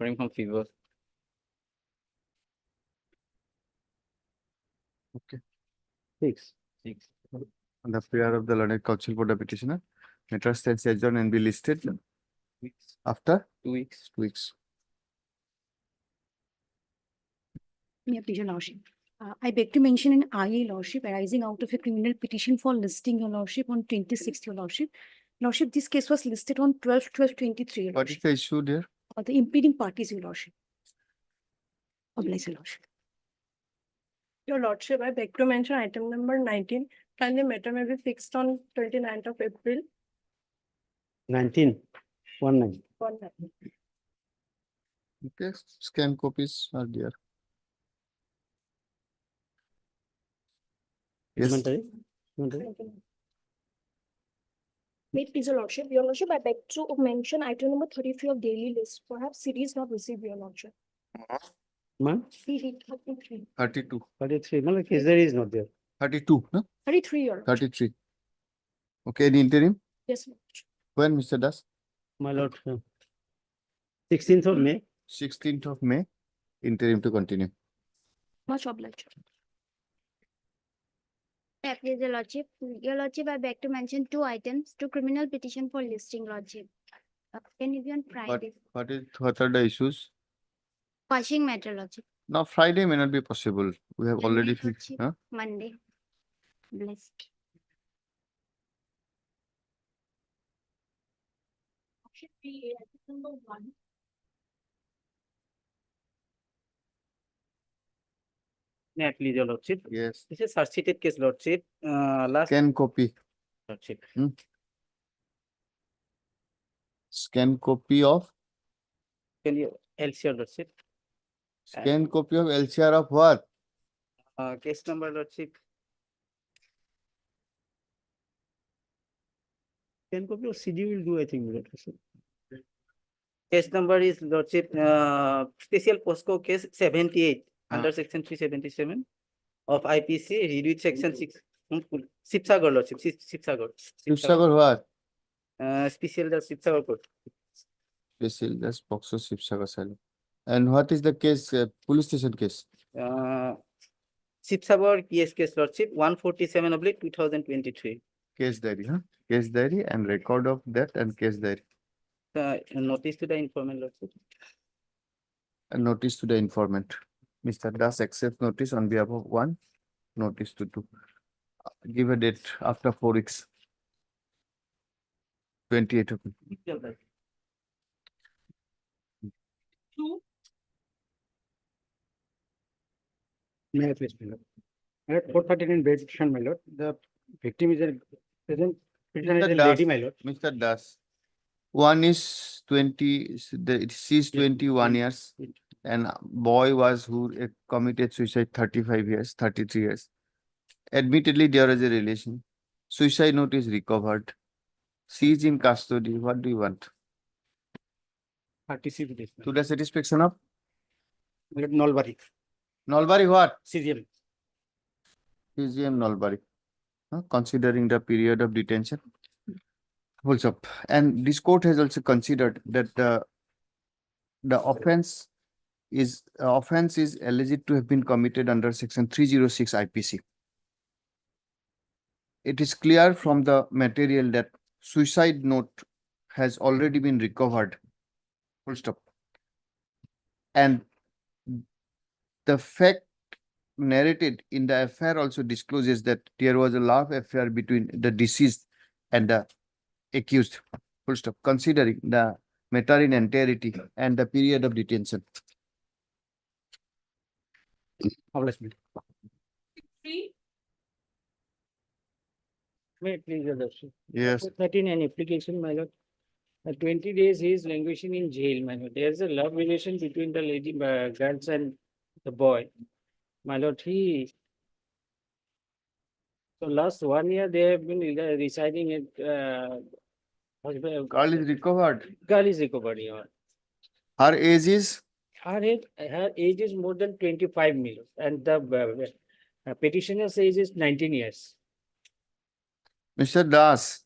suffering from fever. Six. On the prayer of the learned counsel for the petitioner, matter stands adjourned and be listed Weeks. after 2 weeks. 2 weeks. May I please, your lordship? I beg to mention an IA, lordship, arising out of a criminal petition for listing, your lordship, on 26th, your lordship. Lordship, this case was listed on 12/12/23, your What is lordship. the issue there? The impeding parties, your lordship. Oblige, your lordship. Your lordship, I beg to mention item number 19. Can the matter may be fixed on 29th of April? 19. 19. One night. Okay, scan copies are there. Yes, Commentary? Commentary? 29th. May it please your lordship. Your lordship, I beg to mention item number 33 of daily list. Perhaps CD is not received, your lordship. Man, CD 33. 32. 33. Malak, there is not there. 32, no? 33, your lordship. 33. Okay, the interim. Yes, lordship. When, Mr. Das? My lord. 16th of May. 16th of May, interim to continue. Much obliged. Yeah, please, your lordship. Your lordship, I beg to mention two items, two criminal petition for listing, lordship. Can it be on Friday? What are the issues? Washing matter, lordship. Now, Friday may not be possible. We have already Monday, fixed. lordship. Huh? Monday. Blessed. Should be item number 1. May I please, your lordship? Yes. This is search case, lordship. Last Scan copy. lordship. Scan copy of. Can you LCR, lordship? Scan copy of LCR of what? Case number, lordship. Can copy of CD will do, I think. my lord. Case number is, lordship, special POSCO case 78 under Ah. section 377 of IPC, read with section 6. Sipsagar, lordship. Sipsagar. Shivsagar what? Special the Sipsagar court. Special, that's Boxer Shivsagar Silo. And what is the case? Police station case. Sipsagar PS case, lordship, 147/2023. Case diary, huh? Case diary and record of that and case diary. Notice to the informant, lordship. And notice to the informant. Mr. Das accepts notice on behalf of 1, notice to 2. Give a date after 4 weeks. 28 of May. 2. May I please, my lord? At 439 petition, my lord, the victim is a present, petitioner is a Mr. Das. lady, my lord. Mr. Das. One is 20, she's 21 years and boy was who committed suicide 35 years, 33 years. Admittedly, there is a relation. Suicide note is recovered. She is in custody. What do you want? RTC petition. To the satisfaction of My lord, Nalbari, Nalbari what? CGM. PGM Nalbari. Considering the period of detention. Full stop. And this court has also considered that the offense is alleged to have been committed under section 306 IPC. It is clear from the material that suicide note has already been recovered. Full stop. And the fact narrated in the affair also discloses that there was a love affair between the deceased and the accused. Full stop. Considering the matter in entirety and the period of detention. Oblige me. 3. May I please, your lordship? Yes. 13 an application, my lord. 20 days he is languishing in jail, my lord. There is a love relation between the lady, girls and the boy. My lord, so last 1 year they have been residing at, Girl is recovered. girl is recovered, yeah. Her age is Her age is more than 25 million and the petitioner's age is 19 years. Mr. Das.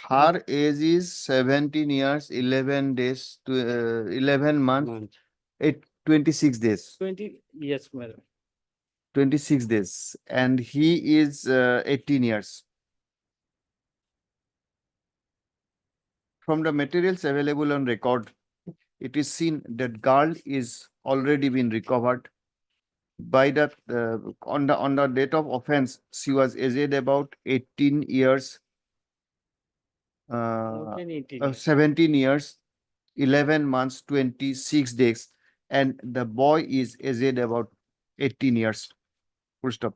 Her age is 17 years, 11 days to 11 months 26 days. 20, yes, my lord. 26 days, and he is 18 years. From the materials available on record, it is seen that girl is already been recovered. By that, on the date of offense, she was aged about 18 years, More than 18 years. 17 years, 11 months, 26 days, and the boy is aged about 18 years. Full stop.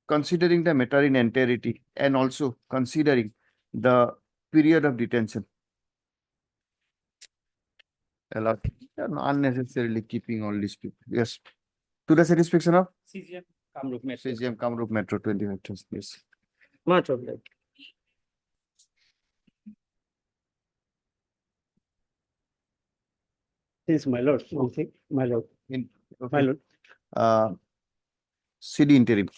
Considering the matter in entirety and also considering the period of detention. Allowed, unnecessarily keeping all these people. Yes. To the satisfaction of CGM Kamrup Metro. CGM Kamrup Metro 25. Yes. Much obliged. This, my lord, something, my lord, In, my okay. lord. CD interim.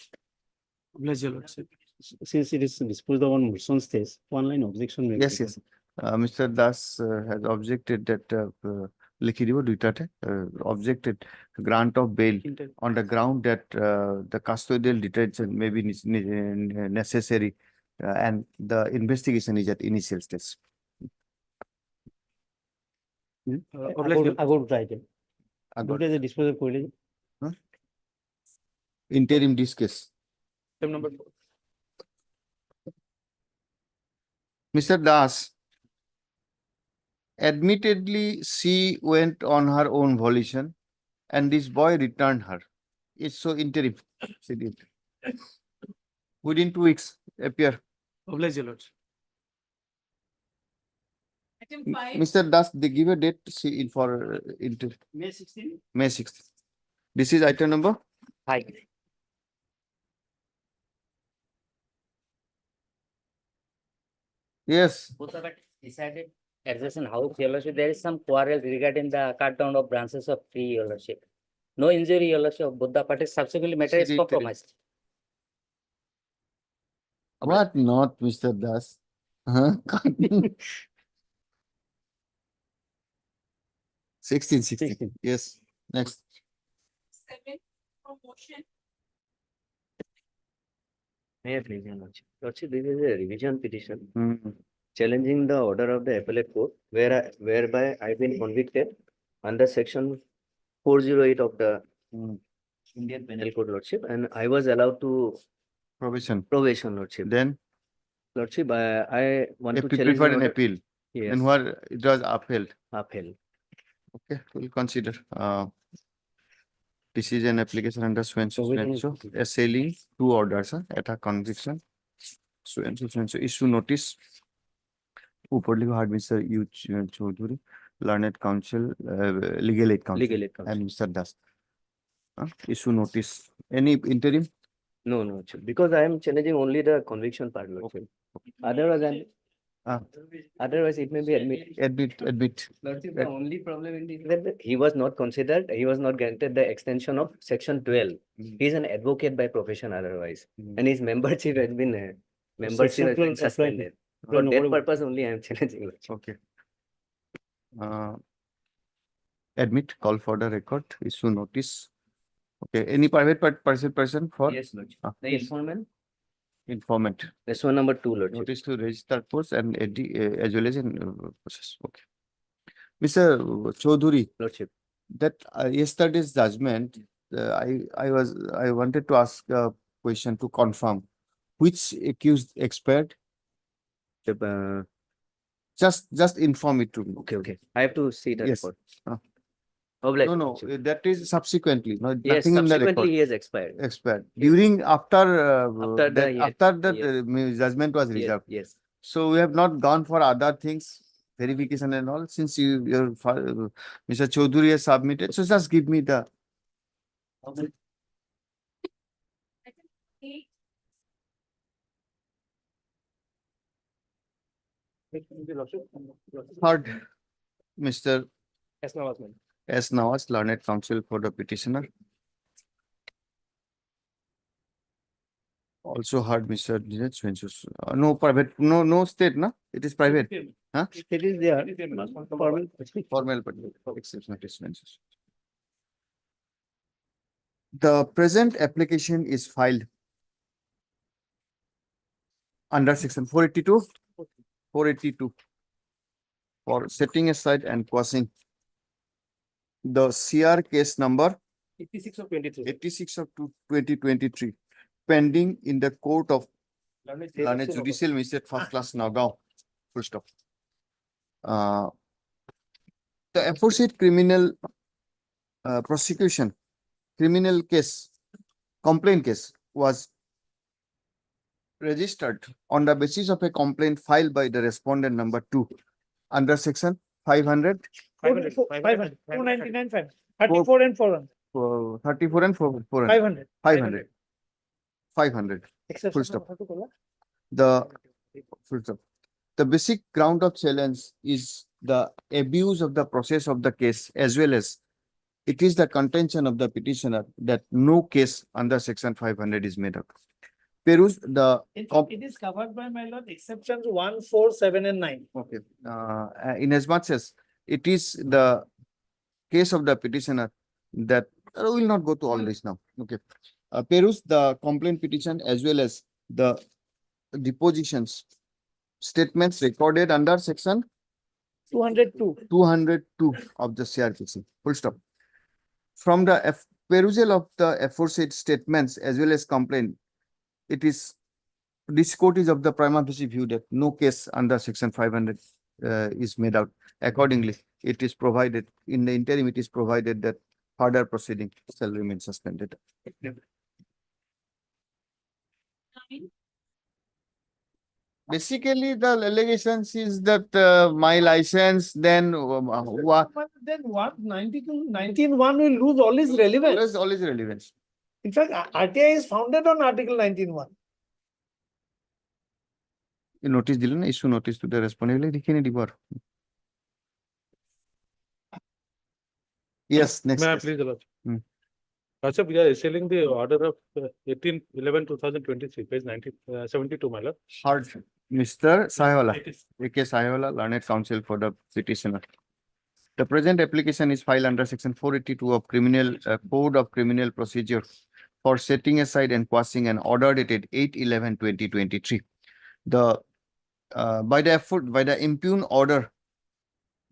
Oblige, your lordship. Since it is disposed of on motion stage, one line objection. may be Yes, yes. Mr. Das has objected that likhi dibo duitate, objected grant of bail taken. on the ground that the custodial detention may be necessary and the investigation is at initial stage. আগর চাইছেন Agora, দুটো যে disposal করলে interim discus. Number Mr. Das, admittedly, she went on her own volition and this boy returned her. It's so interim. She did. Within 2 weeks, appear. oblige, your lordship. Mr. Das, they give a date see in for May 16. May 6th. This is item number? 5. Yes. Both of it decided adjacent house, your lordship, there is some quarrel regarding the cut down of branches of tree, your lordship. No injury, your lordship, both the parties subsequently matter is City compromised. What not, Mr. Das? Huh? 16. 16. Yes. Next. May I please, Your Lordship? Lordship, this is a revision petition Hmm. challenging the order of the appellate court whereby I've been convicted under section 408 of the Hmm. Indian Penal Code, Lordship, and I was allowed to Probation. probation, Lordship. Then Lordship, I want to appeal, challenge prefer the an order. appeal. Yes, And where it was upheld. upheld. Okay, we'll consider. This is an application under Swenso, assailing 2 orders at a conviction. Swenso issue notice. Upperly had Mr. U. Chaudhuri, learned counsel, legal aid counsel, Legal aid counsel. and Mr. Das. Issue notice. Any interim? No, Lordship, because I am challenging only the conviction part, Lordship. Otherwise it may be admitted. Admit. Lordship, the only problem in this is that he was not considered, he was not granted the extension of section 12. He is an advocate by profession otherwise, and his membership has been Section 12 applied. suspended. For that purpose only I am challenging. Lordship. Okay. Admit, call for the record, issue notice. Okay, any private person for Yes, Lordship. Ah, The yes. informant, informant. that's one number 2, Lordship. Notice to register post and as well as in process. Okay. Mr. Chaudhuri, Lordship. that yesterday's judgment, I wanted to ask a question to confirm. Which accused expired? Just inform it to me. Okay. I have to see the Yes. report. Ah. Obliged, No, Lordship. that is subsequently, no, Yes, nothing in the subsequently record. he has expired. Expired. During, after After the- yes, that yes. judgment was Yes, reserved. yes. So we have not gone for other things, verification and all, since Mr. Chaudhuri has submitted. So just give me the. Third, Mr. Yes, now, Osman. S. Nawaz, learned counsel for the petitioner. Also heard Mr. Neeraj Ventus. No private, no state, no? It is private. Huh? It is there. Formal. Formal, but exceptional expenses. The present application is filed under section 482, 482 for setting aside and quashing the CR case number 86 of 23. 86 of 2023 pending in the court of Learned Judicial Magistrate First Class Nagaon. Full stop. The aforesaid criminal prosecution, criminal case, complaint case was registered on the basis of a complaint filed by the respondent number 2 under section 500, 500. 299, 34 and 400. 34 and 400. 500. 500. 500. Full stop. The full stop. The basic ground of challenge is the abuse of the process of the case, as well as it is the contention of the petitioner that no case under section 500 is made up. Peruse the In fact, it is covered by my lord exceptions 1, 4, 7 and 9. okay, in as much as it is the case of the petitioner that we will not go to all this now. Okay, peruse the complaint petition as well as the depositions statements recorded under section 202. 202 of the CRPC. Full stop. From the perusal of the aforesaid statements as well as complaint, it is this court is of the prima facie view that no case under section 500 is made out. Accordingly, it is provided in the interim. It is provided that further proceeding shall remain suspended. Basically, the allegations is that my license then Then what 19.1 will lose all its relevance. always relevance. In fact, RTI is founded on Article 19.1. Notice দিলেন না issue notice to the respondent লিখে নি দিবার. Yes, next. May I case. please, Lord? Hmm. Sir, we are selling the order of 18/11/2023, page 72, my lord. Heard Mr. Sahewala, A.K. Sahewala, Learned Counsel for the petitioner. The present application is filed under section 482 of Criminal Code of Criminal Procedure for setting aside and quashing an order dated 8/11/2023. The by the impugned order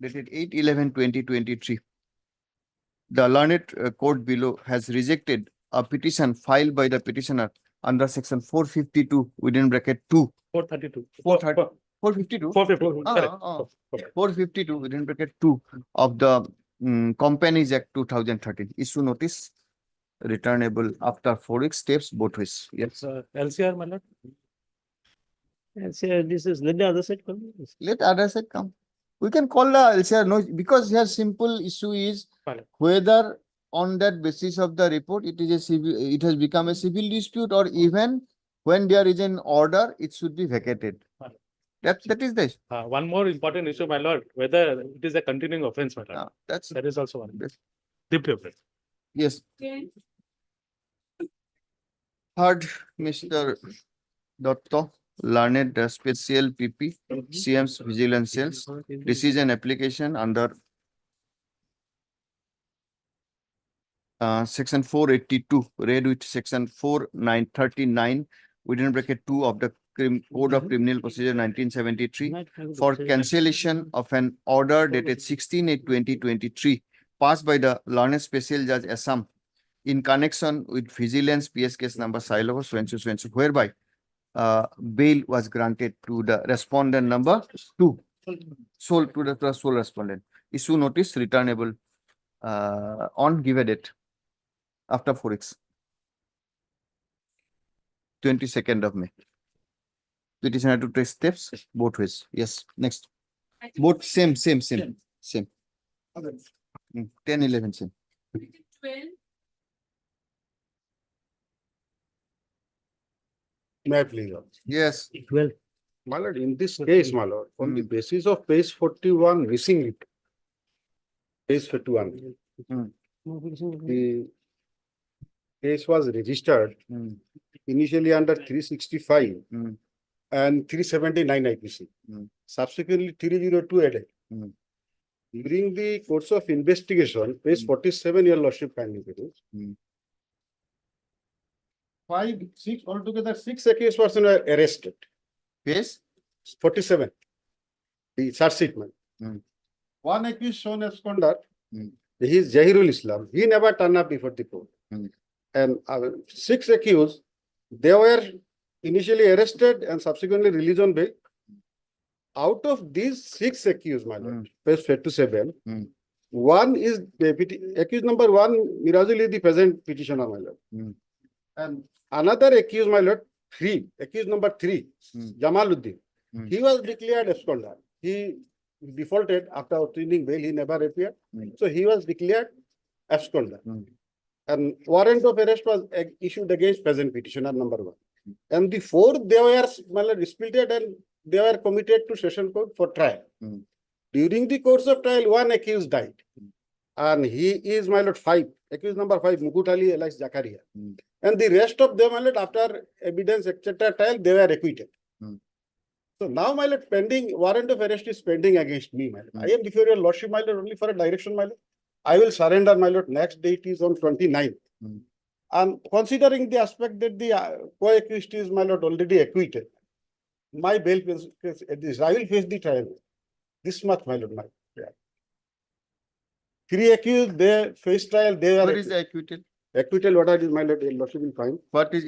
dated 8/11/2023, the learned court below has rejected a petition filed by the petitioner under section 452 within bracket 2. 432. 452. 452, correct. 452 within bracket 2 of the Companies Act 2013. Issue notice returnable after 4 weeks, steps both ways. Yes. LCR, my lord. This is, let the other side come. Let other side come. We can call the LCR no, because here simple issue is Fine. whether on that basis of the report it is a civil, it has become a civil dispute, or even when there is an order, it should be vacated. Fine. That is this. One more important issue, my lord, whether it is a continuing offense, my lord. That's That is also one. Yes. Deeply offense. yes. Heard Mr. Dotto, Learned Special PP, CM's Vigilance Cells. This is an application under section 482, read with section 4939 within bracket 2 of the Code of Criminal Procedure 1973 for cancellation of an order dated 16/8/2023 passed by the Learned Special Judge Assam in connection with vigilance PS case number Silo Swensu, whereby bail was granted to the respondent number 2, sole to the sole respondent. Issue notice returnable on give a date after 4 weeks. 22nd of May. Petitioner to take steps both ways. Yes, next. Both same. 10/11 same. May I please? Lord? Yes. My lord, in this case, my lord, on the basis of page 41 missing it. Page 41. The case was registered initially under 365 Mm. and 379 IPC. Mm. Subsequently 302 added. Mm. During the course of investigation, page 47, your lordship kindly read. Mm. 5, 6, altogether 6 accused persons were arrested. Yes? 47. The charge sheet man. Mm. One accused shown as conduct. Mm. He is Zahirul Islam. He never turned up before the court. Mm. And 6 accused, they were initially arrested and subsequently released on bail. Out of these 6 accused, my lord, page 57, Mm. one is accused number 1, Mirazul is the present petitioner, my lord. Mm. And another accused, my lord, accused number 3, Mm. Jamaluddin. Mm. He was declared absconder. He defaulted after obtaining bail, he never appeared. Mm. So he was declared absconder. Mm. And warrant of arrest was issued against present petitioner number 1. And the 4, they were, my lord, disputed and they were committed to session court for trial. Mm. During the course of trial, one accused died. And he is, my lord, 5, accused number 5, Mukut Ali alias Zakaria. Mm. And the rest of them, my lord, after evidence, etc., trial, they were acquitted. Mm. So now, my lord, pending, warrant of arrest is pending against me, my lord. Mm. I am before your lordship, my lord, only for a direction, my lord. I will surrender, my lord. Next date is on 29th. Mm. And considering the aspect that the co-accused is, my lord, already acquitted, my bail case is, I will face the trial. This much, my lord, my. Yeah. 3 accused, they face trial, they are Where is the acquittal? acquittal. What is, my lord, your lordship will find. What is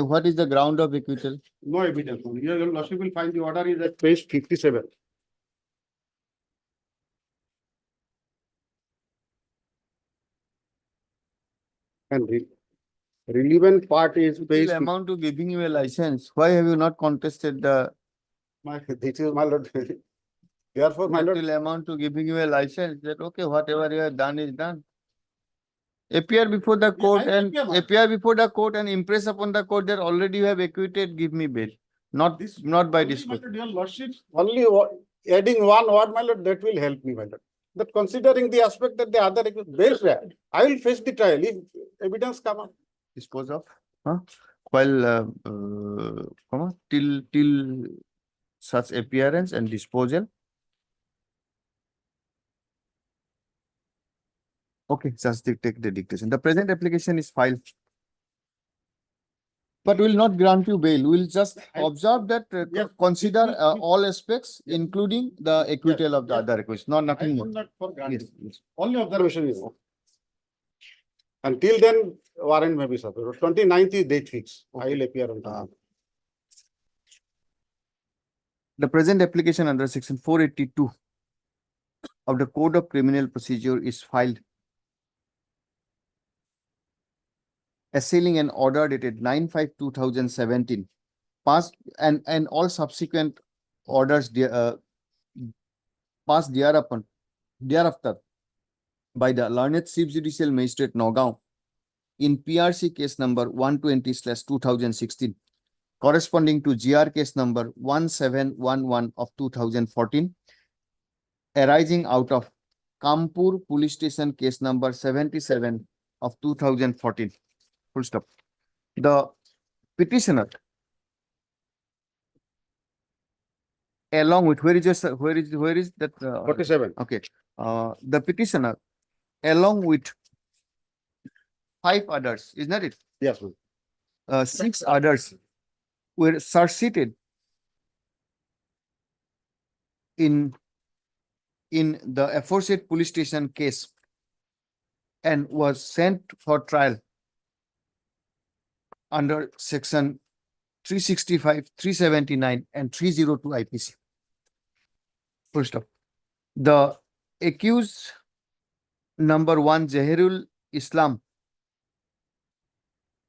what is the ground of acquittal? No evidence. Your lordship will find the order is at page 57. And relevant part is page. Total amount to giving you a license. Why have you not contested the This is, my lord. Therefore, my lord. total amount to giving you a license? That okay, whatever you have done is done. Appear before the court I and appear, ma'am. appear before the court and impress upon the court that already you have acquitted, give me bail. Not This not by only, this my court. lord, your lordship, only adding one word, my lord, that will help me, my lord. But considering the aspect that the other bail fair, I will face the trial if evidence come up. Dispose of, huh? While till such appearance and disposal. Okay, just take the dictation. The present application is filed. But will not grant you bail. We'll just observe that, Yes. consider all aspects, including the acquittal of the Yes. other request, not I nothing more. put that for granted. Yes, yes. Only observation is. Until then, warrant may be served. 29th is date fix. I will appear on time. The present application under section 482 of the Code of Criminal Procedure is filed assailing an order dated 9/5/2017 passed and all subsequent orders passed thereafter by the learned Chief Judicial Magistrate Nagaon in PRC case number 120/2016 corresponding to GR case number 1711 of 2014 arising out of Kanpur Police Station case number 77 of 2014. Full stop. The petitioner along with where is that 47. okay, the petitioner along with 5 others, is not it? Yes, ma'am. 6 others were seated in the aforesaid police station case and was sent for trial under section 365, 379 and 302 IPC. Full stop. The accused number 1 Zahirul Islam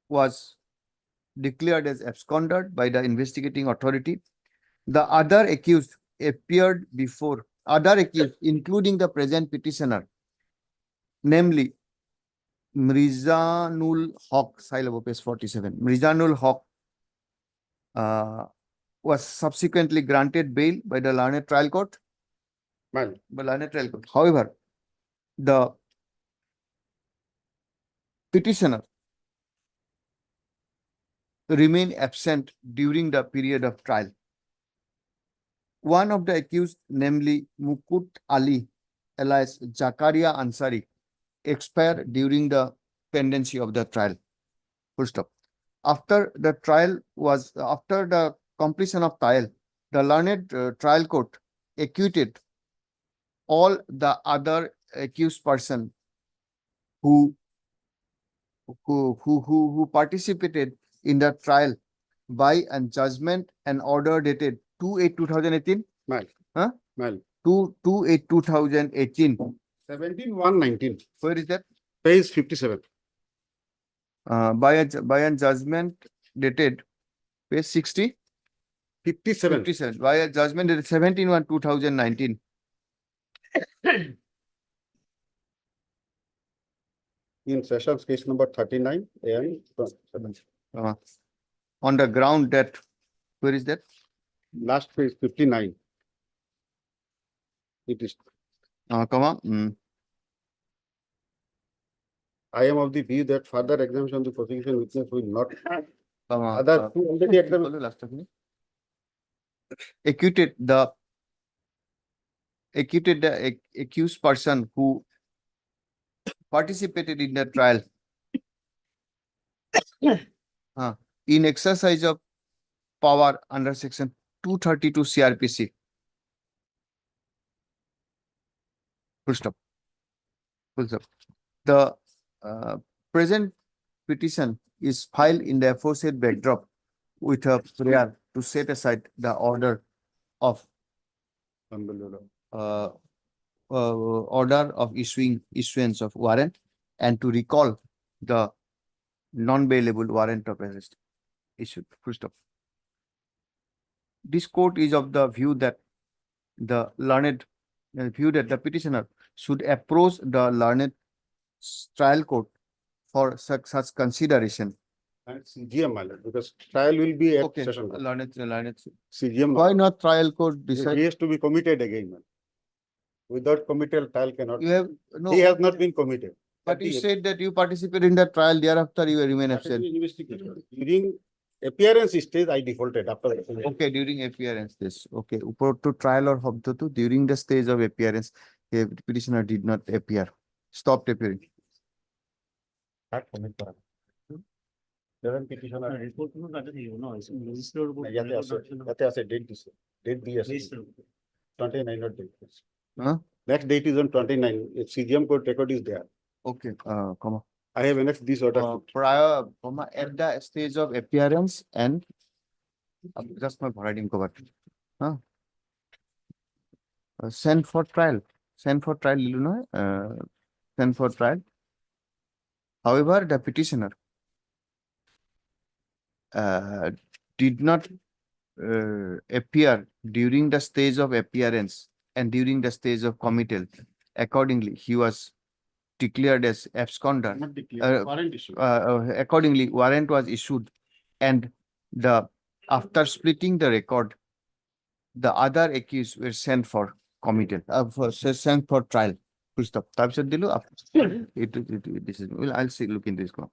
was declared as absconded by the investigating authority. The other accused appeared before other accused, including the present petitioner, namely Mirzanul Haq, syllable page 47. Mirzanul Haq was subsequently granted bail by the learned trial court. Ma'am. However, the petitioner remain absent during the period of trial. One of the accused, namely Mukut Ali, alias Zakaria Ansari, expired during the pendency of the trial. Full stop. After the completion of trial, the learned trial court acquitted all the other accused person who participated in the trial by a judgment and order dated 2/8/2018. Mal. Huh? Mal. 2/8/2018. 17/1/19, Where is that? page 57. By a judgment dated page 60. 57. 57. By a judgment dated 17/1/2019. In sessions case number 39 and 7. On the ground that, where is that? Last page 59. It is, Come on. I am of the view that further examination of the prosecution witness will not. Come on. Other two already examined. Acquitted the accused person who participated in the trial in exercise of power under section 232 CRPC. Full stop. Full stop. The present petition is filed in the aforesaid backdrop with a prayer to set aside the order of issuance of warrant and to recall the non-bailable warrant of arrest issued. Full stop. This court is of the view that the petitioner should approach the learned trial court for such consideration. And CGM, my lord, because trial will be at Okay, session. learned. CGM. Why not trial court He decide? has to be committed again, man. Without committal, trial cannot. You have no. He has not been committed. But you said that you participated in the trial. Thereafter, you remain That is absent. investigated. During appearance stage, I defaulted after. Okay, during appearance, this. Okay, upor to trial or hobdo to during the stage of appearance, the petitioner did not appear. Stopped appearing. Petitioner. Yate ase date dise. Date diye ase. 29 not date. Huh? Next date is on 29. If CGM court record is there. Okay, comma. I have annexed this order. Prior, comma, at the stage of appearance and just my writing cover. Huh? Send for trial. Send for trial, you know, send for trial. However, the petitioner did not appear during the stage of appearance and during the stage of committal. Accordingly, he was declared as absconder. Not declared. Warrant issue. Accordingly, warrant was issued, and after splitting the record, the other accused were sent for committal, sent for trial. Full stop. This is. Well, I'll see. Look in this. Full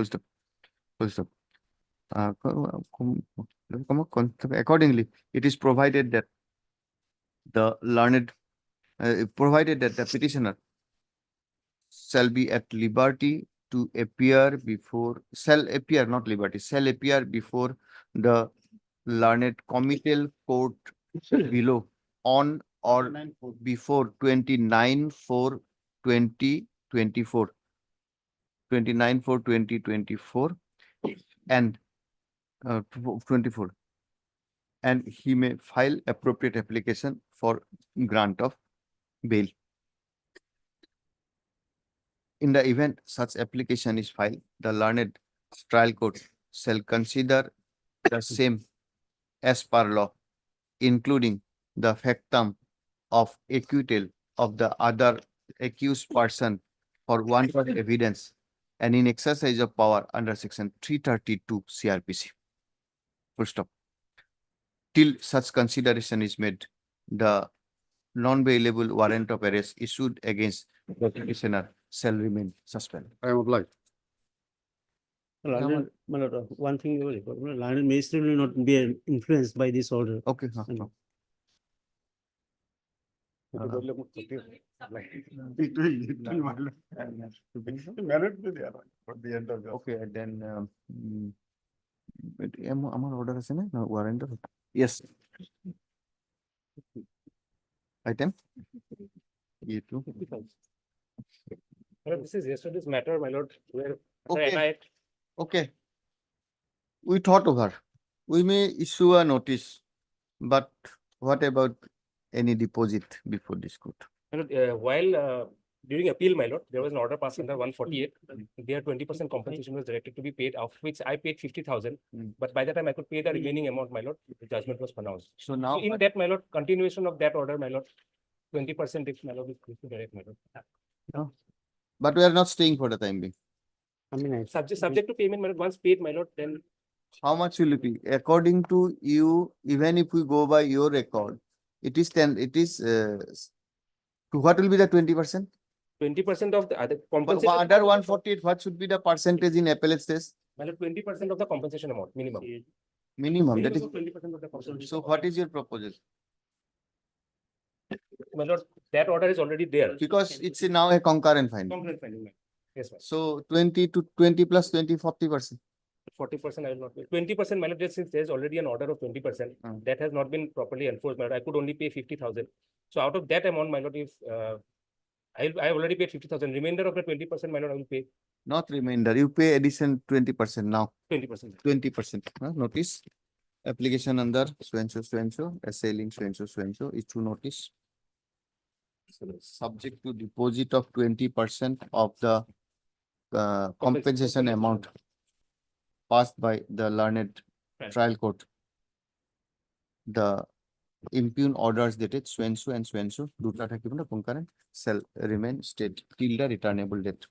stop. Full stop. Accordingly, it is provided that the learned, provided that the petitioner shall be at liberty to appear before, shall appear before the learned committal court below on or before 29/4/2024, 29/4/2024, and 24, and he may file appropriate application for grant of bail. In the event such application is filed, the learned trial court shall consider the same as per law, including the factum of acquittal of the other accused person for want of evidence and in exercise of power under section 332 CRPC. Full stop. Till such consideration is made, the non-bailable warrant of arrest issued against the petitioner shall remain suspended. I am obliged. Learned, my lord, one thing, learned magistrate will not be influenced by this order. Okay. And- It will, my lord. May not be there for the end of the. Okay, and then আমার order আছে না warrant yes item E2 This is yesterday's matter, my lord, where okay okay we thought over we may issue a notice but what about any deposit before this court? My lord, while during appeal, my lord, there was an order passed under 148. There 20% compensation was directed to be paid, of which I paid 50,000. Mm. But by the time I could pay the remaining amount, my lord, the judgment was pronounced. So now So in that, my lord, continuation of that order, my lord, 20% if my lord is to direct, my lord. but we are not staying for the time being. I mean, Subject to payment, my lord, once paid, my lord, then How much will it be? According to you, even if we go by your record, it is what will be the 20%? 20% of the other But compensation. under 148, what should be the percentage in appellate stage? My lord, 20% of the compensation amount, minimum. Minimum, that is, 20% of the compensation. so what is your proposal? My lord, that order is already there. Because it's now a concurrent finding. Concurrent finding, my lord. Yes, ma'am. So 20 to 20 plus 20, 40%. 40% I will not pay. 20%, my lord, just since there's already an order of 20%, Mm. that has not been properly enforced, my lord. I could only pay 50,000. So out of that amount, my lord, if I already paid 50,000, remainder of the 20%, my lord, I will pay Not remainder, you pay addition 20% now, 20%. 20%. Notice, application under so and so, assailing so and so, issue notice. Subject to deposit of 20% of the compensation amount passed by the learned Right. trial court. The impugn orders dated so and so, দুটা থাকিব না concurrent, shall remain state till the returnable date.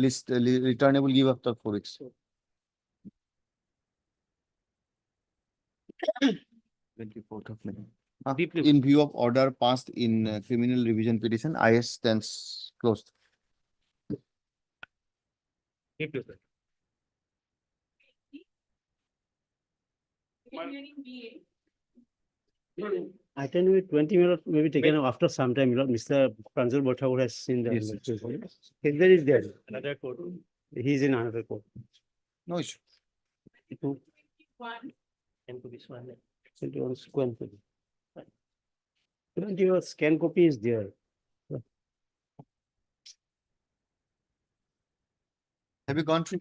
List returnable give after 4 weeks. 24th of May. Deeply. In view of order passed in criminal revision petition, IS stands closed. Deeply, sir. I can wait 20 minutes, maybe taken after some time, Mr. Pranjal Bhattakur has seen the. Yes. There is there, another court. He's in another court. No issue. And to this one. 21 square feet. 20 scan copy is there. Have you gone through?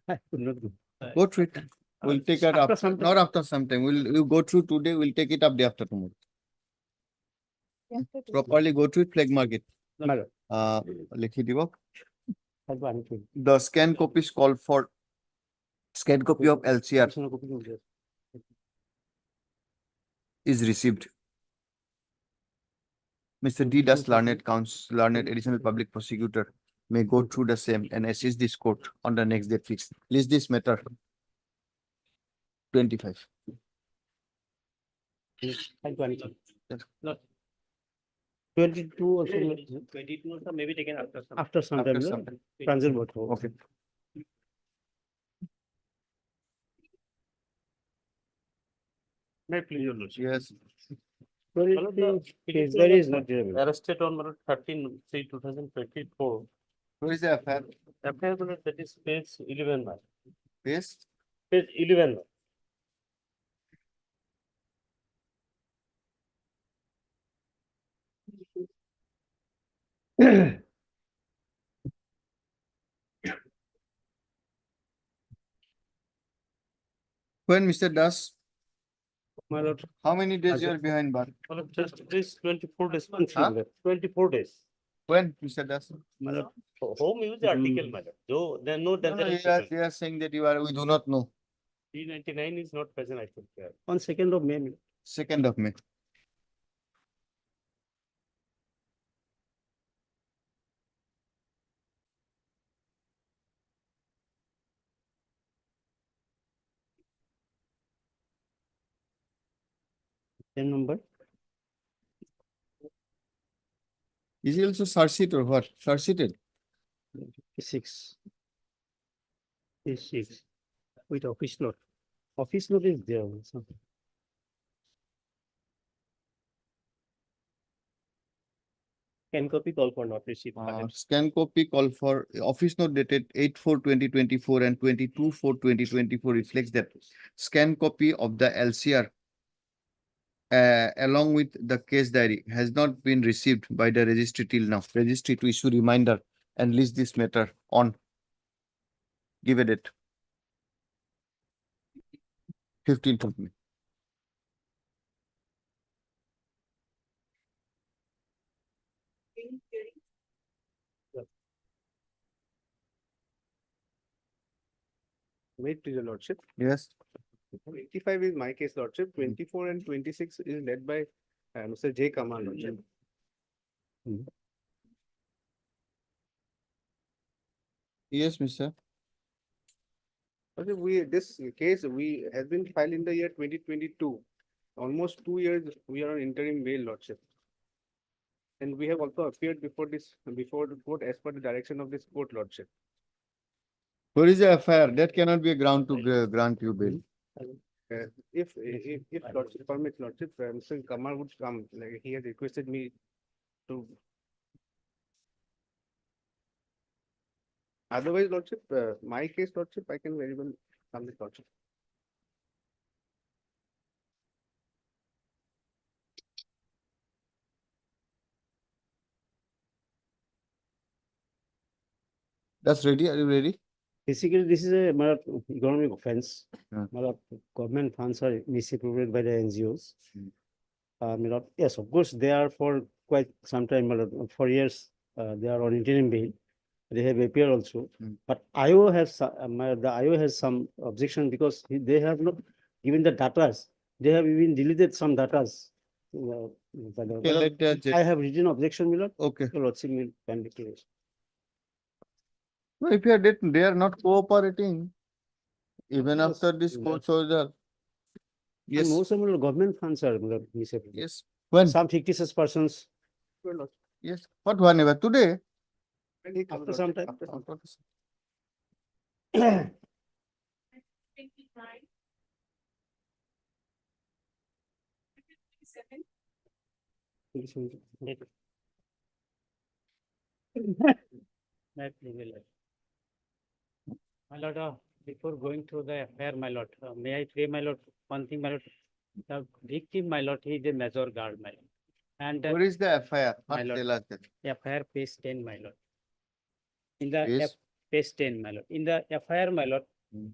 I could not go. Go through it. We'll take it After up, some time. not after some time. We'll go through today, we'll take it up day after tomorrow. Properly go through it, flag mark it. Madam, লিখি দিব। I'll go and The scan copies call for scan copy of LCR is received. Mr. D. Das learned additional public prosecutor may go through the same and assist this court on the next date fixed. List this matter. 25. I'll go and Not. 22 or so. 22 also maybe taken after some. After some After time, some time. Pranjal Bhattakur. Okay. May please, your lordship. Yes. There is not there. Arrested on 13/3/2024. Where is the affair? After that is page 11, ma'am. Yes. Page 11. ma'am. When Mr. Das, My lord, how many days you are behind bar? my lord, just this 24 days. Huh? 24 days. When, Mr. Das? My lord, home use the article, my lord. Though there are no No, they are saying that we do not know. 399 is not present, I think. On 2nd of May. 2nd of May. Same number. Is he also searched or what? Searched? 56. Is 6 with office note. Office note is there also. Can copy call for not received. Scan copy call for office note dated 8/4/2024 and 22/4/2024 reflects that scan copy of the LCR along with the case diary has not been received by the registry till now. Registry to issue reminder and list this matter on. Give a date. 15th of May. Wait to your lordship. Yes. 85 is my case, lordship. 24 and 26 is led by Mr. J. Kamal, lordship. Yes, Mr. Lordship, this case has been filed in the year 2022. Almost 2 years we are on interim bail, lordship. And we have also appeared before the court as per the direction of this court, lordship. Where is the FIR? That cannot be a ground to grant you bail. If lordship permits, lordship, Mr. Kamal would come, like he has requested me to. Otherwise, lordship, my case, lordship, I can very well come with lordship. That's ready. Are you ready? Basically, this is a matter of economic offense. Yeah. Matter of government funds are misappropriated by the NGOs. Mm. Yes, of course, they are for quite some time, for years, they are on interim bail. They have appeared also, but IO has, the IO has some objection because they have not given the datas. They have even deleted some datas. Okay, let the I have written objection, my lord. Okay. Your lordship will kindly clear. No, if they are not cooperating, even Yes, after this court order. Yes. And most of the government funds are misappropriated. Yes. When? Some fictitious persons. Yes. What whenever? Today? After some time. My lord, before going through the affair, my lord, may I pray, my lord, one thing, my lord. The victim, my lord, he is a major guard, my lord. And What is the FIR? My First lord. tell us that. FIR page 10, my lord. In the Yes. page 10, my lord. In the FIR, my lord,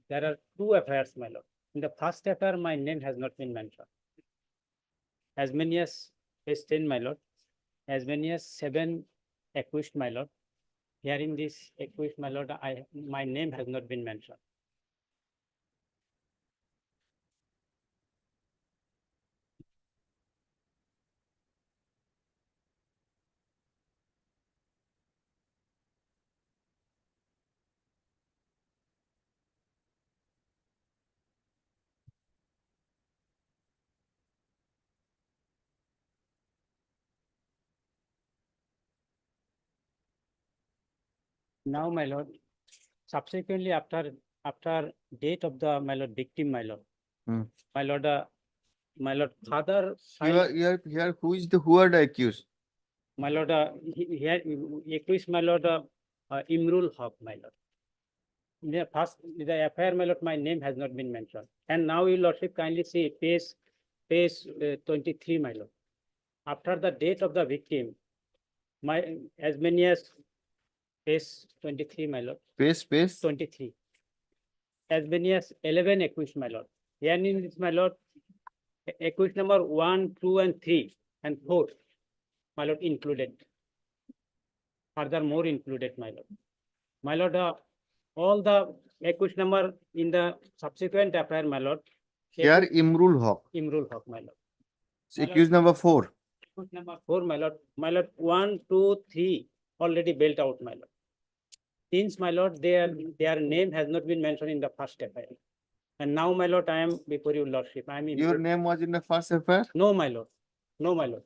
there are two FIRs, my lord. In the first FIR, my name has not been mentioned. As many as page 10, my lord, as many as 7 accused, my lord. Here in this accused, my lord, my name has not been mentioned. Now, my lord, subsequently after date of the my lord victim, my lord, my lord, father, Here, who are the accused? my lord, here accused, my lord, Imrul Haq, my lord. In the first, the FIR, my lord, my name has not been mentioned. And now, your lordship, kindly see page 23, my lord. After the date of the victim, as many as page 23, my lord. Page 23. As many as 11 accused, my lord. Here in this, my lord, accused number 1, 2, and 3, and 4, my lord, included. Furthermore included, my lord. My lord, all the accused number in the subsequent FIR, my lord. Here, Imrul Haq. Imrul Haq, my lord. Accused number 4. Accused number 4, my lord. My lord, 1, 2, 3 already built out, my lord. Since, my lord, their name has not been mentioned in the first FIR. And now, my lord, I am before your lordship. Your name was in the first FIR? No, my lord. No, my lord.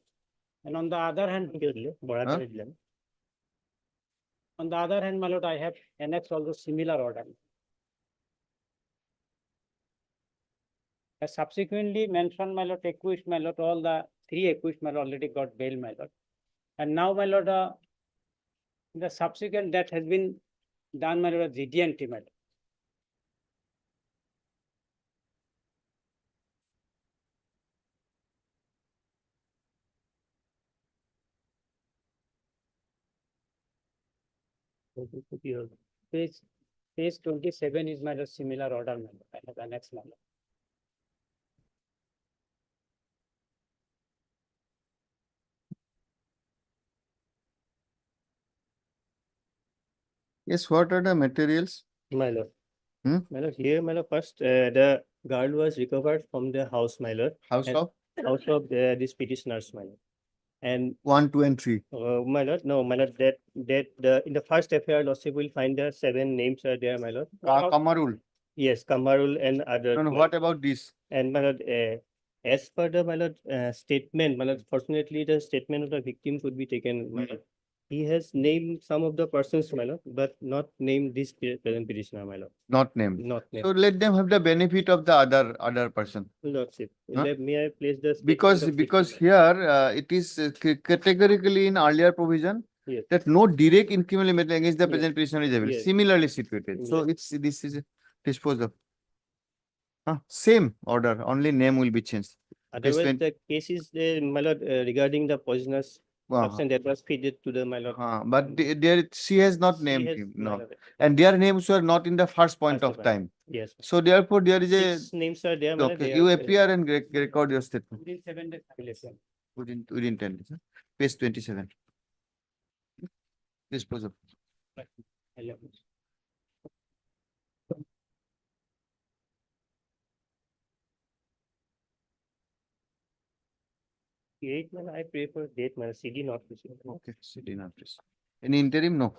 And on the other hand, on the other hand, my lord, I have annexed also similar order. Subsequently mentioned, my lord, accused, my lord, all the three accused, my lord, already got bail, my lord. And now, my lord, the subsequent that has been done, my lord, GD&T, my lord. Page 27 is my lord, similar order, my lord. I have annexed, my lord. Yes, what are the materials? My lord. Hmm? My lord, here, my lord, first, the girl was recovered from the house, my lord. House and of House of this petitioners, my lord. And 1, 2, and 3. my lord, no, my lord, in the first FIR, lordship will find the 7 names are there, my lord. Kamarul. Yes, Kamarul and others. No, no, my what lord. about this? And my lord, as per the, my lord, statement, my lord, fortunately, the statement of the victim could be taken, my lord. He has named some of the persons, my lord, but not named this present petitioner, my lord. Not named. Not named. So let them have the benefit of the other person. Lordship, Huh? may I place the Because statement of victim? here it is categorically in earlier provision Yes. that no direct incrimination against the Yes. present petitioner is available. Yes. Similarly situated. So this is disposed of. Same order, only name will be changed. Otherwise, the case is, my lord, regarding the poisonous substance that was fed to the, my lord. But there she has not She named has, him. my No. lord, And their names were not in the first point First of of all. time. Yes. So therefore there is a 6 names are there, my lord. okay. They You are, appear and record your statement Within 7 days, application. within 10 days. Page 27. Dispose of. Eight, my lord, I pray for date, my lord, CD not received. Okay, city not please. Any interim? No.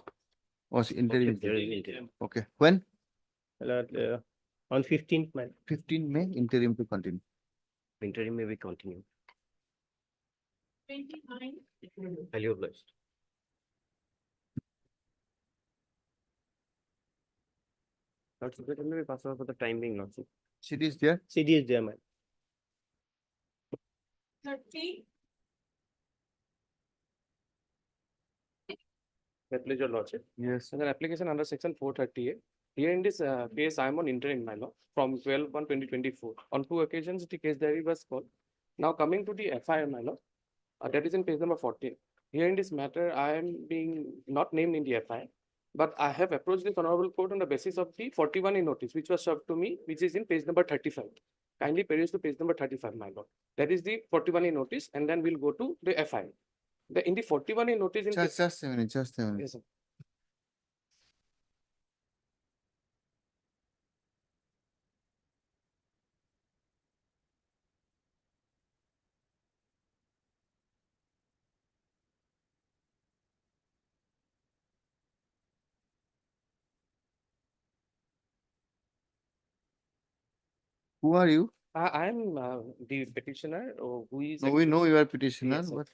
Was interim? There is interim. Okay. When? My lord, on 15th, my lord. 15 May, interim to continue. Interim may be continued. 29. Value of list. Not so that may be passed over for the time being, not so. City is there? CD is there, my lord. 30. Please, your lordship. Yes. As an application under section 438. Here in this case, I am on interim, my lord, from 12/1/2024. On 2 occasions, the case diary was called. Now coming to the FIR, my lord, that is in page number 14. Here in this matter, I am being not named in the FIR, but I have approached this honorable court on the basis of the 41A notice, which was served to me, which is in page number 35. Kindly peruse to page number 35, my lord. That is the 41A notice, and then we'll go to the FIR. In the 41A notice in Just a minute, just a minute. Yes, sir. Who are you? I am the petitioner who is. No, we know you are petitioner, Yes, sir. but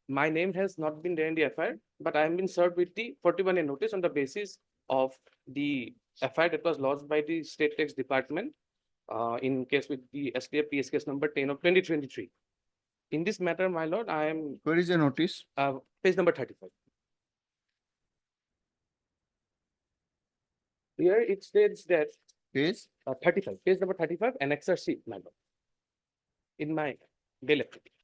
My name has not been there in the FIR, but I am been served with the 41A notice on the basis of the FIR that was lodged by the State Tax Department in case with the STF PS case number 10 of 2023. In this matter, my lord, I am where is the notice? page number 35. Here it states that Page? 35, page number 35, annexer C, my lord. In my bail application.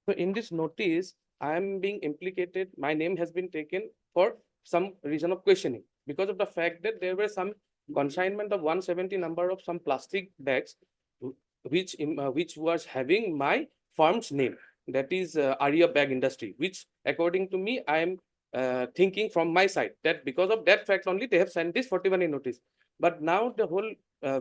So in this notice, I am being implicated, my name has been taken for some reason of questioning because of the fact that there were some consignment of 170 number of some plastic bags which was having my firm's name, that is Arya Bag Industry, which according to me, I am thinking from my side that because of that fact only they have sent this 41A notice. But now the whole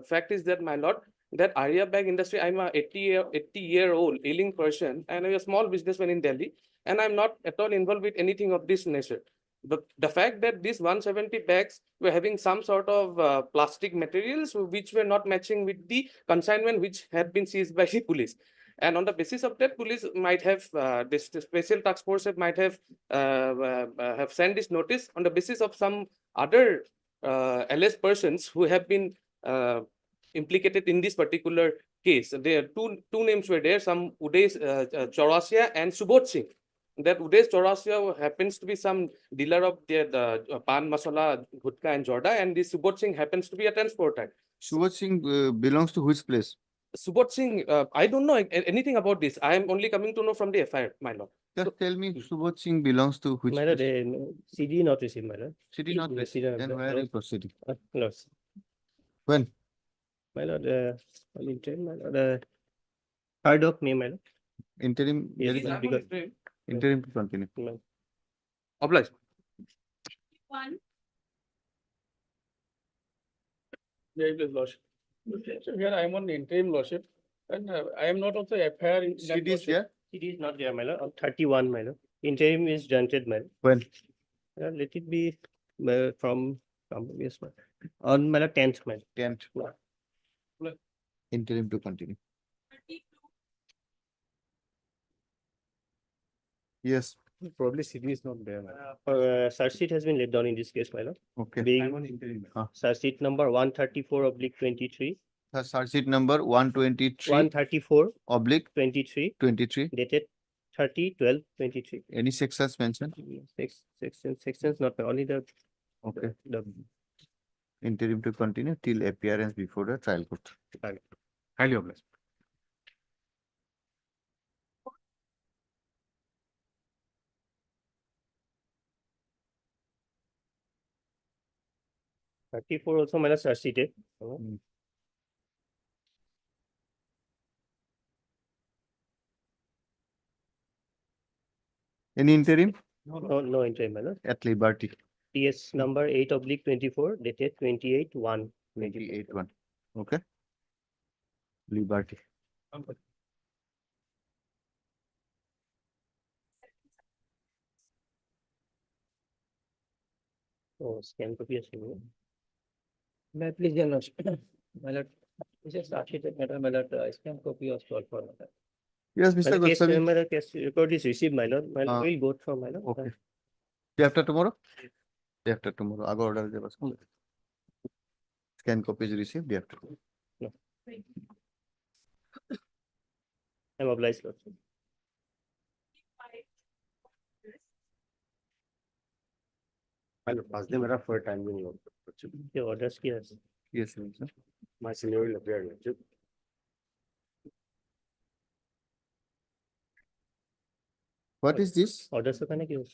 fact is that, my lord, that Arya Bag Industry, I'm a 80-year-old ailing person and I'm a small businessman in Delhi, and I'm not at all involved with anything of this nature. But the fact that these 170 bags were having some sort of plastic materials which were not matching with the consignment which had been seized by the police. And on the basis of that, police might have, this special task force might have sent this notice on the basis of some other alleged persons who have been implicated in this particular case. There are two names were there, some Uday Chaurasia and Subodh Singh. That Uday Chaurasia happens to be some dealer of the pan masala, gutka and jorda, and this Subodh Singh happens to be a transporter. Subodh Singh belongs to which place? Subodh Singh, I don't know anything about this. I am only coming to know from the FIR, my lord. Just tell me, Subodh Singh belongs to which My lord, place? CD not received, my lord. City not Yes, received. CD not Then received. where are you proceeding? No, When? my lord, all interim, my lord, 3rd of May, my lord. Interim, Yes, there is sir, a- because- interim to continue. No. Oblige. Yeah, please, lordship. So here I am on interim lordship, and I am not also FIR in that CD is lordship. there? CD is not there, my lord, on 31, my lord. Interim is granted, my lord. When? Let it be from, yes, my on my lord, 10th, my lord. 10th. Yeah. Interim to continue. Yes, Probably CD is not there. Search sheet has been laid down in this case, my lord. okay. Being interim. search sheet number 134/23, The search sheet number 123 134/23, 23. dated 30/12/23. Any sections mentioned? Sections not only the Okay. the Interim to continue till appearance before the trial court. Highly obliged. Thirty-four also minus search sheet. Any interim No interim, my lord. at liberty? TS number 8/24, dated 28/1. 28-1. Okay. Liberty. Oh, scan copy as well. May I please, your lordship, my lord, this is architect matter, my lord, scan copy of solved for matter. Yes, My Mr. lord, case, Goswami. my lord, case record is received, my lord. My lord, we'll go through, my lord. Okay. Day after tomorrow? Day after tomorrow. Ago order देगा उसको. Scan copies received day after. No. I'm obliged, lord. Pass them era for time being, lordship. The orders here. Yes, sir. My senior will appear, lordship. What is this? Orders are connected.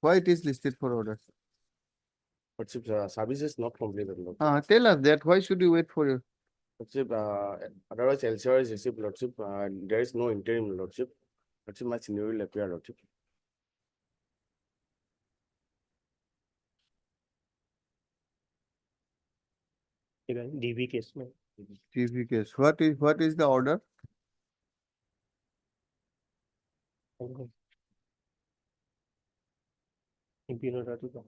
Why it is listed for orders? Lordship, service is not completed, lordship. Tell us that. Why should you wait for you? Lordship, otherwise LCR is received, lordship. There is no interim, lordship. Lordship, my senior will appear, lordship. DB case. No. TV case. What is the order? Impugn order to go.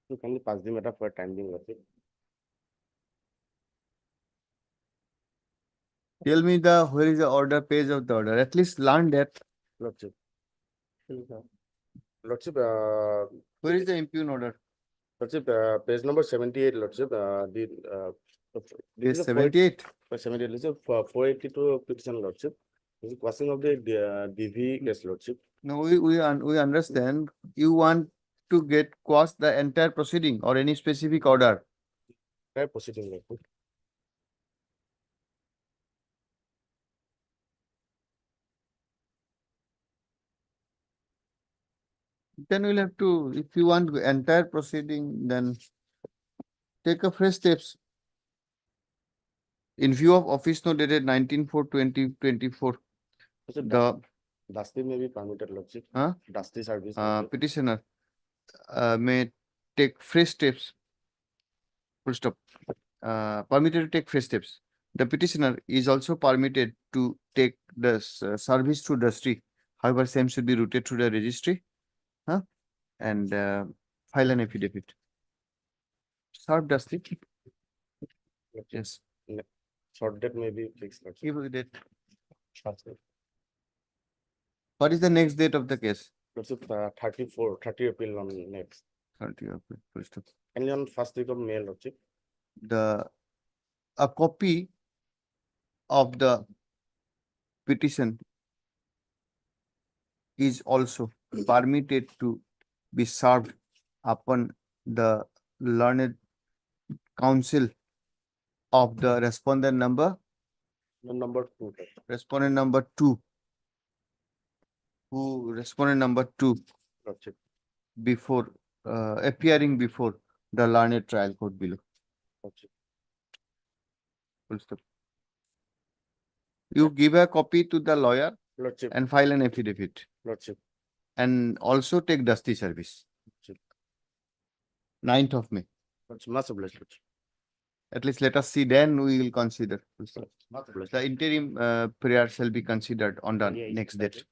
You can pass the matter for time being, lordship. Tell me where is the order page of the order. At least learn that. Lordship. No. Lordship, Where is the impugn order? Lordship, page number 78, lordship, Page this is a 78. 78, lordship, 482 petition, lordship. This is crossing of the DV case, lordship. No, we understand. You want to get quash the entire proceeding or any specific order. Right proceeding, lordship. Then we'll have to, if you want entire proceeding, then take a fresh steps. In view of office note dated 19/4/2024, Lordship, the Dusty may be permitted, lordship. Huh? Dusty service. lordship. petitioner may take fresh steps. Full stop. Permitted to take fresh steps. The petitioner is also permitted to take the service to Dusty. However, same should be routed through the registry, and file an affidavit. Served Dusty. Yes. Short date may be fixed. Lordship. Give a date. What is the next date of the case? Lordship, 30 April on next. 30 of it, full stop. Only on first week of May, Lordship. A copy of the petition is also permitted to be served upon the learned counsel of the respondent number, Number 2. respondent number 2, respondent number 2 Lordship. before appearing before the learned trial court below. Lordship. Full stop. You give a copy to the lawyer Lordship. and file an affidavit, Lordship. and also take Dusty service. Lordship. 9th of May. Lordship. Much obliged, Lordship. At least let us see, then we will consider. Full stop. Much obliged. The interim prayer shall be considered on the next date.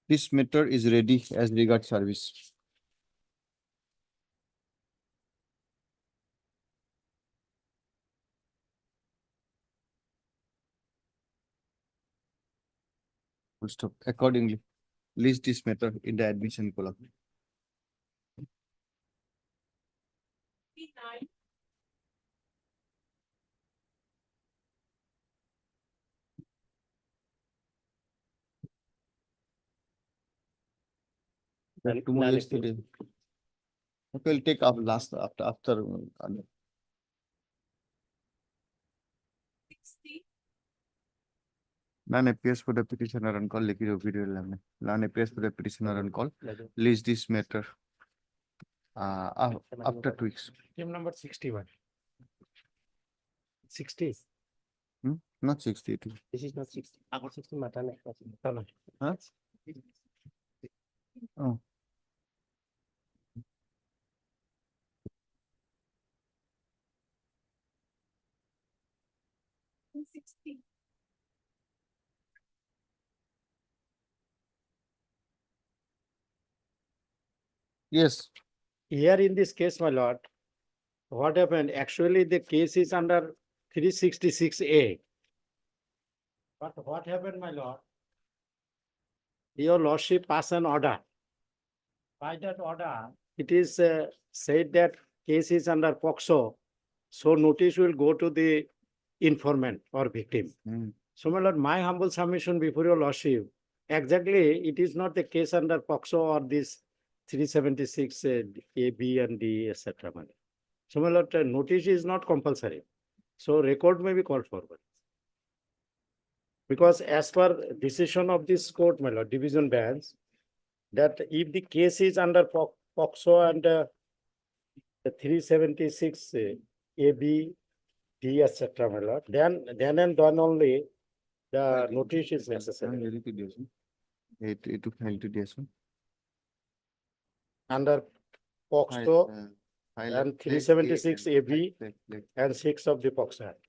This matter is ready as regards service. Full stop. Accordingly, list this matter in the admission column. None- Tomorrow, none yesterday. Okay, we'll take up last after. None appears for the petitioner on call. None appears for the petitioner on call. List this matter after 2 weeks. Team number 61. 60. Not 62. This is not 60. 60 matter nahi. Huh? Oh. Yes. Here in this case, my lord, what happened? Actually, the case is under 366A. But what happened, my lord? Your lordship passed an order. By that order, it is said that case is under POCSO, so notice will go to the informant or victim. So, my lord, my humble submission before your lordship, exactly, it is not the case under POCSO or this 376 A, B, and D, etc. So, my lord, notice is not compulsory. So, record may be called forward. Because as per decision of this court, my lord, division bench, that if the case is under POCSO and the 376 A, B, D, etc., my lord, then and then only the notice is necessary. Under POCSO and 376 AB and 6 of the POCSO Act.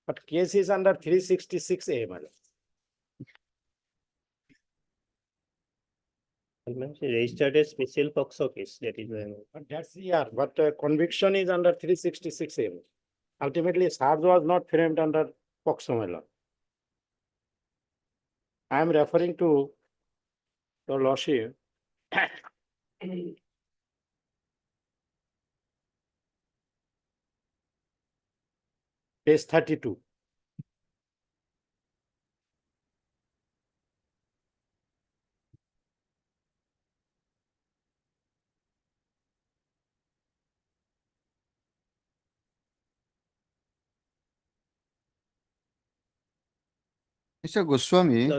But case is under 366 A, my lord. Registered a special POCSO case, that is why. But that's but conviction is under 366 A. Ultimately, charge was not framed under POCSO, my lord. I am referring to your lordship. Page 32. Mr. Goswami,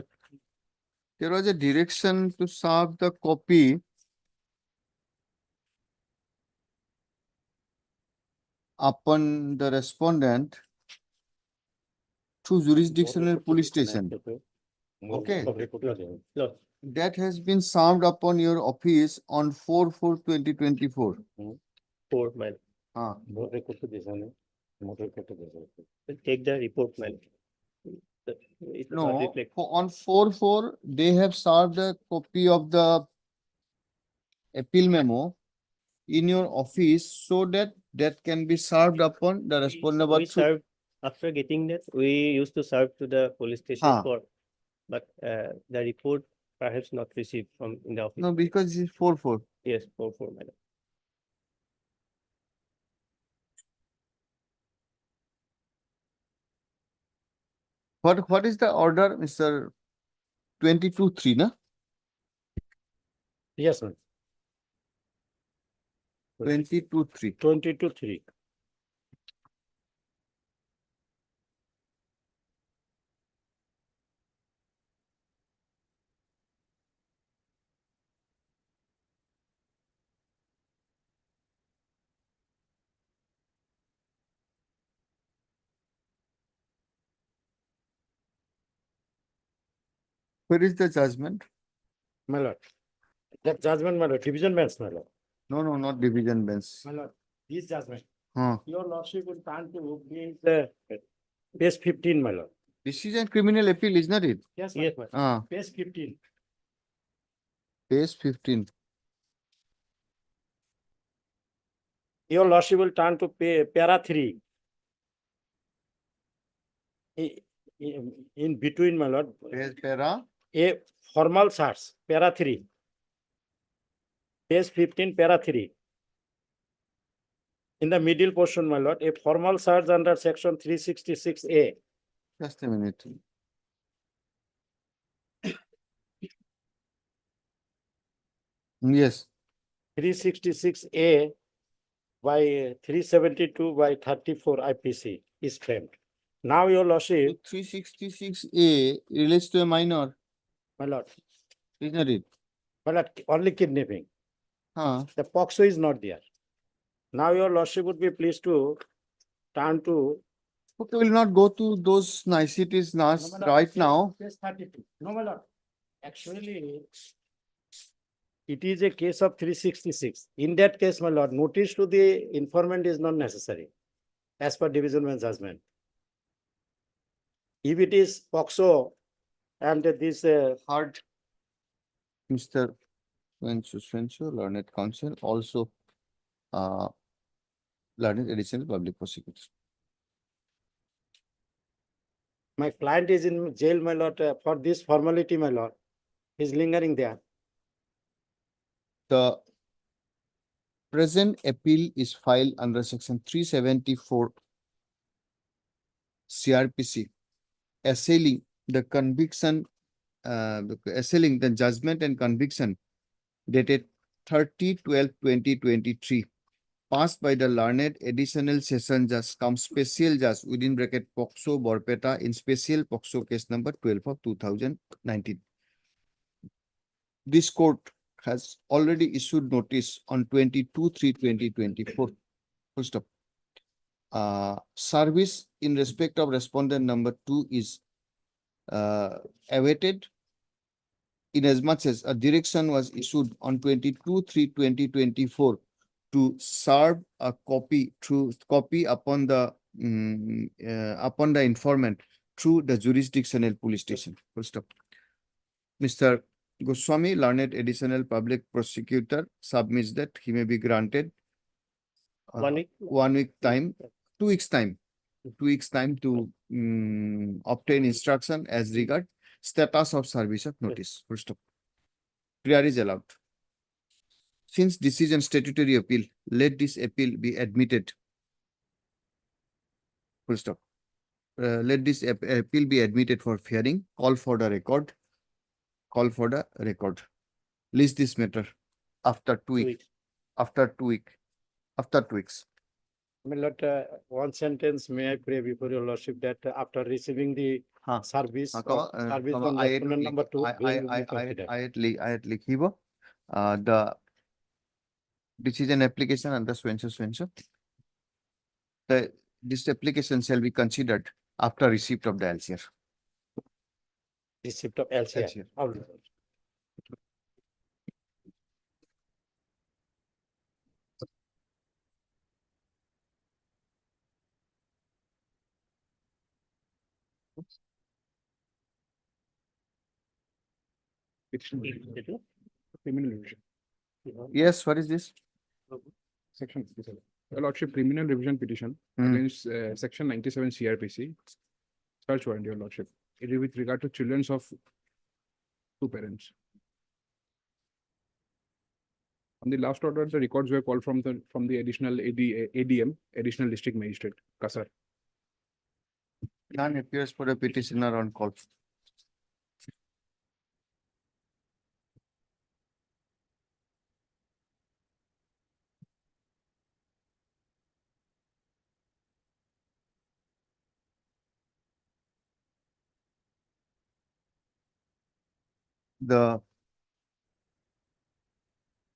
there was a direction to serve the copy upon the respondent to jurisdictional police station. Okay. Lord, That has been served upon your office on 4/4/2024. 4, my lord. Ah, We'll take the report, my lord. It will not no, reflect. on 4/4, they have served a copy of the appeal memo in your office so that that can be served upon the respondent. We served, after getting that, we used to serve to the police station Huh. for, but the report perhaps not received from in the office. No, because it's 4/4. Yes, 4, my lord. What is the order, Mr. 22/3, na? Yes, ma'am. 22/3. 22/3. Where is the judgment? My lord. That judgment, my lord, division bench, my lord. No, no, not division bench. My lord, this judgment. Huh. Your lordship will turn to page 15, my lord. This is a criminal appeal, is not it? Yes, Yes. my lord. Ah, Page 15. page 15. Your lordship will turn to para 3. In between, my lord, Page para. a formal search, para 3. Page 15, para 3. In the middle portion, my lord, a formal search under section 366A. Just a minute. Yes. 366A by 372/34 IPC is framed. Now, your lordship, 366A relates to a minor, my lord, is not it? my lord, only kidnapping. Huh. The POXO is not there. Now, your lordship would be pleased to turn to. Okay, we'll not go to those niceties now, No, my lord, right now. Page 32. No, my lord. Actually, it is a case of 366. In that case, my lord, notice to the informant is not necessary as per division bench judgment. If it is POXO and this Hard. Mr. Swenso, learned counsel, also learned additional public prosecutor. my client is in jail, my lord, for this formality, my lord, is lingering there. The present appeal is filed under section 374 CRPC, assailing the conviction, assailing the judgment and conviction dated 30/12/2023, passed by the learned additional session judge cum special judge within bracket POXO Borpeta in special POXO case number 12 of 2019. This court has already issued notice on 22/3/2024. Full stop. Service in respect of respondent number 2 is awaited in as much as a direction was issued on 22/3/2024 to serve a copy upon the informant through the jurisdictional police station. Full stop. Mr. Goswami, learned additional public prosecutor, submits that he may be granted 1 week. 1 week time, 2 weeks time, 2 weeks time to obtain instruction as regard status of service of notice. Full stop. Prayer is allowed. Since decision statutory appeal, let this appeal be admitted. Full stop. Let this appeal be admitted for hearing. Call for the record. Call for the record. List this matter after 2 weeks. After 2 weeks. After 2 weeks. My lord, one sentence may I pray before your lordship that after receiving the हाँ, service हाँ, of service from document number 2, bill will be considered. I लिखिबो the this is an application under Swenso. This application shall be considered after receipt of the LCR. Receipt of LCR. All right. Criminal revision. Yes, what is this? Section 57. Your lordship, criminal revision petition Hmm. against section 97 CRPC. Search warrant, your lordship. It is with regard to children of two parents. On the last order, the records were called from the additional ADM, additional district magistrate, Kasar. None appears for a petitioner on call.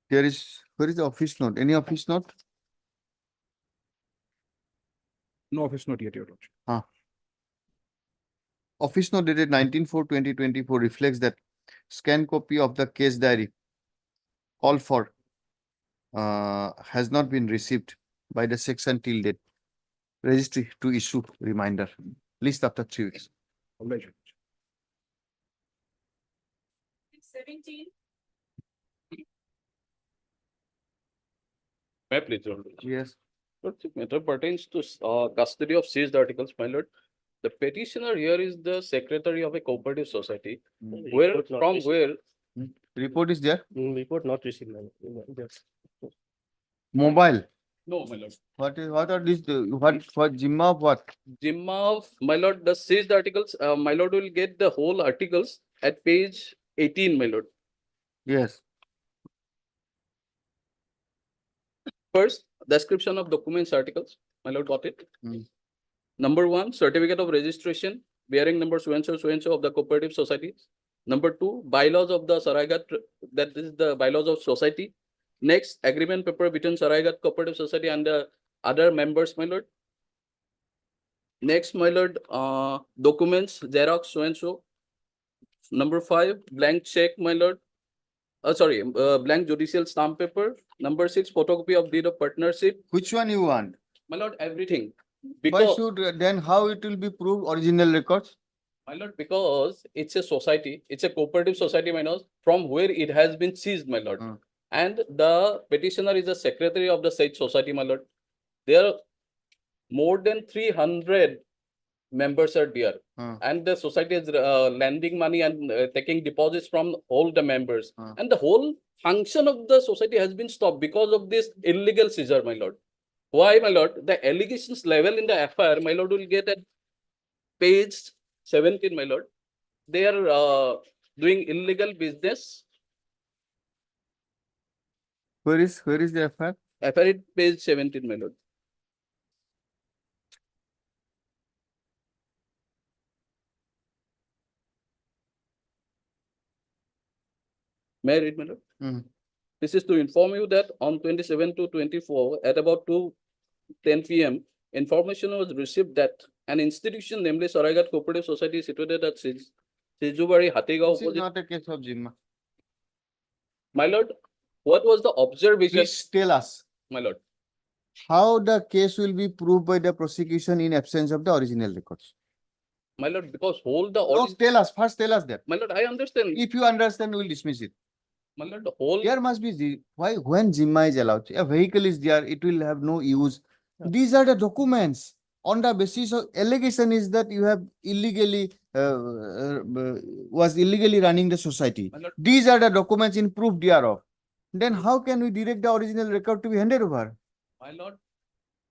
Where is the office note? Any office note? No office note yet, your lordship. Office note dated 19/4/2024 reflects that scanned copy of the case diary call for has not been received by the section till date. Registry to issue reminder. List after 3 weeks. Obliged. 17. May I please, Your Lordship? Yes. Lordship, matter pertains to custody of seized articles, my lord. The petitioner here is the secretary of a cooperative society, where, Report not from received. where, Report is there. Report not received, my lord. Yes. Mobile. no, my lord. What are these? What Jimma of what? Jimma of, my lord, the seized articles, my lord will get the whole articles at page 18, my lord. Yes. First, description of documents articles, my lord got it. Hmm. Number 1, certificate of registration bearing number so and so of the cooperative society. Number 2, bylaws of the Saraigat, that is the bylaws of society. Next, agreement paper between Saraigat Cooperative Society and the other members, my lord. Next, my lord, documents, Xerox so and so. Number 5, blank check, my lord. Blank judicial stamp paper. Number 6, photocopy of deed of partnership. Which one you want? My lord, everything. Why Because, should then how it will be proved original records? my lord, because it's a society, it's a cooperative society, my lord, from where it has been seized, my lord. Hmm. And the petitioner is the secretary of the said society, my lord. There are more than 300 members are there. Hmm. And the society is lending money and taking deposits from all the members. Hmm. And the whole function of the society has been stopped because of this illegal seizure, my lord. Why, my lord? The allegations level in the FIR, my lord, will get at page 17, my lord. They are doing illegal business. Where is the FIR? FIR at page 17, my lord. May I read, my lord? Hmm. This is to inform you that on 27 to 24 at about 2:10 p.m. information was received that an institution, namely Saraigat Cooperative Society, situated at Sijubari, Hatigao, This is not a case of Jimma. my lord, what was the observation, Please tell us my lord? how the case will be proved by the prosecution in absence of the original records. My lord, because whole the No, tell us first. Tell us that. my lord, I understand. If you understand, we'll dismiss it. My lord, the whole There must be why when Jimma is allowed, a vehicle is there, it will have no use. These are the documents. On the basis of allegation is that you have illegally was illegally running the society. My lord, These are the documents in proof thereof. Then how can we direct the original record to be handed over? my lord,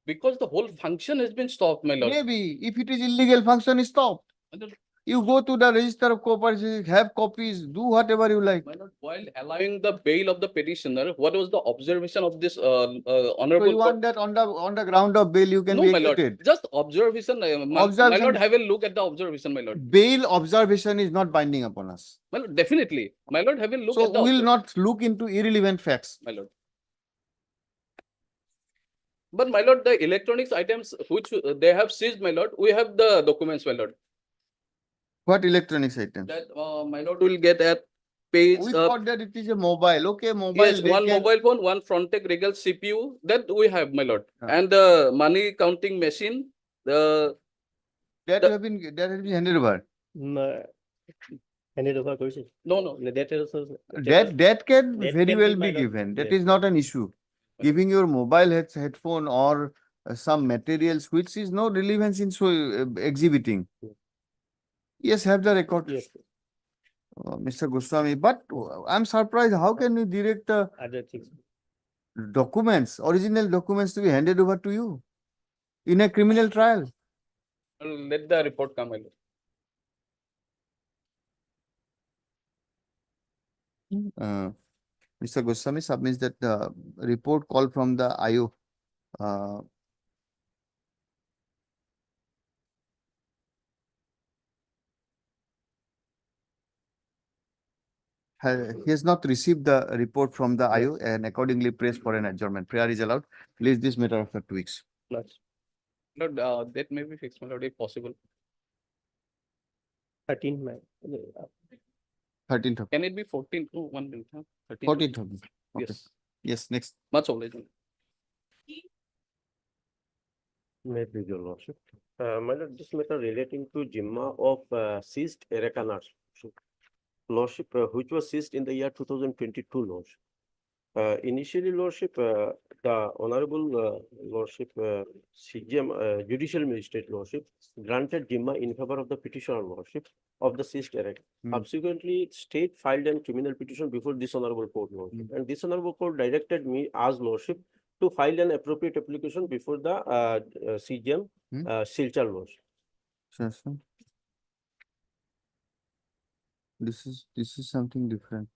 because the whole function has been stopped, my lord. Maybe if it is illegal function is stopped. My lord, You go to the register of cooperatives, have copies, do whatever you like. My lord, while allowing the bail of the petitioner, what was the observation of this So honorable you court? want that on the ground of bail, you can No, be my lord, acquitted. just observation, my lord, Observation. have a look at the observation, my lord. Bail observation is not binding upon us. My lord, definitely, my lord, have a look So at the. we will not look into irrelevant facts. My lord. But my lord, the electronics items which they have seized, my lord, we have the documents, my lord. What electronics items? That my lord will get at page. We thought that it is a mobile. Okay, mobile. Yes, they one can- mobile phone, one Frontech Regal CPU that we have, my lord, Ah. and the money counting machine. That the- has been handed over. Handed over courses. No. That also. That can that very can well be be my lord. given. That Yes. is not an issue. Giving your mobile headphone or some materials which is no relevance in exhibiting. Yes, have the record. Yes. Mr. Goswami, but I'm surprised. How can you direct Other things. documents, original documents to be handed over to you in a criminal trial? Let the report come, my lord. Mr. Goswami submits that the report call from the IO he has not received the report from the IO and accordingly prays for an adjournment. Prayer is allowed. Please this matter after 2 weeks. Plus Lord, that may be fixed, my lord, if possible. 13. 13th of Can it be 14? Oh, 1 minute, huh? 13. 14th of okay. Yes, Yes, next. much obliged. May I please your lordship? My lord, this matter relating to Jimma of seized Ereka nuts. Lordship, which was seized in the year 2022, lordship. Initially, lordship, the honorable lordship, CGM, judicial magistrate lordship, granted Jimma in favor of the petitioner lordship of the seized Ereka. Subsequently, state filed a criminal petition before this honorable court lordship, and this honorable court directed me as lordship to file an appropriate application before the CGM Silchar lordship. Sure, sir. This is something different.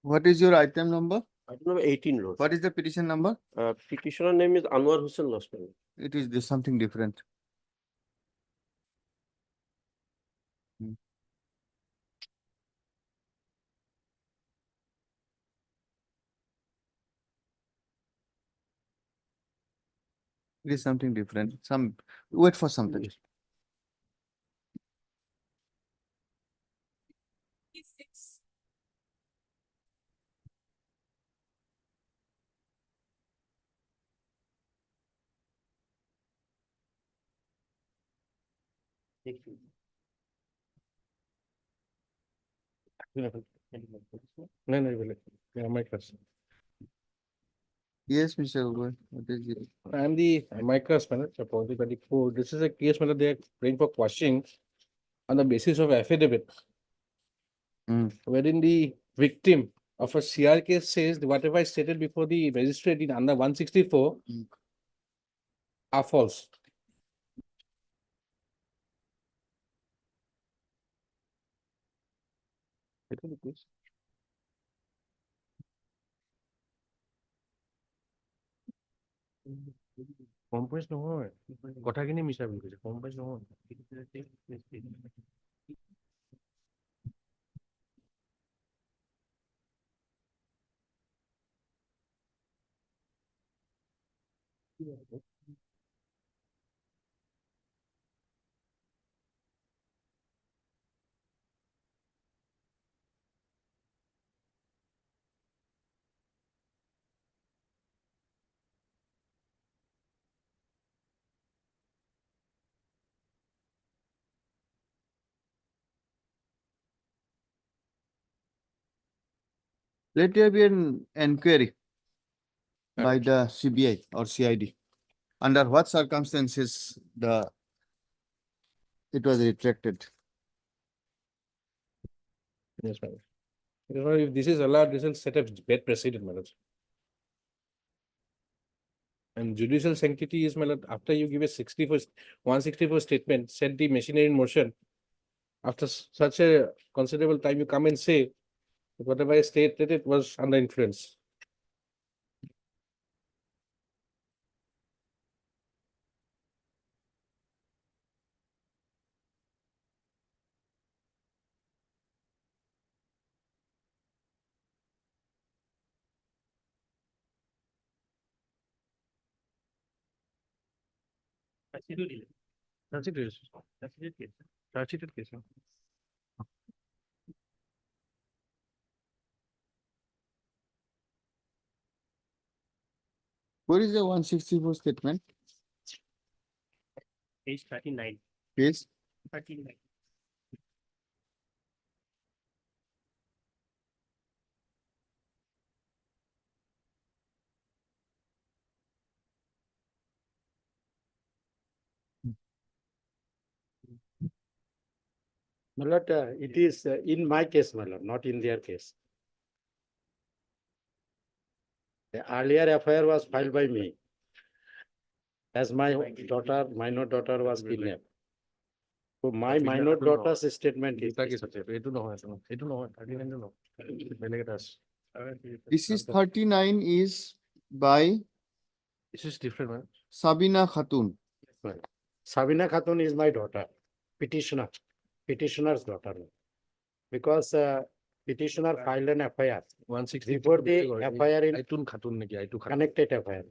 What is your item number? Item number 18, lordship. What is the petition number? Petitioner name is Anwar Hussain lordship. It is this something different. It is something different. Wait for something. No, my question. Yes, Mr. Gogoi. What is it? I am the amicus, appointed by the court. This is a case whether they are praying for quashing on the basis of affidavit. Wherein the victim of a CR case says that whatever I stated before the magistrate in under 164 are false. কম পইচ নহয় কথাখিনি মিছা বুলি কৈছে কম পইচ নহয় Let there be an inquiry by the CBI or CID. Under what circumstances it was retracted? Yes, madam. If this is allowed, this will set a bad precedent, madam. And judicial sanctity is, my lord, after you give a 164 statement, set the machinery in motion. After such a considerable time, you come and say that whatever I stated, it was under influence. Where is the 164 statement? Page 39. Page 39. My lord, it is in my case, my lord, not in their case. The earlier FIR was filed by me. As my daughter, minor daughter was kidnapped. So my minor daughter's statement is. This is 39 is by This is different, man. Sabina Khatun. Sabina Khatun is my daughter, petitioner's daughter. Because petitioner filed an FIR. 160 Before the FIR in Aitun Khatun naki, Aitu Khatun. connected FIR.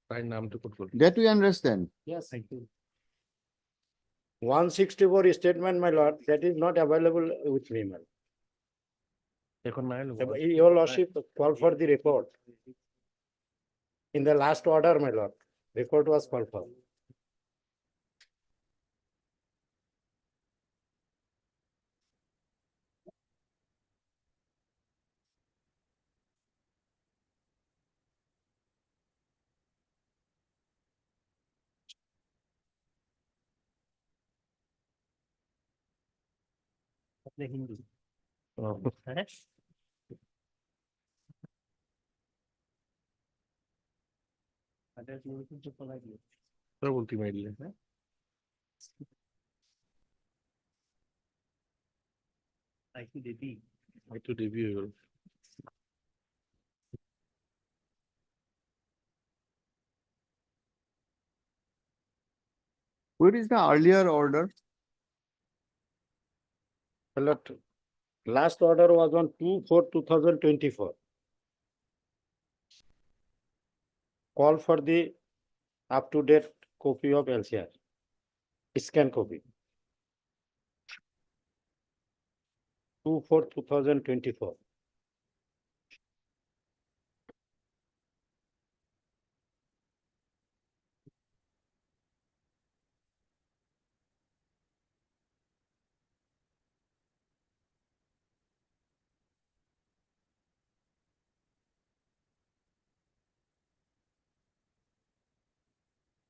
Fine, naam to put. That we understand. Yes, I do. 164 statement, my lord, that is not available with me, my lord. Your lordship call for the report. In the last order, my lord, report was called for. अपने हिंदी है Sir, ultimately. I to review. Where is the earlier order? My lord, last order was on 2/4/2024. Call for the up-to-date copy of LCR, scan copy. 2/4/2024.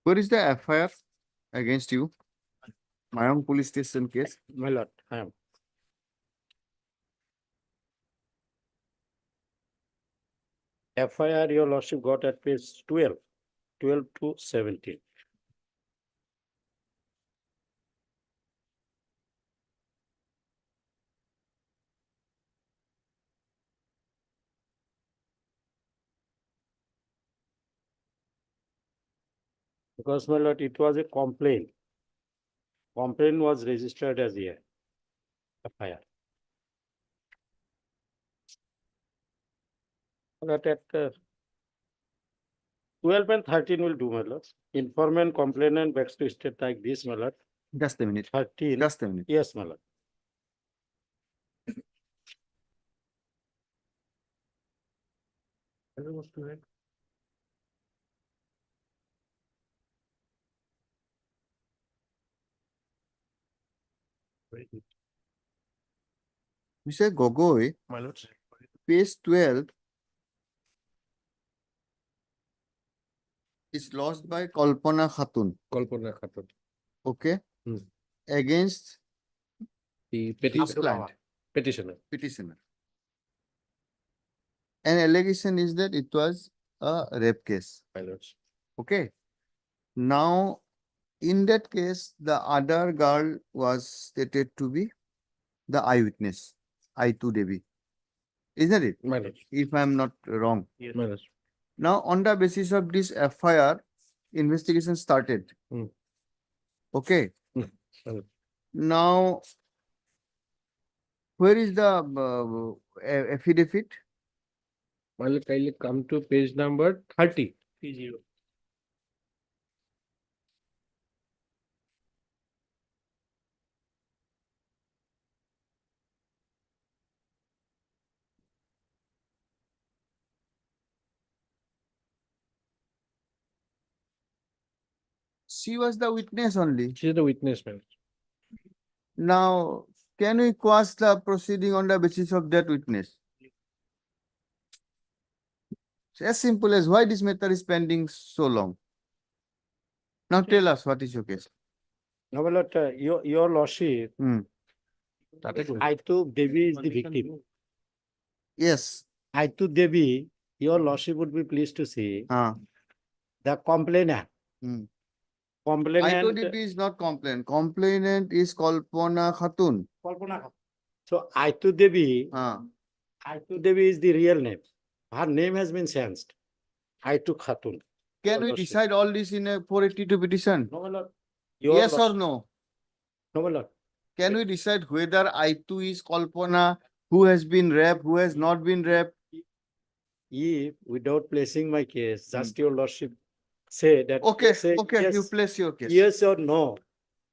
Where is the FIR against you? Mayang police station case. My lord, I am. FIR, your lordship got at page 12 to 17. Because, my lord, it was a complaint. Complaint was registered as a FIR. That at 12 and 13 will do, my lord. Informant, complainant, begs to state like this, my lord. Just a minute. 13. Just a minute. Yes, my lord. Mr. Gogoi, My lord. page 12 is lost by Kalpana Khatun. Kalpana Khatun. Okay. Hmm. Against The his client, petitioner. petitioner. An allegation is that it was a rape case. My lords. Okay. Now, in that case, the other girl was stated to be the eyewitness, I2 Devi. Isn't it? My lords. If I'm not wrong. My lords. Now, on the basis of this FIR, investigation started. Hmm. Okay. My lord. Now, where is the affidavit? My lord, kindly come to page number 30. She was the witness only. She is the witness, my lord. Now, can we quash the proceeding on the basis of that witness? It's as simple as why this matter is pending so long. Now tell us what is your case. No, my lord, your lordship, Hmm. I2 Devi is the victim. Yes. I2 Devi, your lordship would be pleased to see the complainant. Hmm. Complainant. I2DB is not complainant. Complainant is Kalpana Khatun. So I2 Devi, I2 Devi is the real name. Her name has been changed. I2 Khatun. Can we decide all this in a 482 petition? No, my lord. Yes or no? No, my lord. Can we decide whether I2 is Kalpana, who has been raped, who has not been raped? If, without placing my case, just your lordship say that. Okay, say okay, yes, you place your case. yes or no,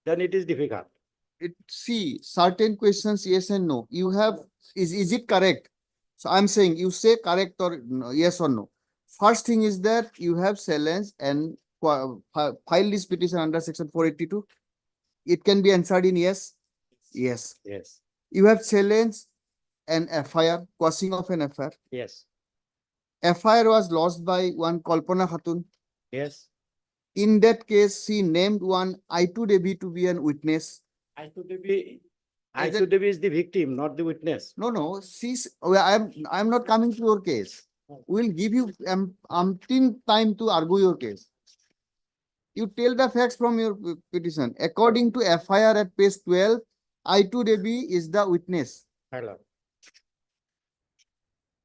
then it is difficult. See, certain questions, yes and no. You have, is it correct? So I'm saying you say correct or no, yes or no. First thing is that you have challenged and file this petition under section 482. It can be answered in yes. Yes. Yes. You have challenged an FIR, quashing of an FIR. Yes. FIR was lost by one Kalpana Khatun. Yes. In that case, she named one I2 Devi to be an witness. I2 Devi, As I2 Devi is the victim, not the witness. No, I'm not coming to your case. We'll give you umpteen time to argue your case. You tell the facts from your petition. According to FIR at page 12, I2 Devi is the witness. Hello.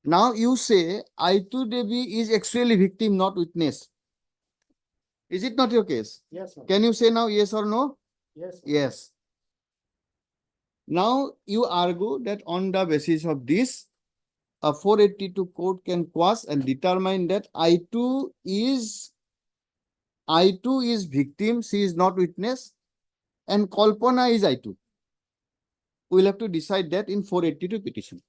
Now you say I2 Devi is actually victim, not witness. Is it not your case? Yes, ma'am. Can you say now yes or no? Yes. Yes. Now you argue that on the basis of this, a 482 court can quash and determine that I2 is victim, she is not witness, and Kalpana is I2. We'll have to decide that in 482 petition.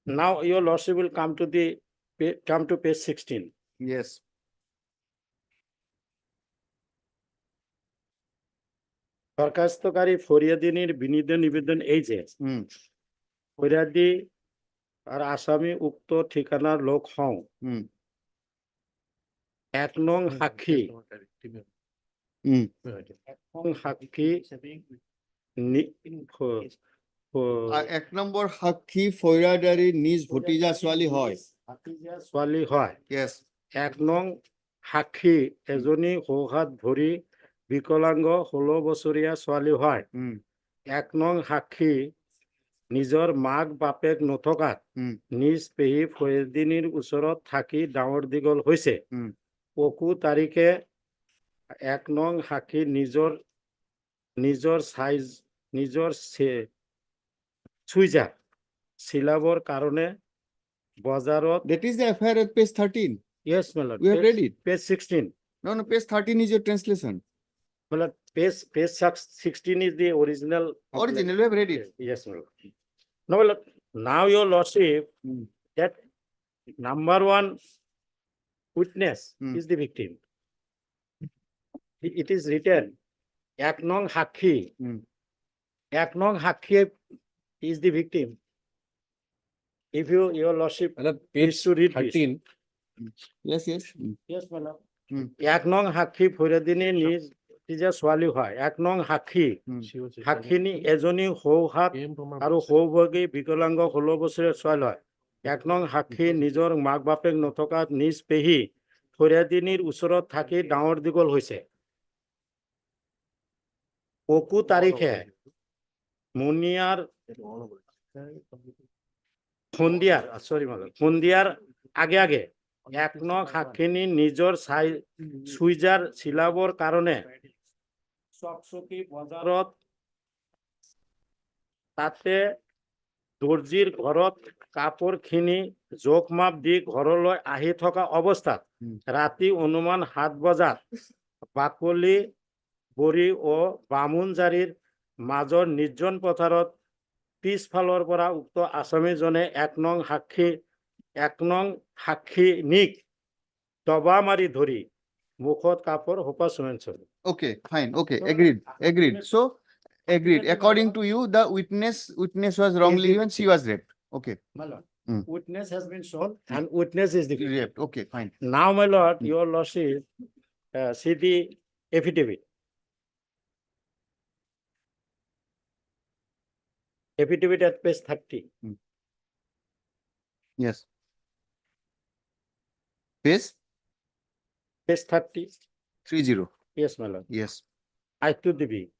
Now your lordship will come to page 16. Yes. দরখাস্তকারী ফরিয়াদিনীর বিনীত নিবেদন এই যে ফরিয়াদি আর আসামি উক্ত ঠিকানার লোক হও 1 নং সাক্ষী 1 নং সাক্ষী 1 নম্বর সাক্ষী ফৌজদারি নিজ ভতিজা ছোৱালী হয়। ছোৱালী হয়। Yes. 1 নং সাক্ষী এজনী সোঁহাত ভৰি বিকলাঙ্গ 16 বছৰীয়া ছোৱালী হয়। 1 নং সাক্ষী নিজৰ মাক বাপেক নথকাত নিজ পেহী ফৰিয়াদিনীৰ ওচৰত থাকি ডাঙৰ দীঘল হৈছে। পকু তাৰিখে 1 নং সাক্ষী নিজৰ চুইজাৰ চিলাবৰ কাৰণে বজাৰত। That is the FIR at page 13. Yes, my lord. We have read it. Page 16. No, page 13 is your translation. My lord, page 16 is the original. Original, we have read it. Yes, my lord. No, my lord, now your lordship, that number 1 witness is the victim. It is written, 1 নং সাক্ষী. 1 নং সাক্ষী is the victim. If your lordship page to read 13. Yes, yes. Yes, my lord. 1 নং সাক্ষী ফৰিয়াদিনী নিজ ভতিজা ছোৱালী হয়। 1 নং সাক্ষীনী এজনী সৌহাত আৰু সৌভাগী বিকলাঙ্গ 16 বছৰীয়া ছোৱালী হয়। এক নং সাক্ষী নিজৰ মাক বাপেক নথকা নিজ পেহী ফৰিয়াদিনীৰ ওচৰত থাকি ডাঙৰ দীঘল হৈছে। অকু তাৰিখে মুনিয়াৰ সন্ধিয়াৰ আগে আগে এক নং সাক্ষীনী নিজৰ চুইজাৰ চিলাবৰ কাৰণে চকচকি বজাৰত তাতে দৰ্জীৰ ঘৰত কাপোৰখিনি জোখ মাপ দি ঘৰলৈ আহি থকা অৱস্থাত ৰাতি অনুমান 7 বজাত বাকলি বৰি ও বামুনজাৰিৰ মাজৰ নিৰ্জন পথাৰত পিছফালৰ পৰা উক্ত আসামীজনে এক নং সাক্ষীনিক দবা মাৰি ধৰি মুখত কাপোৰ সোপা চুমেঞ্চন। Okay, fine. Okay, agreed. So, agreed. According to you, the witness was wrongly given, she was raped. Okay. My lord, Hmm. witness has been shown and witness is the Raped. Okay, fine. Now, my lord, your lordship, see the affidavit. Affidavit at page 30. Yes. Page Page 30. 30. Yes, my lord. Yes. I to the B.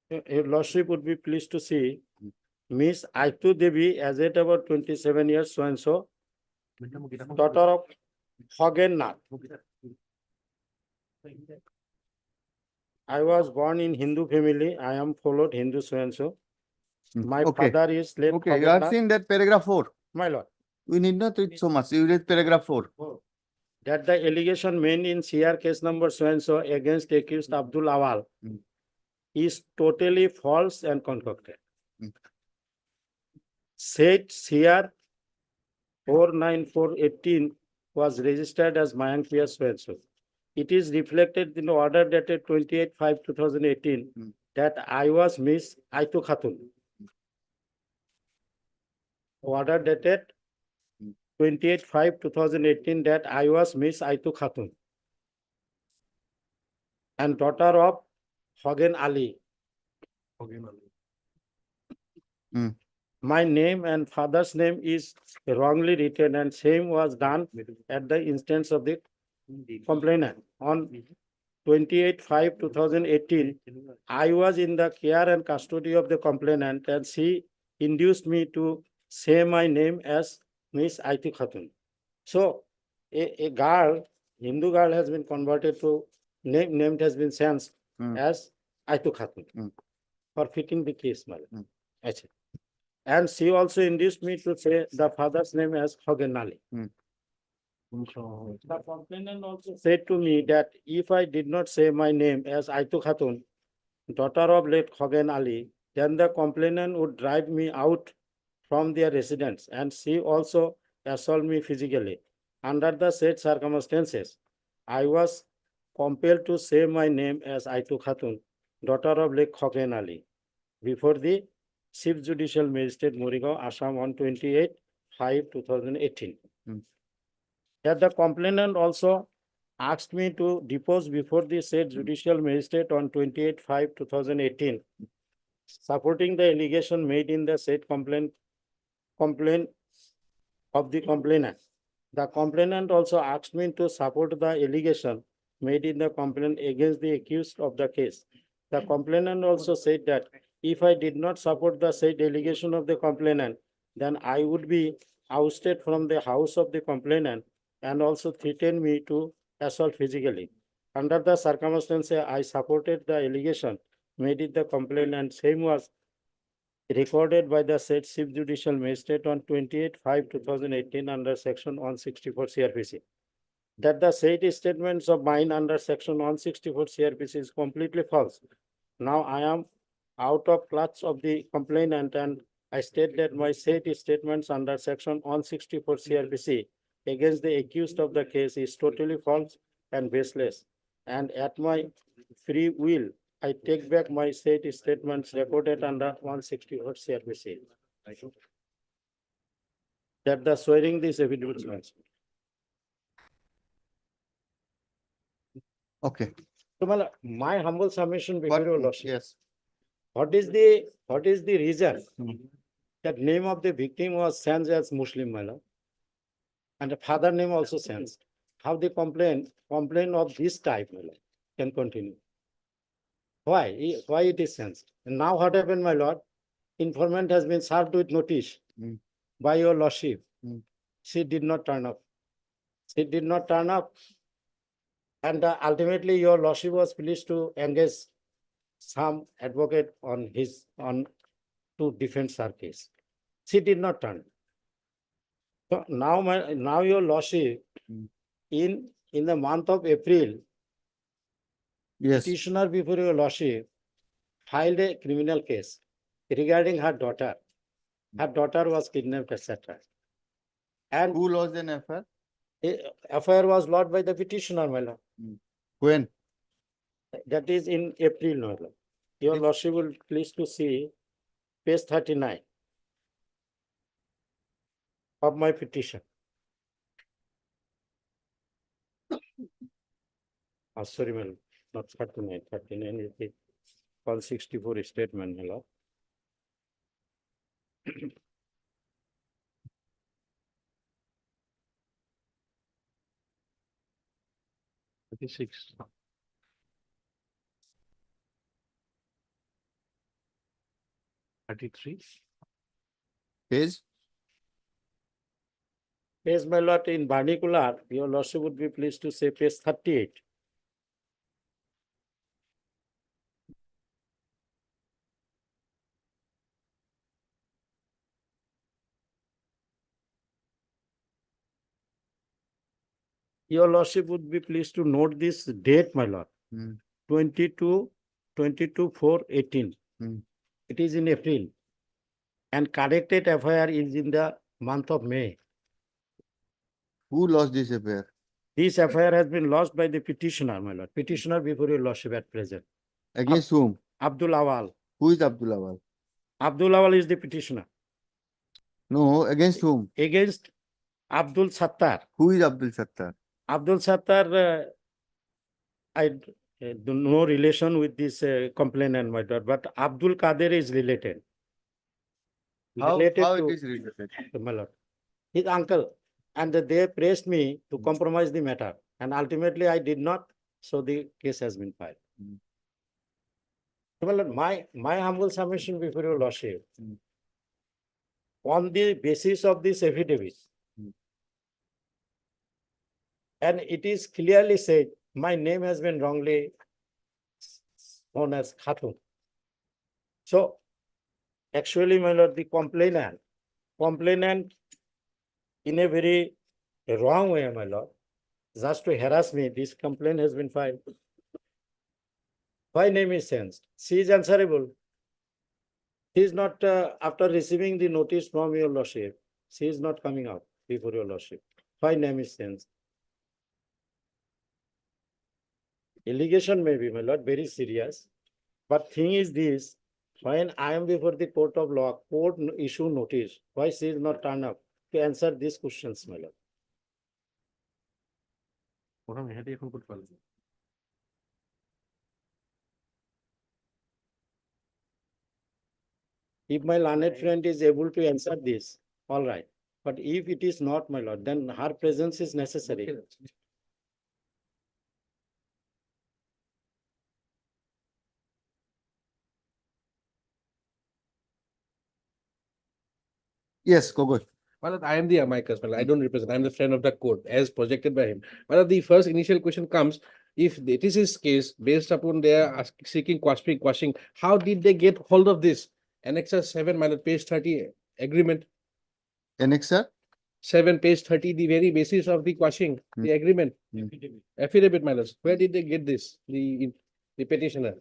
Your lordship would be pleased to see Miss Aitu Devi, aged about 27 years, so and so, daughter of Hogen Nath. I was born in Hindu family. I am followed Hindu so and so. My Okay. father is late. Okay, you have seen that paragraph 4. My lord. We need not read so much. You read paragraph 4. That the allegation made in CR case number so and so against accused Abdul Awal is totally false and concocted. Said CR 49418 was registered as Mayank P. so and so. It is reflected in the order dated 28/5/2018 that I was Miss Aitu Khatun. Order dated 28/5/2018 that I was Miss Aitu Khatun and daughter of Hogen Ali. My name and father's name is wrongly written and same was done at the instance of the complainant. On 28/5/2018, I was in the care and custody of the complainant and she induced me to say my name as Miss Aitu Khatun. So a girl, Hindu girl has been converted to, named has been changed as Aitu Khatun for fitting the case. And she also induced me to say the father's name as Hogen Ali. The complainant also said to me that if I did not say my name as Aitu Khatun, daughter of late Hogen Ali, then the complainant would drive me out from their residence and she also assault me physically. Under the said circumstances, I was compelled to say my name as Aitu Khatun, daughter of late Hogen Ali, before the Chief Judicial Magistrate Morigaon, Assam on 28/5/2018. That the complainant also asked me to depose before the said Judicial Magistrate on 28/5/2018, supporting the allegation made in the said complaint of the complainant. The complainant also asked me to support the allegation made in the complaint against the accused of the case. The complainant also said that if I did not support the said allegation of the complainant, then I would be ousted from the house of the complainant and also threatened me to assault physically. Under the circumstances, I supported the allegation made in the complaint and same was recorded by the said Chief Judicial Magistrate on 28/5/2018 under section 164 CRPC. That the said statements of mine under section 164 CRPC is completely false. Now I am out of clutch of the complainant and I state that my said statements under section 164 CRPC against the accused of the case is totally false and baseless. And at my free will, I take back my said statements recorded under 164 CRPC. That the swearing this evidence. Okay. So, my humble submission before your lordship. Yes. What is the reason that name of the victim was sensed as Muslim, my lord. And the father name also sensed. How they complain of this type, my lord, can continue. Why? Why it is sensed? And now what happened, my lord? Informant has been served with notice by your lordship. She did not turn up. She did not turn up. And ultimately your lordship was pleased to engage some advocate on to defend her case. She did not turn. So now your lordship in the month of April, Yes. petitioner before your lordship filed a criminal case regarding her daughter. Her daughter was kidnapped, etc. And Who lost an FIR? FIR was lodged by the petitioner, my lord. When? That is in April, my lord. Your lordship will please to see page 39 of my petition. Oh, sorry, my lord, not 39. 39 is the 164 statement, my lord. Six. Thirty-three. Page? Page, my lord, in vernacular, your lordship would be pleased to say page 38. Your lordship would be pleased to note this date, my lord. 22/4/18. It is in April. And corrected FIR is in the month of May. Who lost this affair? This FIR has been lodged by the petitioner, my lord. Petitioner before your lordship at present. Against whom? Abdul Awal. Who is Abdul Awal? Abdul Awal is the petitioner. No, against whom? Against Abdul Sattar. Who is Abdul Sattar? Abdul Sattar, I do no relation with this complainant, my lord, but Abdul Kader is related. How Related it to is related? my lord. His uncle. And they pressed me to compromise the matter. And ultimately I did not, so the case has been filed. My lord, my humble submission before your lordship, on the basis of this affidavit, and it is clearly said, my name has been wrongly known as Khatun. So, actually, my lord, the complainant in a very wrong way, my lord, just to harass me, this complaint has been filed. My name is sensed. She is answerable. She is not, after receiving the notice from your lordship, she is not coming out before your lordship. My name is sensed. Allegation may be, my lord, very serious. But thing is this, when I am before the court of law, court issue notice, why she is not turned up to answer these questions, my lord? If my learned friend is able to answer this, all right. But if it is not, my lord, then her presence is necessary. Yes, Gogoi. Well, I am the amicus. Well, I don't represent. I am the friend of the court, as projected by him. Well, the first initial question comes: if it is his case, based upon their seeking quashing, how did they get hold of this? Annexure 7, my lord, page 30 agreement. Annexure 7, page 30, the very basis of the quashing, the agreement. Affidavit, my lord. Where did they get this? The petitioner.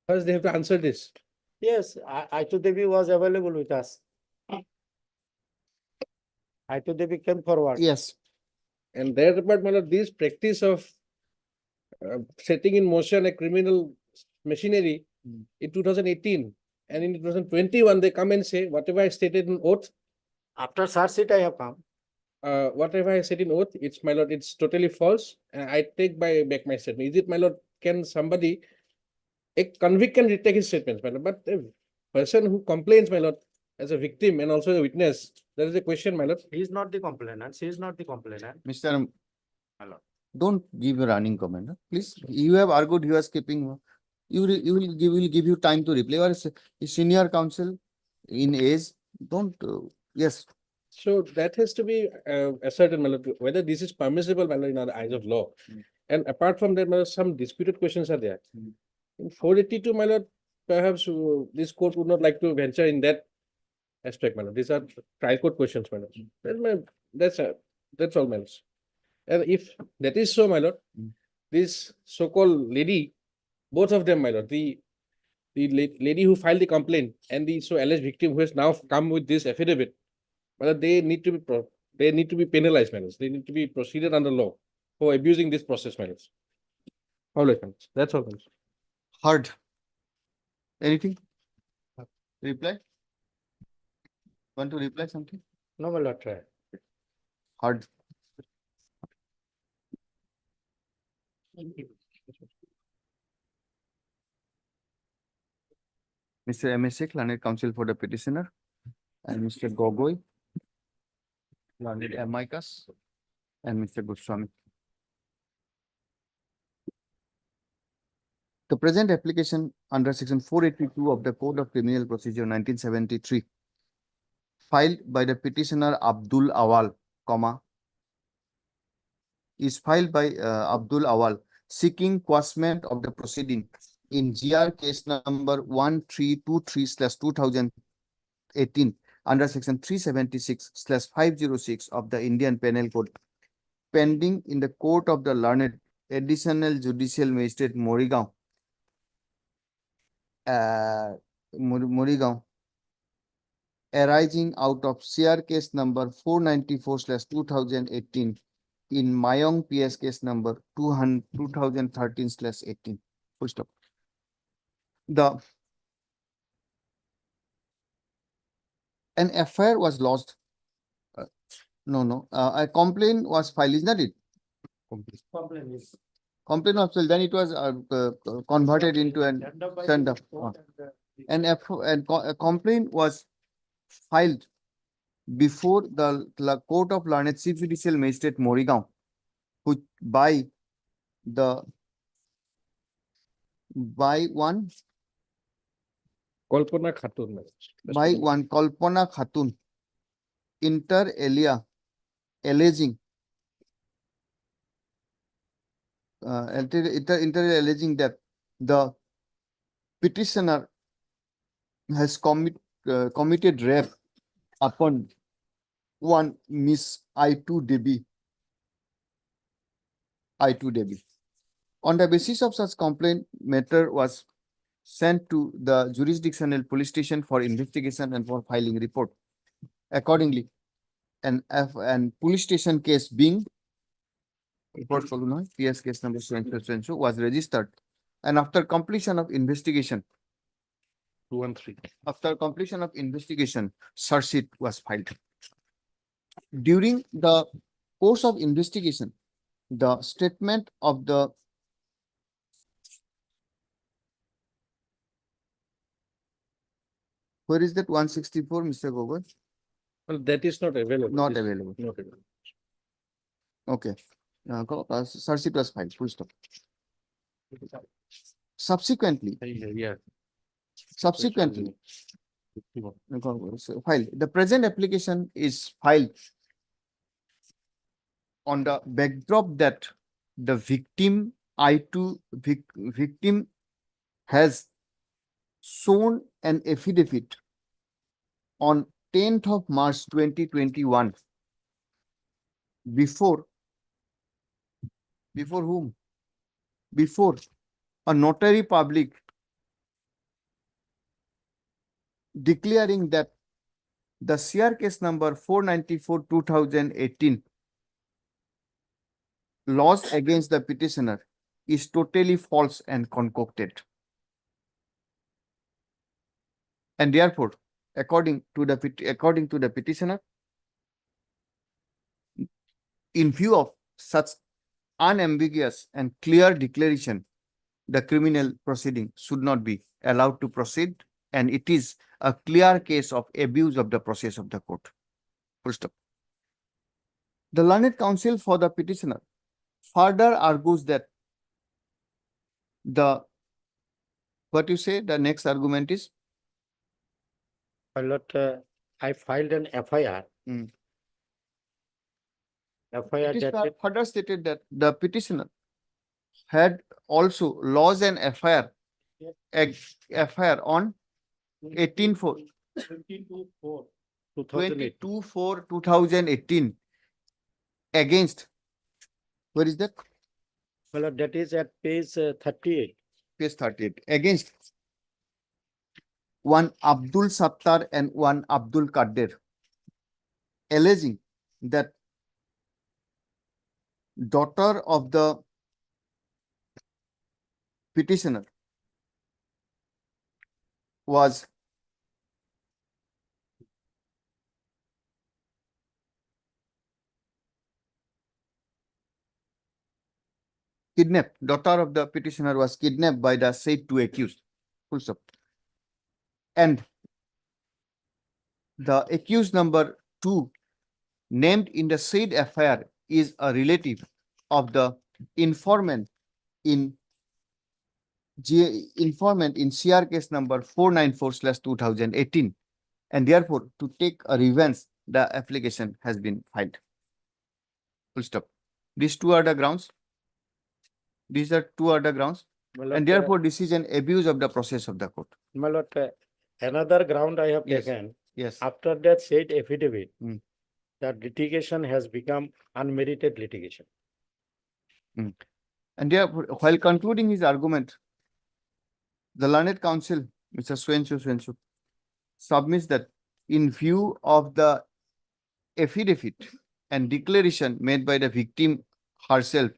First, they have to answer this. Yes, Aitu Devi was available with us. Aitu Devi came forward. Yes. And thereabout, my lord, this practice of setting in motion a criminal machinery in 2018 and in 2021, they come and say, whatever I stated in oath. After charge sheet, I have come. Whatever I said in oath, it's, my lord, it's totally false. I take back my statement. Is it, my lord, can somebody, a convict can retake his statements, my lord, but a person who complains, my lord, as a victim and also a witness, there is a question, my lord. He is not the complainant. She is not the complainant. Mr. Hello. Don't give a running comment, huh? Please. You have argued, you are skipping. You will give you time to reply. You are a senior counsel in age. Don't, yes. So that has to be ascertained, my lord, whether this is permissible, my lord, in our eyes of law. And apart from that, my lord, some disputed questions are there. In 482, my lord, perhaps this court would not like to venture in that aspect, my lord. These are trial court questions, my lord. That's all, my lord. And if that is so, my lord, this so-called lady, both of them, my lord, the lady who filed the complaint and the so alleged victim who has now come with this affidavit, my lord, they need to be penalized, my lord. They need to be proceeded under law for abusing this process, my lord. All right, my lord. That's all, my lord. Heard. Anything? Reply? Want to reply something? No, my lord, try. Heard. Mr. M.A. Sheikh, learned counsel for the petitioner, and Mr. Gogoi, learned amicus, and Mr. Goswami. The present application under section 482 of the Code of Criminal Procedure 1973, filed by the petitioner Abdul Awal, is filed by Abdul Awal seeking quashment of the proceeding in GR case number 1323/2018 under section 376/506 of the Indian Penal Code, pending in the Court of the Learned Additional Judicial Magistrate Morigaon, arising out of CR case number 494/2018 in Mayong PS case number 2013/18. Full stop. An FIR was lodged. A complaint was filed, is not it? Complaint is. Complaint was filed, then it was converted into an send up. A complaint was filed before the Court of Learned Chief Judicial Magistrate Morigaon, by one Kalpana Khatun, my lord. by one Kalpana Khatun, inter alia, alleging alleging that the petitioner has committed rape upon one Miss I2 Devi. On the basis of such complaint, matter was sent to the jurisdictional police station for investigation and for filing report. Accordingly, an police station case being report PS case number so was registered, and after completion of investigation, 213. after completion of investigation, search sheet was filed. During the course of investigation, the statement of the where is that 164, Mr. Gogoi? Well, that is not available. Not This- available. Not available. Okay. Search sheet was filed. Full stop. Subsequently, Yeah. filed. The present application is filed on the backdrop that the victim victim has shown an affidavit on 10th of March 2021 before whom? Before a notary public, declaring that the CR case number 494/2018 lodged against the petitioner is totally false and concocted. And therefore, according to the petitioner, in view of such unambiguous and clear declaration, the criminal proceeding should not be allowed to proceed and it is a clear case of abuse of the process of the court. Full stop. The learned counsel for the petitioner further argues that what you say, the next argument is? My lord, I filed an FIR. Mm. FIR It is dated further stated that the petitioner had also lodged an FIR on 18/4 22/4/2018 against, where is that? My lord, that is at page 38. Page 38, against one Abdul Sattar and one Abdul Kader, alleging that daughter of the petitioner was kidnapped. Daughter of the petitioner was kidnapped by the said two accused. Full stop. And the accused number 2 named in the said FIR is a relative of the informant in CR case number 494/2018, and therefore to take a revenge, the application has been filed. Full stop. These two are the grounds. These are two other grounds, My lord, and therefore this is an abuse of the process of the court. My lord, another ground I have Yes. taken, Yes. after that said affidavit, Mm. that litigation has become unmerited litigation. And therefore, while concluding his argument, the learned counsel, Mr. Swensu, submits that in view of the affidavit and declaration made by the victim herself,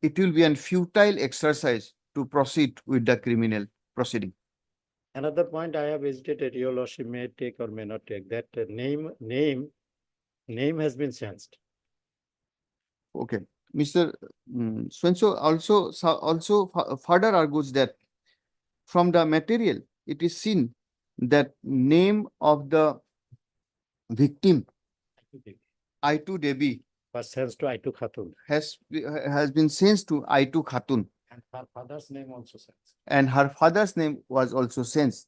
it will be a futile exercise to proceed with the criminal proceeding. Another point I have hesitated, your lordship may take or may not take, that name has been changed. Okay, Mr. Swenso also further argues that from the material, it is seen that name of the victim, I2 Devi, Was changed to Aitu Khatun. has been changed to I2 Khatun, And her father's name also changed. and her father's name was also changed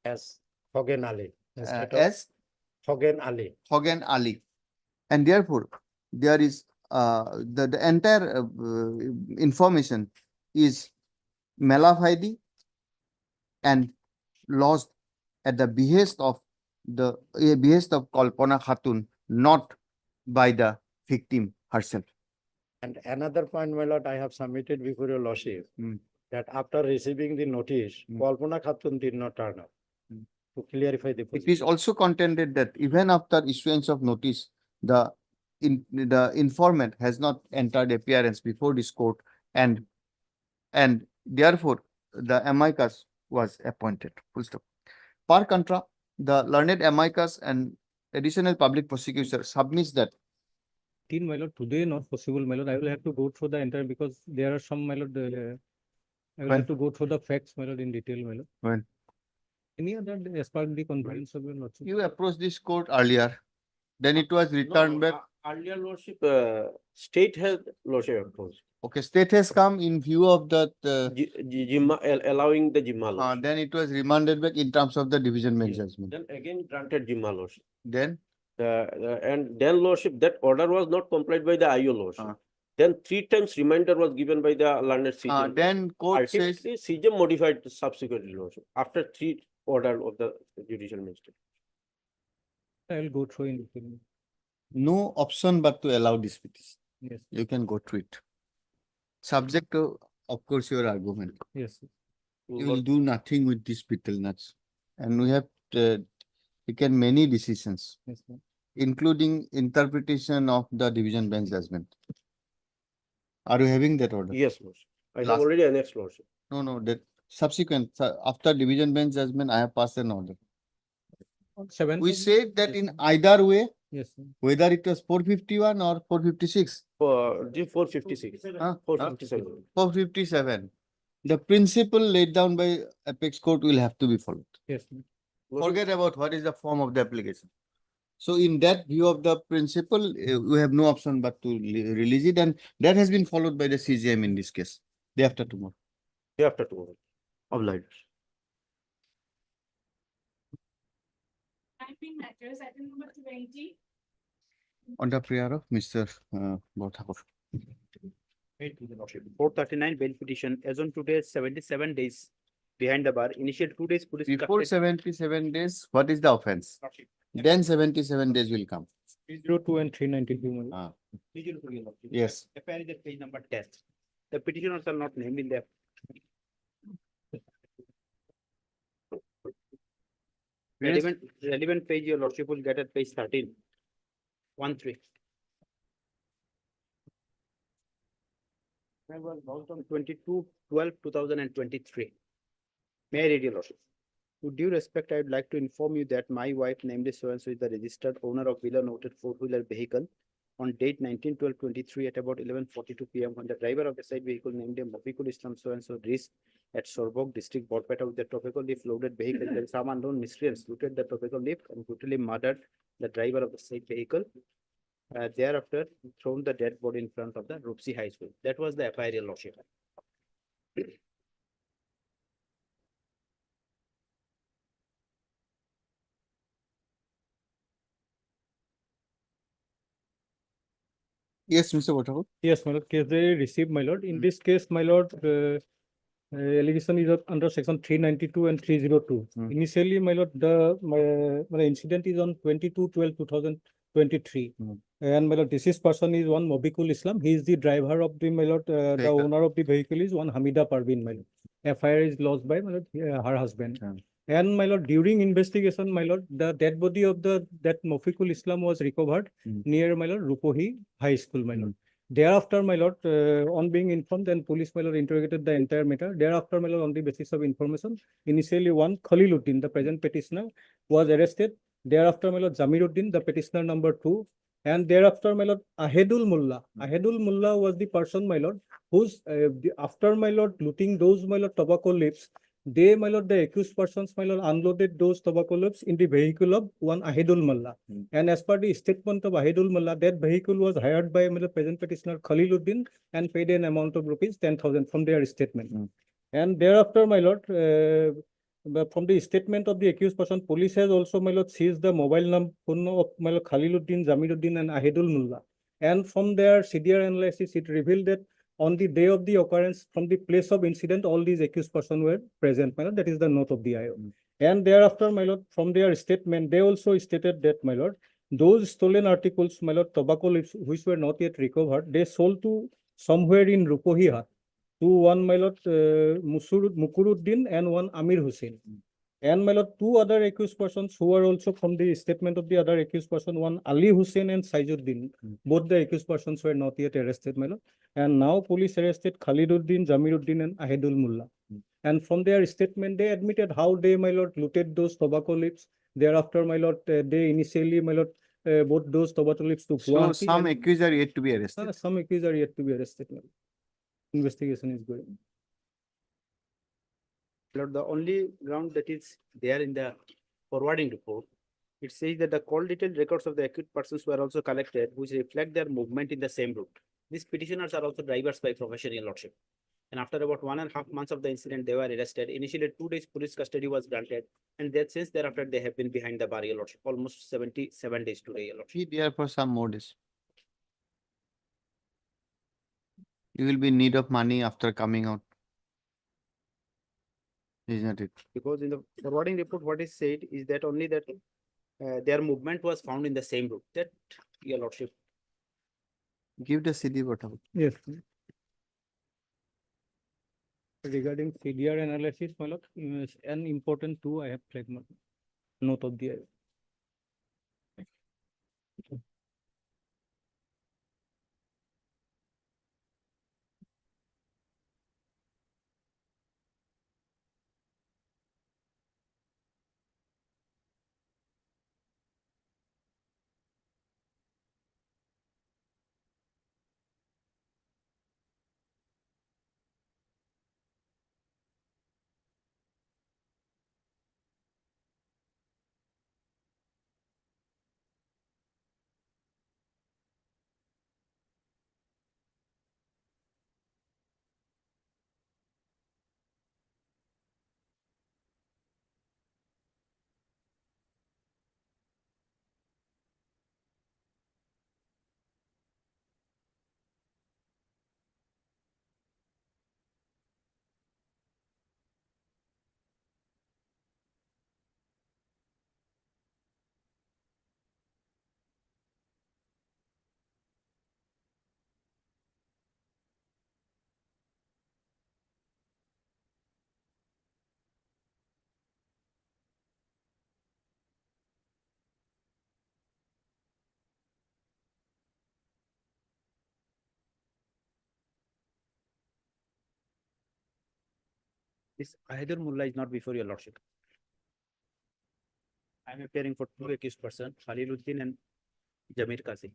As Hogan Ali. instead of as Hogan Ali. Hogan Ali, and therefore there is the entire information is malafide and lost at the behest of Kalpana Khatun, not by the victim herself. And another point, my lord, I have submitted before your lordship, that after receiving the notice, Kalpana Khatun did not turn up. To clarify the It position. is also contended that even after issuance of notice, the informant has not entered appearance before this court, and therefore the amicus was appointed. Full stop. Per contra, the learned amicus and additional public prosecutor submits that My lord, today not possible, my lord. I will have to go through the entire, because there are some, my lord, I will When? have to go through the facts, my lord, in detail, my lord. when Any other day as part of the conference of your lordship? you approached this court earlier, then it was returned back. Earlier lordship, state has lordship approached. Okay, state has come in view of that, Allowing the Jimma lordship. then it was remanded back in terms of the division bench judgment. Then again granted Jimma lordship. Then And then lordship, that order was not complied by the IO lordship. Then 3 times reminder was given by the learned CJM. then court says, Ultimately, CJM modified subsequently lordship after 3 order of the judicial magistrate. I will go through in detail. no option but to allow this petition. Yes, You can go through it. Subject to, of course, your argument. yes. You will do nothing with these betel nuts. And we have taken many decisions, Yes, ma'am. including interpretation of the division bench judgment. Are you having that order? Yes, lordship. I have Last- already annexed lordship. No, that subsequent, after division bench judgment, I have passed an order. We said that in either way, Yes, sir. whether it was 451 or 456, For the 456. Huh? 457. 457, The principle laid down by apex court will have to be followed. Yes. Forget about what is the form of the application. So in that view of the principle, we have no option but to release it, and that has been followed by the CGM in this case, day after tomorrow. Day after tomorrow. Obliged. Typing matters, item number 20. On the prayer of Mr. Bhattakur. 439 bail petition as on today 77 days behind the bar. Initial 2 days police Before custody. 77 days, what is the offense? Then 77 days will come. 302 and 392. Ah. 302 your lordship. Yes. FIR is at page number 10. The petitioners are not named in the relevant page your lordship will get at page 13. 1-3. I was logged on 22/12/2023. May I read your lordship? With due respect, I would like to inform you that my wife, named so and so, is the registered owner of below noted four-wheeler vehicle on date 19/12/23 at about 11:42 p.m. when the driver of the said vehicle named Mofikul Islam so and so reached at Sorbog district Borpeta with the tropical leaf loaded vehicle. Then some unknown miscreants looted the tropical leaf and brutally murdered the driver of the said vehicle. Thereafter, thrown the dead body in front of the Rupsi High School. That was the FIR, your lordship. Yes, Mr. Bhattakur. Yes, my lord, case they received, my lord. In this case, my lord, allegation is under section 392 and 302. Initially, my lord, my incident is on 22/12/2023. And my lord, deceased person is one Mobikul Islam. He is the driver of the, my lord, the owner of the vehicle is one Hamida Parveen, my lord. FIR is lodged by, my lord, her husband. And my lord, during investigation, my lord, the dead body of that Mofikul Islam was recovered near, my lord, Rupohi High School, my lord. Thereafter, my lord, on being informed, and police, my lord, interrogated the entire matter. Thereafter, my lord, on the basis of information, initially one Khaliluddin, the present petitioner, was arrested. Thereafter, my lord, Jamiruddin, the petitioner number 2. And thereafter, my lord, Ahedul Mullah. Ahedul Mullah was the person, my lord, whose, after, my lord, looting those, my lord, tobacco leaves, they, my lord, the accused persons, my lord, unloaded those tobacco leaves in the vehicle of one Ahedul Mullah. And as per the statement of Ahedul Mullah, that vehicle was hired by, my lord, present petitioner Khaliluddin and paid an amount of rupees 10,000 from their statement. And thereafter, my lord, from the statement of the accused person, police has also, my lord, seized the mobile number of, my lord, Khaliluddin, Jamiruddin, and Ahedul Mullah. And from their CDR analysis, it revealed that on the day of the occurrence, from the place of incident, all these accused persons were present, my lord. That is the note of the IO. And thereafter, my lord, from their statement, they also stated that, my lord, those stolen articles, my lord, tobacco leaves, which were not yet recovered, they sold to somewhere in Rupohiha to one, my lord, Mukuruddin and one Amir Hussain. And, my lord, two other accused persons who are also from the statement of the other accused person, one Ali Hussain and Saijuddin. Both the accused persons were not yet arrested, my lord. And now police arrested Khaliduddin, Jamiruddin, and Ahedul Mullah. And from their statement, they admitted how they, my lord, looted those tobacco leaves. Thereafter, my lord, they initially, my lord, bought those tobacco leaves to So Guwahati some and- accused are yet to be arrested. Some accused are yet to be arrested, my lord. Investigation is going. Lord, the only ground that is there in the forwarding report, it says that the call detailed records of the accused persons were also collected, which reflect their movement in the same route. These petitioners are also drivers by profession, your lordship. And after about 1.5 months of the incident, they were arrested. Initially, 2 days police custody was granted, and that since thereafter they have been behind the bar, your lordship, almost 77 days today, your lordship. Be there for some more days. You will be in need of money after coming out. Isn't it? Because in the forwarding report, what is said is that only that their movement was found in the same route. That, your lordship. Give the CD whatever. Yes. Regarding CDR analysis, my lord, an important two I have flagged, my lord. Note of the IO. This Ahidur Mullah is not before your lordship. I am appearing for two accused persons, Khaliluddin and Jamir Qazi.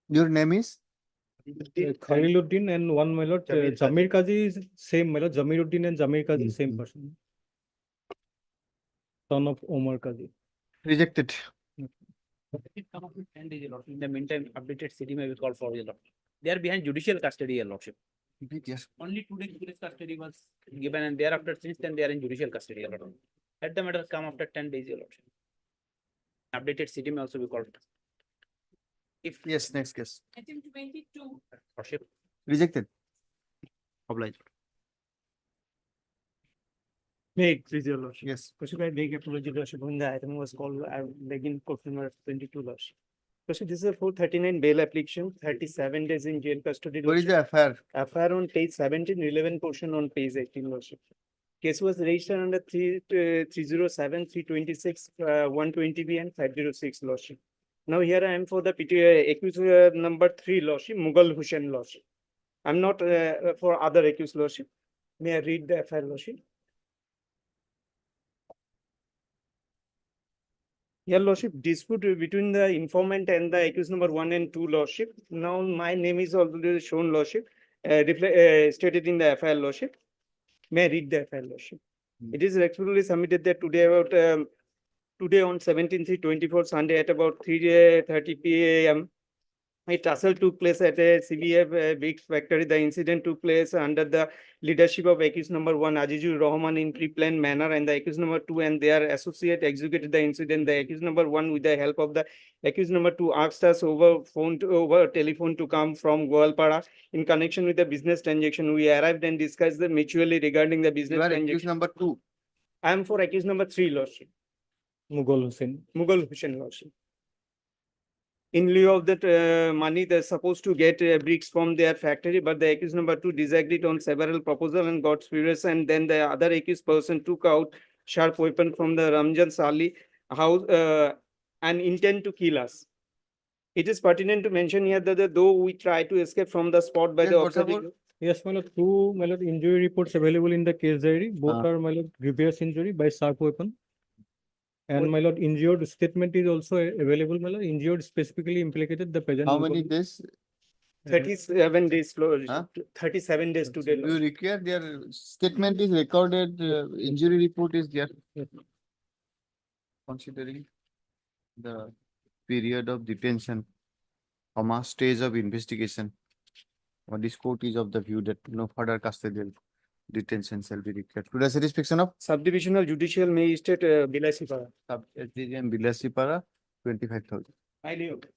Your name is? Khaliluddin and one my lord, Jamir Qazi is same my lord, Jamiruddin and Jamir Qazi, same person. Son of Omar Qazi. Rejected. It come up with 10 days, your lordship. In the meantime, updated city may be called for your lordship. They are behind judicial custody, your lordship. Yes. Only 2 days police custody was given, and thereafter, since then, they are in judicial custody, your lordship. Let the matter come after 10 days, your lordship. Updated city may also be called. If Yes, next case. Item 22. lordship Rejected. obliged. Make, please, your lordship. Yes. Worship, I beg apology, lordship, when the item was called, I beg in court number 22, lordship. Worship, this is a 439 bail application, 37 days in jail custody. What is lordship. the FIR? FIR on page 17, relevant portion on page 18, lordship. Case was registered under 307, 326, 120B and 506, lordship. Now here I am for the accused number 3, lordship, Mughal Hussain, lordship. I'm not for other accused, lordship. May I read the FIR, lordship? Your lordship, dispute between the informant and the accused number 1 and 2, lordship. Now my name is already shown, lordship, stated in the FIR, lordship. May I read the FIR, lordship? It is respectfully submitted that today about today on 17/3/24 Sunday at about 3:30 p.m. A tussle took place at a CBF Bricks factory. The incident took place under the leadership of accused number 1 Azizur Rahman in pre-planned manner, and the accused number 2 and their associate executed the incident. The accused number 1, with the help of the accused number 2, asked us over telephone to come from Goalpara in connection with the business transaction. We arrived and discussed the mutually regarding the business You are transaction. accused number 2. I am for accused number 3, lordship. Mughal Hussain. Mughal Hussain, lordship. In lieu of that money, they're supposed to get bricks from their factory, but the accused number 2 disagreed on several proposals and got furious. And then the other accused person took out sharp weapon from the Ramjan Sali house and intend to kill us. It is pertinent to mention here that though we try to escape from the spot by Yes, the what observing. about- Yes, my lord, two my lord, injury reports available in the case diary. Both are my lord, grievous injury by sharp weapon. And my lord, injured statement is also available, my lord. Injured specifically implicated the present. How many days? 37 days, lordship. Huh? 37 days today, You lordship. require their statement is recorded, injury report is there. Considering the period of detention, stage of investigation, or this court is of the view that no further custodial detention shall be required. To the satisfaction of Subdivisional Judicial Magistrate Bilasipara. Sub SDGM Bilasipara, 25,000. Highly okay.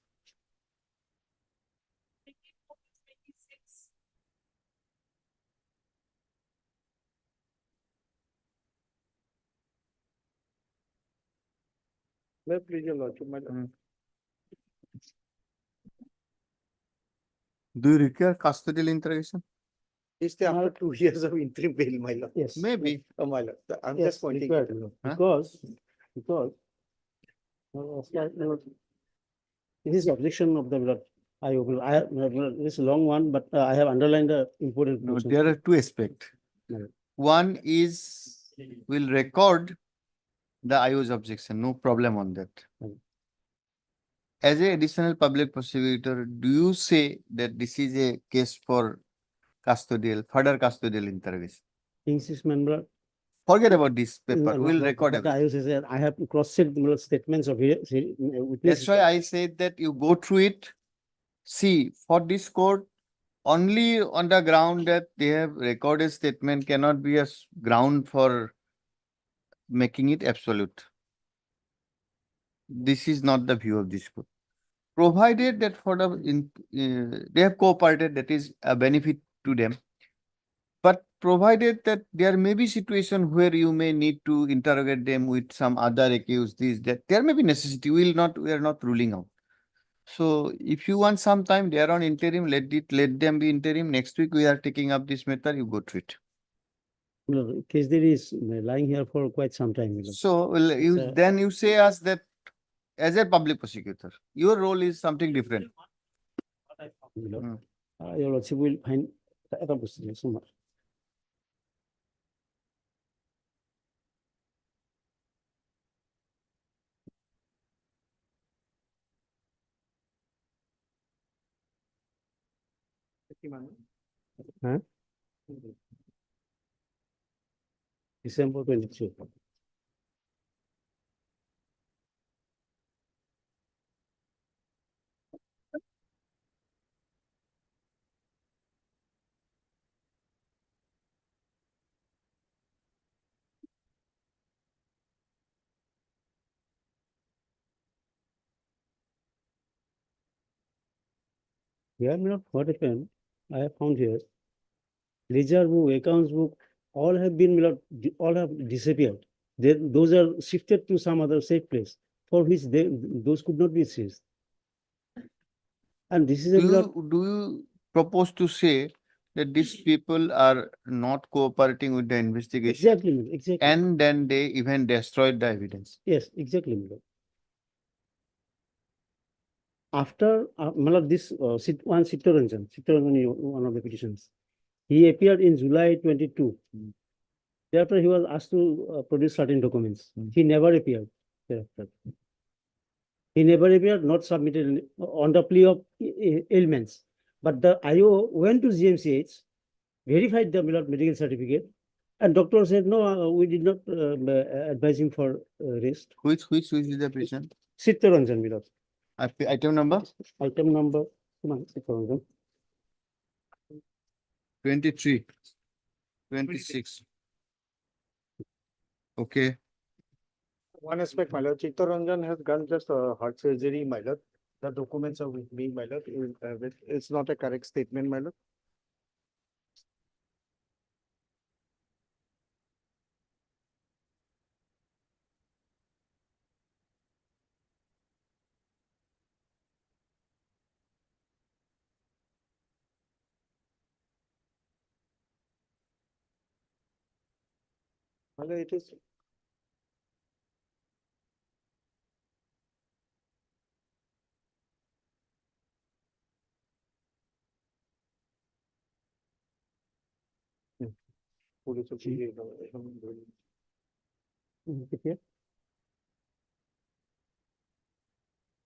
May please your lordship, my lord. Do you require custodial interrogation? Is there after 2 years of interim bail, my lord? Yes. Maybe. Oh, my lord, I'm Yes, just pointing. required, it out. Huh? because this is objection of the blood. This is a long one, but I have underlined the important. No, portion. there are two aspects. No. One is will record the IO's objection, no problem on that. As a additional public prosecutor, do you say that this is a case for further custodial interrogation? Insist, member. Forget about this paper, No, we'll record but everything. I also said I have cross-checked the statements of witnesses. That's why I said that you go through it. See, for this court, only on the ground that they have recorded statement cannot be a ground for making it absolute. This is not the view of this court. Provided that for they have cooperated, that is a benefit to them. But provided that there may be situation where you may need to interrogate them with some other accused, that there may be necessity. We are not ruling out. So if you want some time, they are on interim, let them be interim. Next week we are taking up this matter, you go through it. No, case there is lying here for quite some time. So then you say us that as a public prosecutor, your role is something different. Your lordship will find the procedure so much. Huh? December 23. Here, what happened? I have found here. Ledger book, accounts book, all have been, all have disappeared. Those are shifted to some other safe place for which those could not be seized. And this is Do you propose to say that these people are not cooperating with the investigation? Exactly. And then they even destroyed the evidence? Yes, exactly. After this one Chittaranjan, one of the petitions, he appeared in July 22. Thereafter, he was asked to produce certain documents. He never appeared thereafter. He never appeared, not submitted on the plea of ailments. But the IO went to GMCH, verified the medical certificate, and doctor said, no, we did not advise him for rest. Which is the patient? Chittaranjan, Milord. Item number? Item number, come on, Chittaranjan. 23, 26. Okay. One aspect, my lord, Chittaranjan has done just heart surgery, my lord. The documents are with me, my lord. It's not a correct statement, my lord. My lord, it is.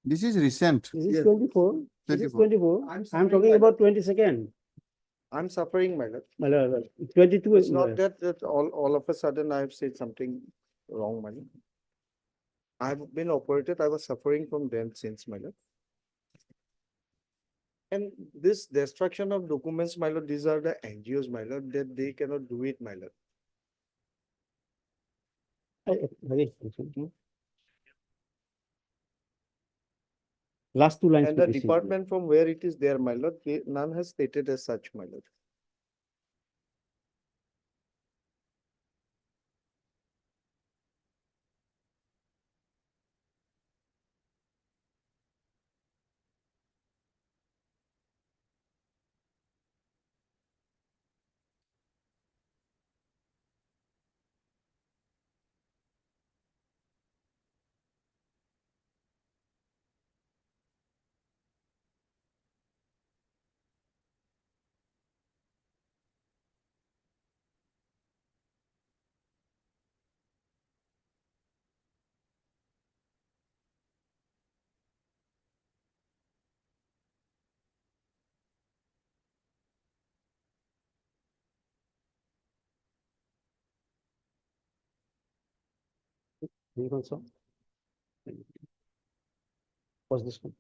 This is recent. This is 24. This is 24. I'm talking about 22nd. I'm suffering, my lord. My lord, 22 It's is not that all of a sudden I've said something wrong, my lord. I've been operated, I was suffering from them since, my lord. And this destruction of documents, my lord, these are the NGOs, my lord, that they cannot do it, my lord. Last two lines. And the please. department from where it is there, my lord, none has stated as such, my lord. Also. What's this one?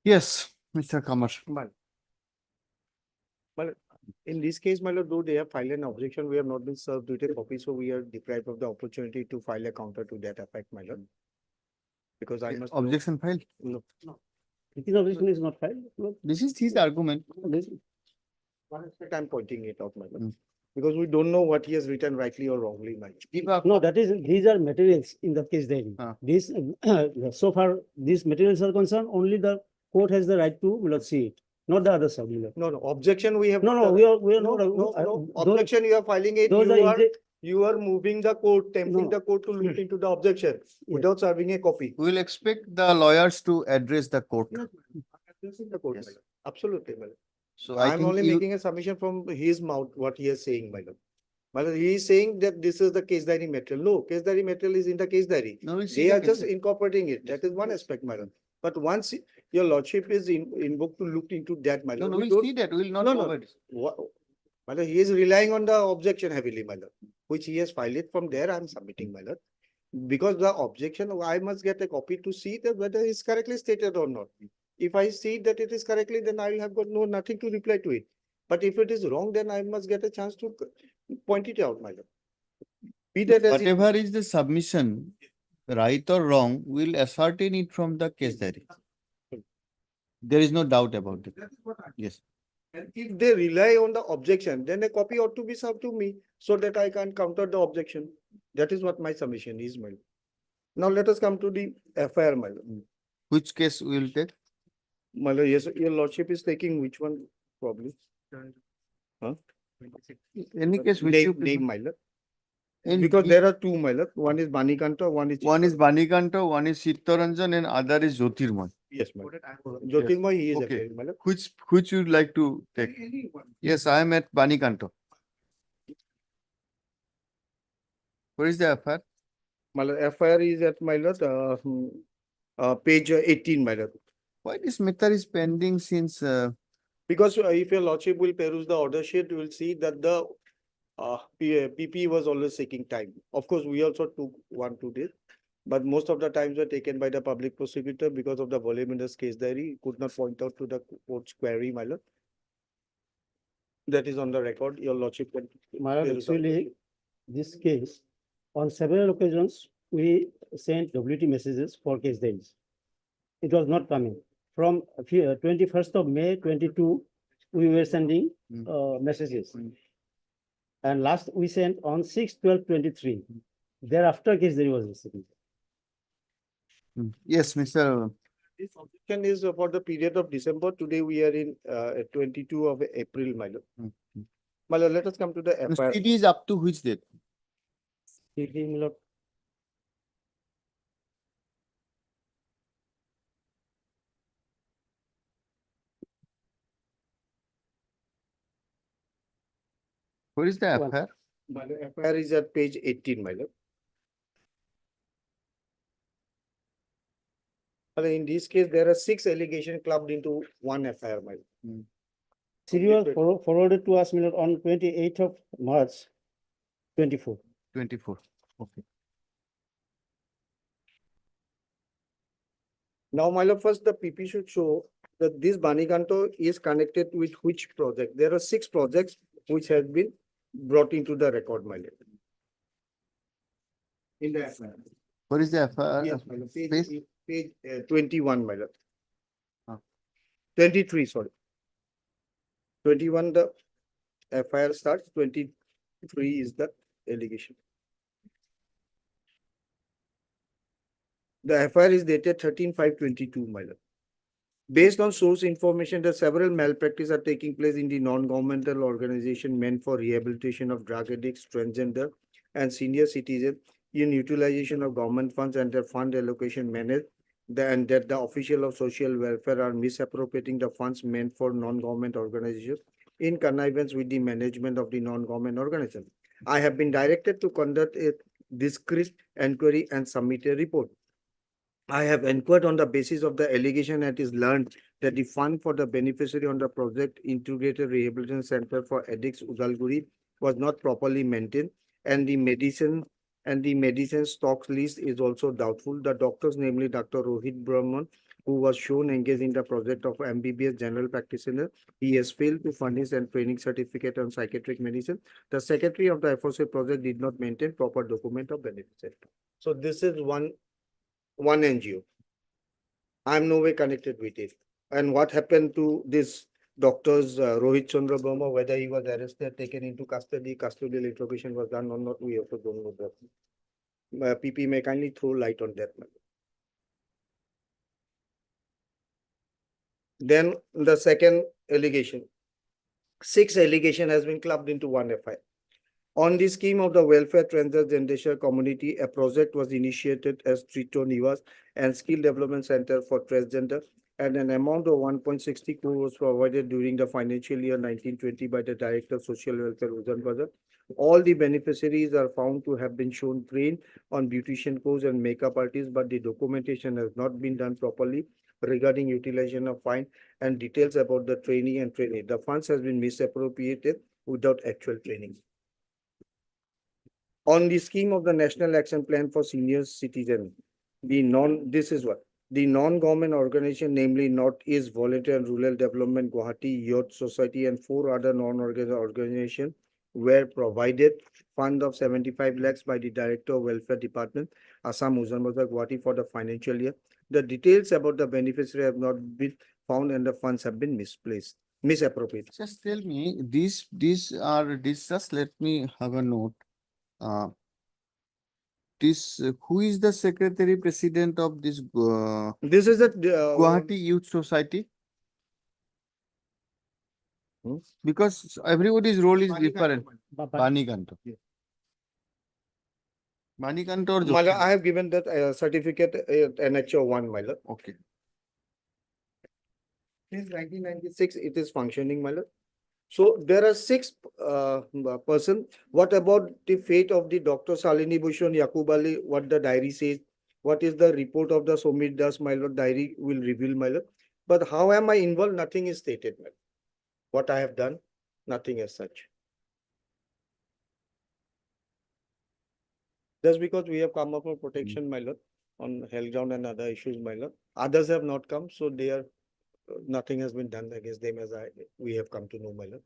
Yes, Mr. Kamar. Well, in this case, my lord, though they have filed an objection, we have not been served with a copy, so we are deprived of the opportunity to file a counter to that effect, my lord. Because I must. know- Objection filed. No. This objection is not filed. No. This is his argument. One aspect I'm pointing it out, my lord. Because we don't know what he has written rightly or wrongly, my lord. No, that is, these are materials in the case diary. This, so far, these materials are concerned, only the court has the right to, let's see it, not the other side. No, no, objection we have. No, no, we are No, not. no, no, those- objection you are filing it, those are you are moving the court, tempting No. the court to look into the objection without serving a copy. We will expect the lawyers to address the court. Addressing the court, my lord. Absolutely, my lord. So I I'm think only you, making a submission from his mouth, what he is saying, my lord. My lord, he is saying that this is the case diary material. No, case diary material is in the case diary. no, we'll see They the are case just diary. incorporating it. That is one aspect, my lord. But once your lordship is invoked to look into that, my No, lord. no, we we'll don't- see that. We will not No, no. forward. My lord, he is relying on the objection heavily, my lord, which he has filed it from there. I'm submitting, my lord. Because the objection, I must get a copy to see that whether it's correctly stated or not. If I see that it is correctly, then I will have got nothing to reply to it. But if it is wrong, then I must get a chance to point it out, my lord. Be that as it Whatever is the submission, right or wrong, we'll ascertain it from the case diary. There is no doubt about it. Yes. And if they rely on the objection, then a copy ought to be served to me so that I can counter the objection. That is what my submission is, my lord. Now let us come to the FIR, my lord. Which case we will take? My lord, yes, your lordship is taking which one probably? Huh? Any case which Name, you prefer. name, my lord. In Because the- there are two, my lord. One is Banikanta, one is. One is Banikanto, one is Chittaranjan, and other is Jyotirmoy. Yes, my lord. Jyotirmoy, he is Okay. appearing, my lord. Which you would like to take? Yes, I am at Banikanto. Where is the FIR? My lord, FIR is at my lord, page 18, my lord. Why this matter is pending since Because if your lordship will peruse the order sheet, you will see that the PP was always taking time. Of course, we also took 1-2 days, but most of the times were taken by the public prosecutor because of the voluminous case diary. He could not point out to the court's query, my lord. That is on the record. Your lordship can. My lord, peruse the order actually, sheet. this case, on several occasions, we sent WT messages for case days. It was not coming. From 21st of May 22, we were sending messages. And last we sent on 6/12/23. Thereafter case there was received. yes, Mr. This objection is for the period of December. Today we are in 22 of April, my lord. My lord, let us come to the FIR. CD is up to which date? Where is the FIR? My lord, FIR is at page 18, my lord. But in this case, there are 6 allegations clubbed into one FIR, my lord. CD was forwarded to us, my lord, on 28th of March 24. 24. Okay. Now, my lord, first the PP should show that this Banikanto is connected with which project. There are 6 projects which have been brought into the record, my lord. In the FIR. Where is the FIR? Yes, my lord. Page? Page 21, my lord. Ah. 23, sorry. 21, the FIR starts, 23 is the allegation. The FIR is dated 13/5/22, my lord. Based on source information that several malpractices are taking place in the non-governmental organization meant for rehabilitation of drug addicts, transgender, and senior citizens in utilization of government funds and their fund allocation managed, and that the official of social welfare are misappropriating the funds meant for non-government organizations in connivance with the management of the non-government organization. I have been directed to conduct a discreet inquiry and submit a report. I have inquired on the basis of the allegation and it is learned that the fund for the beneficiary on the project Integrated Rehabilitation Center for Addicts Udalguri was not properly maintained, and the medicine stocks list is also doubtful. The doctors, namely Dr. Rohit Brahman, who was shown engaged in the project of MBBS general practitioner, he has failed to furnish and training certificate on psychiatric medicine. The secretary of the aforesaid project did not maintain proper document of beneficiary. So this is one NGO. I'm no way connected with it. And what happened to this doctors Rohit Chandra Burma, whether he was arrested, taken into custody, custodial interrogation was done or not, we also don't know that. PP may kindly throw light on that matter. Then the second allegation. 6 allegation has been clubbed into one FIR. On the scheme of the welfare transgender community, a project was initiated as Trito Nivas and Skill Development Center for Transgender, and an amount of 1.60 crore was provided during the financial year 1920 by the Director of Social Welfare, Uzan Bazar. All the beneficiaries are found to have been shown trained on beautician course and makeup artists, but the documentation has not been done properly regarding utilization of fine and details about the training and training. The funds has been misappropriated without actual training. On the scheme of the National Action Plan for Senior Citizens, the non-government organization, namely Northeast Volunteer and Rural Development, Guwahati Youth Society, and 4 other non-organized organizations were provided fund of 75 lakhs by the Director of Welfare Department, Assam Uzan Bazar, Guwahati for the financial year. The details about the beneficiary have not been found and the funds have been misplaced. misappropriate. Just tell me, just let me have a note. Who is the secretary president of this This is the Guwahati Youth Society? Hmm? Because everybody's role is different. Baba. Banikanto. Banikanto or My lord, Joshi? I have given that certificate annexure 1, my lord. Okay. Since 1996, it is functioning, my lord. So there are 6 person. What about the fate of the Dr. Salini Bhushan, Yakub Ali, what the diary says? What is the report of the Somit Das, my lord? Diary will reveal, my lord. But how am I involved? Nothing is stated, my lord. What I have done, nothing as such. Just because we have come up with protection, my lord, on hell ground and other issues, my lord. Others have not come, so they are, nothing has been done against them as we have come to know, my lord.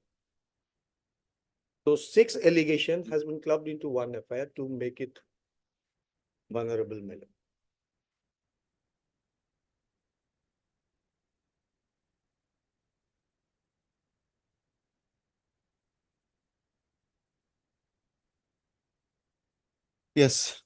So 6 allegations has been clubbed into 1 FIR to make it vulnerable, my lord. Yes.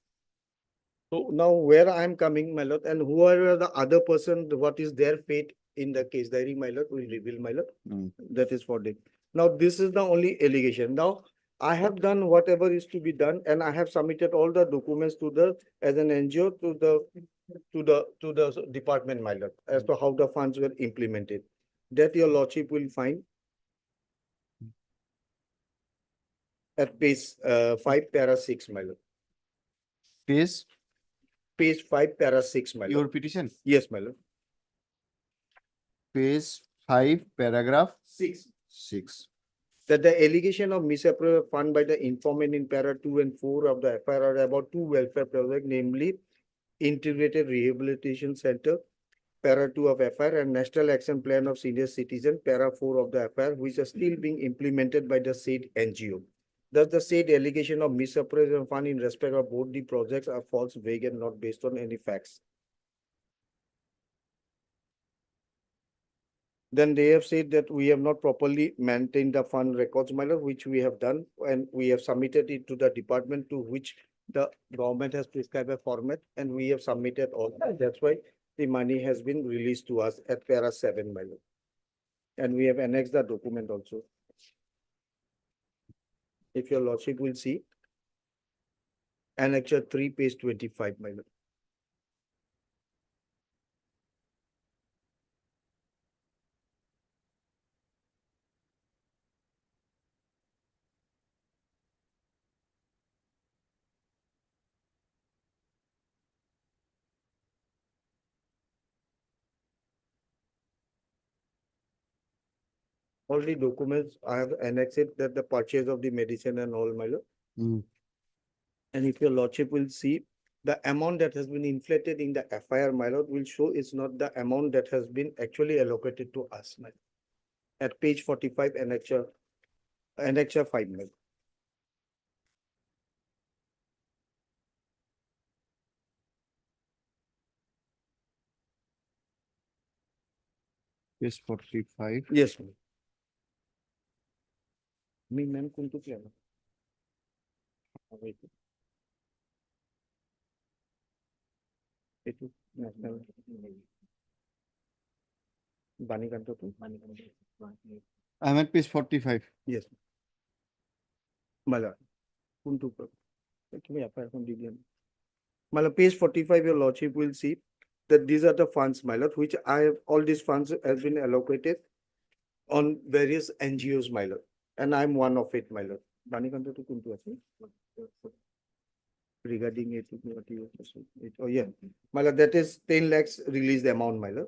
So now where I am coming, my lord, and whoever the other person, what is their fate in the case diary, my lord, will reveal, my lord. That is for them. Now, this is the only allegation. Now, I have done whatever is to be done, and I have submitted all the documents to the, as an NGO, to the department, my lord, as to how the funds were implemented. That your lordship will find at page 5, para 6, my lord. Page 5, para 6, my lord. Your petition? Yes, my lord. Page 5, paragraph 6. 6. That the allegation of misappropriation fund by the informant in para 2 and 4 of the FIR are about 2 welfare projects, namely Integrated Rehabilitation Center, para 2 of FIR, and National Action Plan of Senior Citizen, para 4 of the FIR, which are still being implemented by the said NGO. Thus, the said allegation of misappropriation fund in respect of both the projects are false, vague, and not based on any facts. Then they have said that we have not properly maintained the fund records, my lord, which we have done, and we have submitted it to the department to which the government has prescribed a format, and we have submitted all. That's why the money has been released to us at para 7, my lord. And we have annexed the document also. If your lordship will see, annexure 3, page 25, my lord. All the documents I have annexed it, that the purchase of the medicine and all, my lord. And if your lordship will see, the amount that has been inflated in the FIR, my lord, will show it's not the amount that has been actually allocated to us, my lord. At page 45, annexure 5, my lord. Page 45. Yes, ma'am. Me, ma'am, kuntu kya na? Wait. Itu national. Banikanto to? I'm at page 45. Yes. Mala. Kuntu ka. Kimi apply from DBM. Mala, page 45, your lordship will see that these are the funds, my lord, which I have, all these funds has been allocated on various NGOs, my lord. And I'm one of it, my lord. Banikanto to kuntu ase? Regarding it, oh yeah, my lord, that is 10 lakhs released amount, my lord.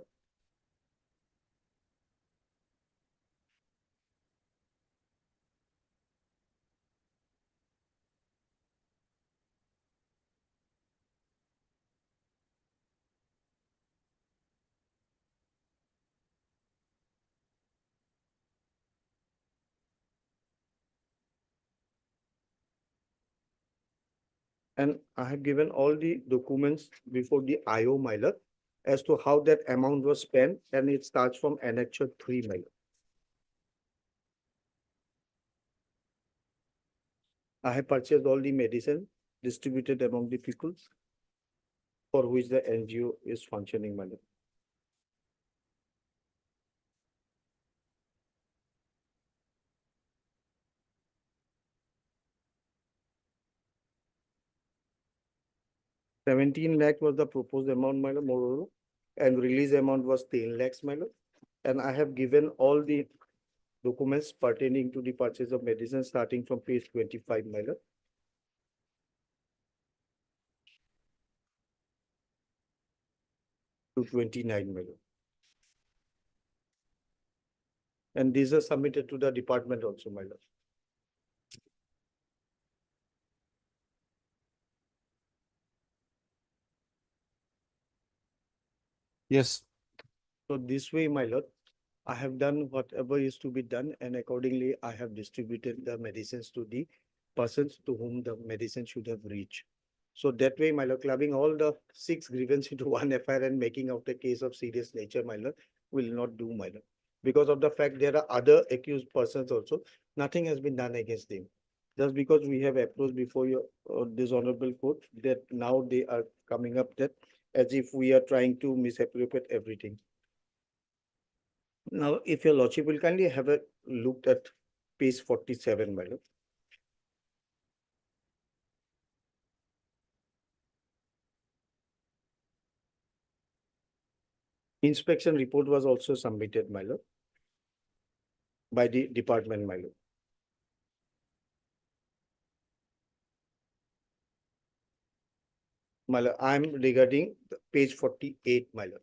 And I have given all the documents before the IO, my lord, as to how that amount was spent, and it starts from annexure 3, my lord. I have purchased all the medicine distributed among the people for which the NGO is functioning, my lord. Seventeen lakh was the proposed amount, my lord, moreover, and release amount was 10 lakhs, my lord. And I have given all the documents pertaining to the purchase of medicine starting from page 25, my lord. To 29, my lord. And these are submitted to the department also, my lord. Yes. So this way, my lord, I have done whatever is to be done, and accordingly, I have distributed the medicines to the persons to whom the medicine should have reached. So that way, my lord, clubbing all the 6 grievances into one FIR and making out a case of serious nature, my lord, will not do, my lord. Because of the fact there are other accused persons also, nothing has been done against them. Just because we have approached before your this honorable court, that now they are coming up that as if we are trying to misappropriate everything. Now, if your lordship will kindly have a look at page 47, my lord. Inspection report was also submitted, my lord, by the department, my lord. My lord, I'm regarding page 48, my lord.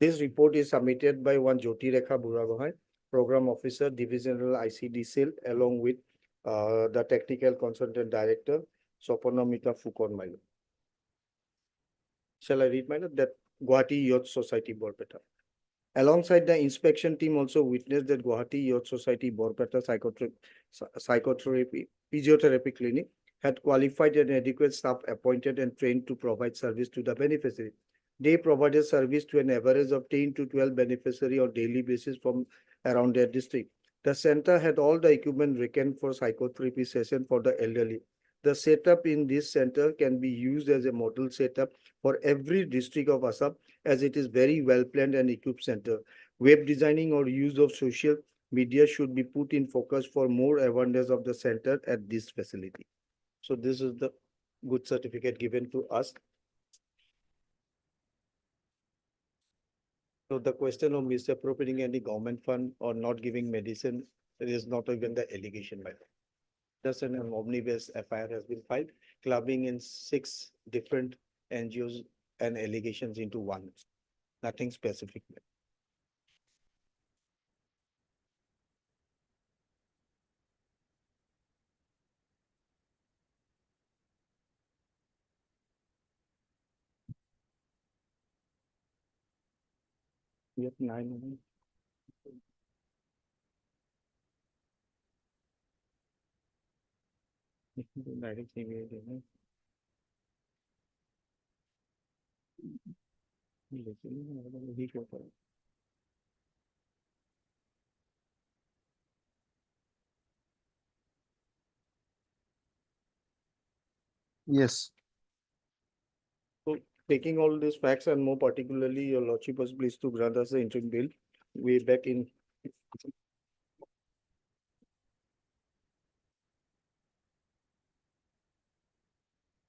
This report is submitted by one Jyoti Rekha Buragohai, Program Officer, Divisional ICD Cell, along with the Technical Consultant Director, Sopanomita Fukon, my lord. Shall I read, my lord? That Guwahati Youth Society, Borpeta. Alongside the inspection team also witnessed that Guwahati Youth Society, Borpeta Psychotherapy, Physiotherapy Clinic had qualified and adequate staff appointed and trained to provide service to the beneficiary. They provided service to an average of 10 to 12 beneficiaries on daily basis from around their district. The center had all the equipment required for psychotherapy session for the elderly. The setup in this center can be used as a model setup for every district of Assam, as it is very well planned and equipped center. Web designing or use of social media should be put in focus for more awareness of the center at this facility. So this is the good certificate given to us. So the question of misappropriating any government fund or not giving medicine, it is not even the allegation, by the way. Just an omnibus FIR has been filed, clubbing in 6 different NGOs and allegations into one. Nothing specific. Yep, 9. Direct email, Yes. So taking all these facts and more particularly, your lordship was pleased to grant us the interim bill way back in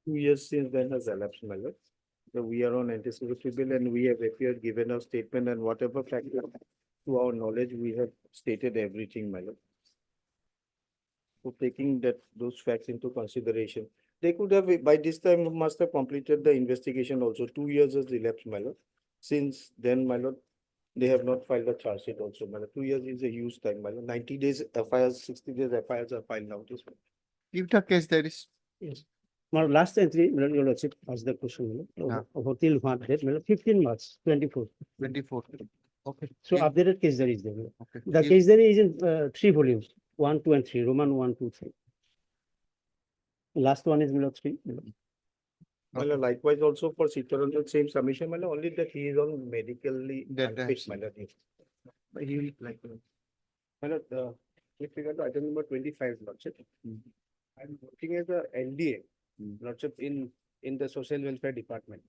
2 years since then has elapsed, my lord. So we are on anticipatory bill and we have appeared, given our statement and whatever fact to our knowledge, we have stated everything, my lord. So taking those facts into consideration, they could have, by this time, must have completed the investigation also. 2 years has elapsed, my lord. Since then, my lord, they have not filed a charge sheet also, my lord. 2 years is a huge time, my lord. 90 days FIRs, 60 days FIRs are filed now. If the case there is. Yes. My last entry, your lordship asked the question, hotel what date, 15 March 24. 24. Okay. So updated case there is there. Okay. The case there is in 3 volumes, 1, 2, and 3, Roman 1, 2, 3. Last one is 3. My lord, likewise also for Sitaranjan, same submission, my lord, only that he is on medically unfit, my lord. But he will like, my lord, with regard to item number 25, lordship. I'm working as a LDA, Lordship, in the Social Welfare Department.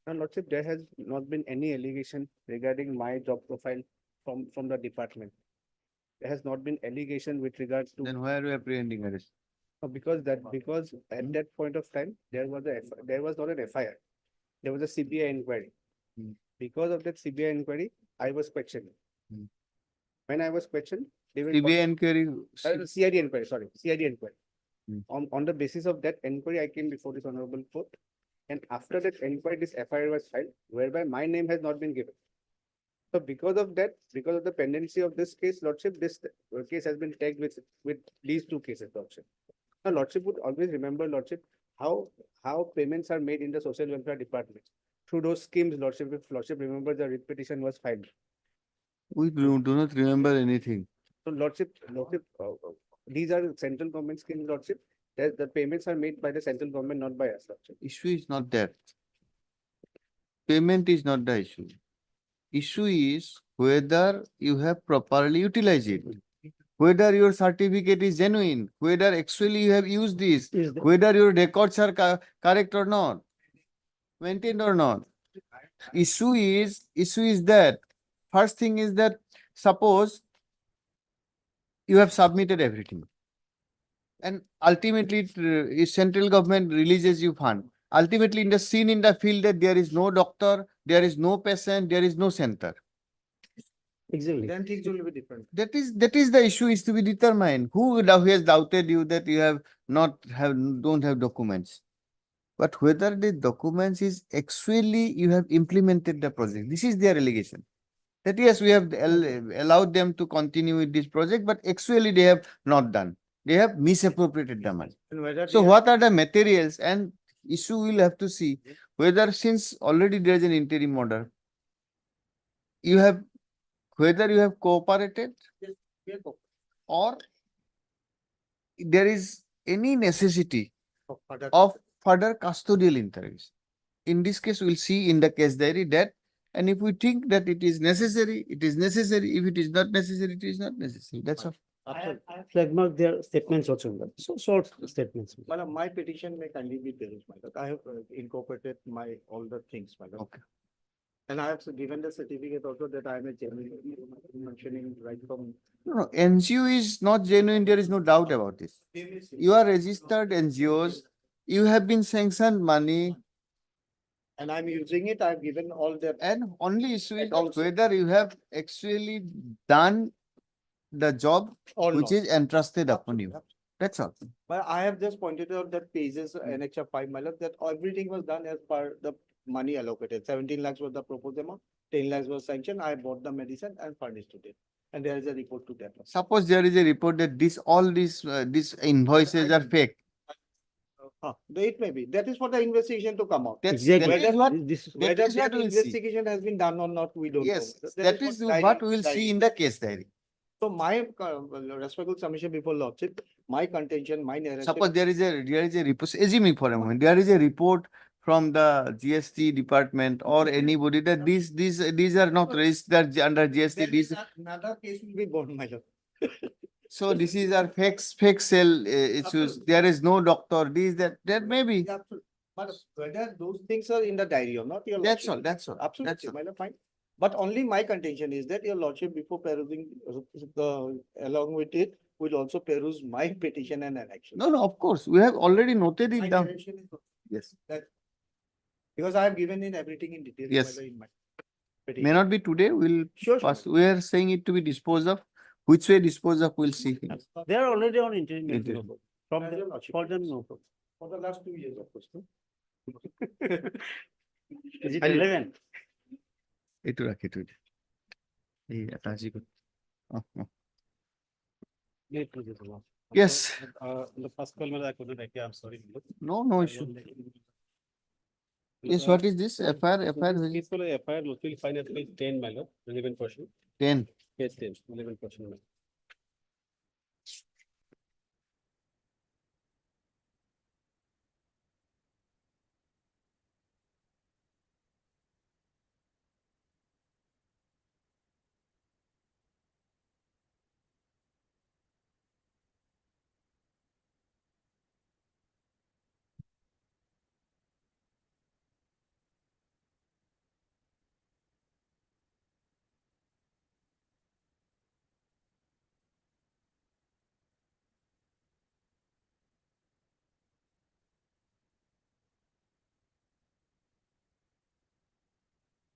And Lordship, there has not been any allegation regarding my job profile from the department. There has not been allegation with regards to. Then why are you apprehending arrest? Because at that point of time, there was not an FIR. There was a CBI inquiry. Because of that CBI inquiry, I was questioned. When I was questioned, they were. CBI inquiry. CID inquiry, sorry, CID inquiry. On the basis of that inquiry, I came before this honorable court. And after that inquiry, this FIR was filed, whereby my name has not been given. So because of that, because of the pendency of this case, Lordship, this case has been tagged with these two cases, Lordship. Now, Lordship would always remember, Lordship, how payments are made in the Social Welfare Department. Through those schemes, Lordship, if Lordship remember, the writ petition was filed. We do not remember anything. So Lordship, these are central government schemes, Lordship. The payments are made by the central government, not by us, Lordship. Issue is not that. Payment is not the issue. Issue is whether you have properly utilized it. Whether your certificate is genuine, whether actually you have used this, whether your records are correct or not, maintained or not. Issue is that first thing is that suppose you have submitted everything and ultimately central government releases you fund. Ultimately in the scene in the field that there is no doctor, there is no patient, there is no center. Exactly. Then things will be different. That is the issue is to be determined. Who has doubted you that you don't have documents? But whether the documents is actually you have implemented the project. This is their allegation. That yes, we have allowed them to continue with this project, but actually they have not done. They have misappropriated the money. So what are the materials? And issue will have to see whether since already there is an interim order, whether you have cooperated or there is any necessity of further custodial interrogation. In this case, we'll see in the case diary that, and if we think that it is necessary, it is necessary. If it is not necessary, it is not necessary. That's all. I have flag marked their statements also, so short statements. Madam, my petition may kindly be perused, my lord. I have incorporated all the things, my lord. Okay. And I have given the certificate also that I am a genuine, mentioning right from. No, NGO is not genuine. There is no doubt about this. You are registered NGOs. You have been sanctioned money. And I'm using it. I've given all the. And only issue is whether you have actually done the job which is entrusted upon you. That's all. But I have just pointed out that pages NHF 5, my lord, that everything was done as per the money allocated. 17 lakhs was the proposed amount, 10 lakhs was sanctioned. I bought the medicine and furnished to them. And there is a report to that. Suppose there is a report that all these invoices are fake. It may be. That is for the investigation to come out. Exactly. Whether that investigation has been done or not, we don't know. Yes, that is what we will see in the case diary. So my respectful submission before Lordship, my contention, my narrative. Suppose there is a report, assuming for a moment, there is a report from the GST department or anybody that these are not registered under GST. Another case will be born, my lord. So this is our fake sale issues. There is no doctor. That may be. But whether those things are in the diary or not, your That's lordship. all. That's all. Absolutely, That's all. my lord, fine. But only my contention is that your lordship, before perusing along with it, will also peruse my petition and annexation. No, of course. We have already noted it My down. narration is Yes. that because I have given in everything in detail. Yes. in my May petition. not be today. We'll pass. We are saying it to be disposed of. Which way disposed of, we'll see. They are already on interim. Interim. From the, for them, no problem. For the last 2 years, of course. No? Is it relevant? Itu rakhi tu. Ataji ko. Yes. The first call I couldn't write. I'm sorry. No issue. Yes, what is this? FIR? FIR will find at least 10, my lord, relevant portion. 10. Yes, 10, relevant portion.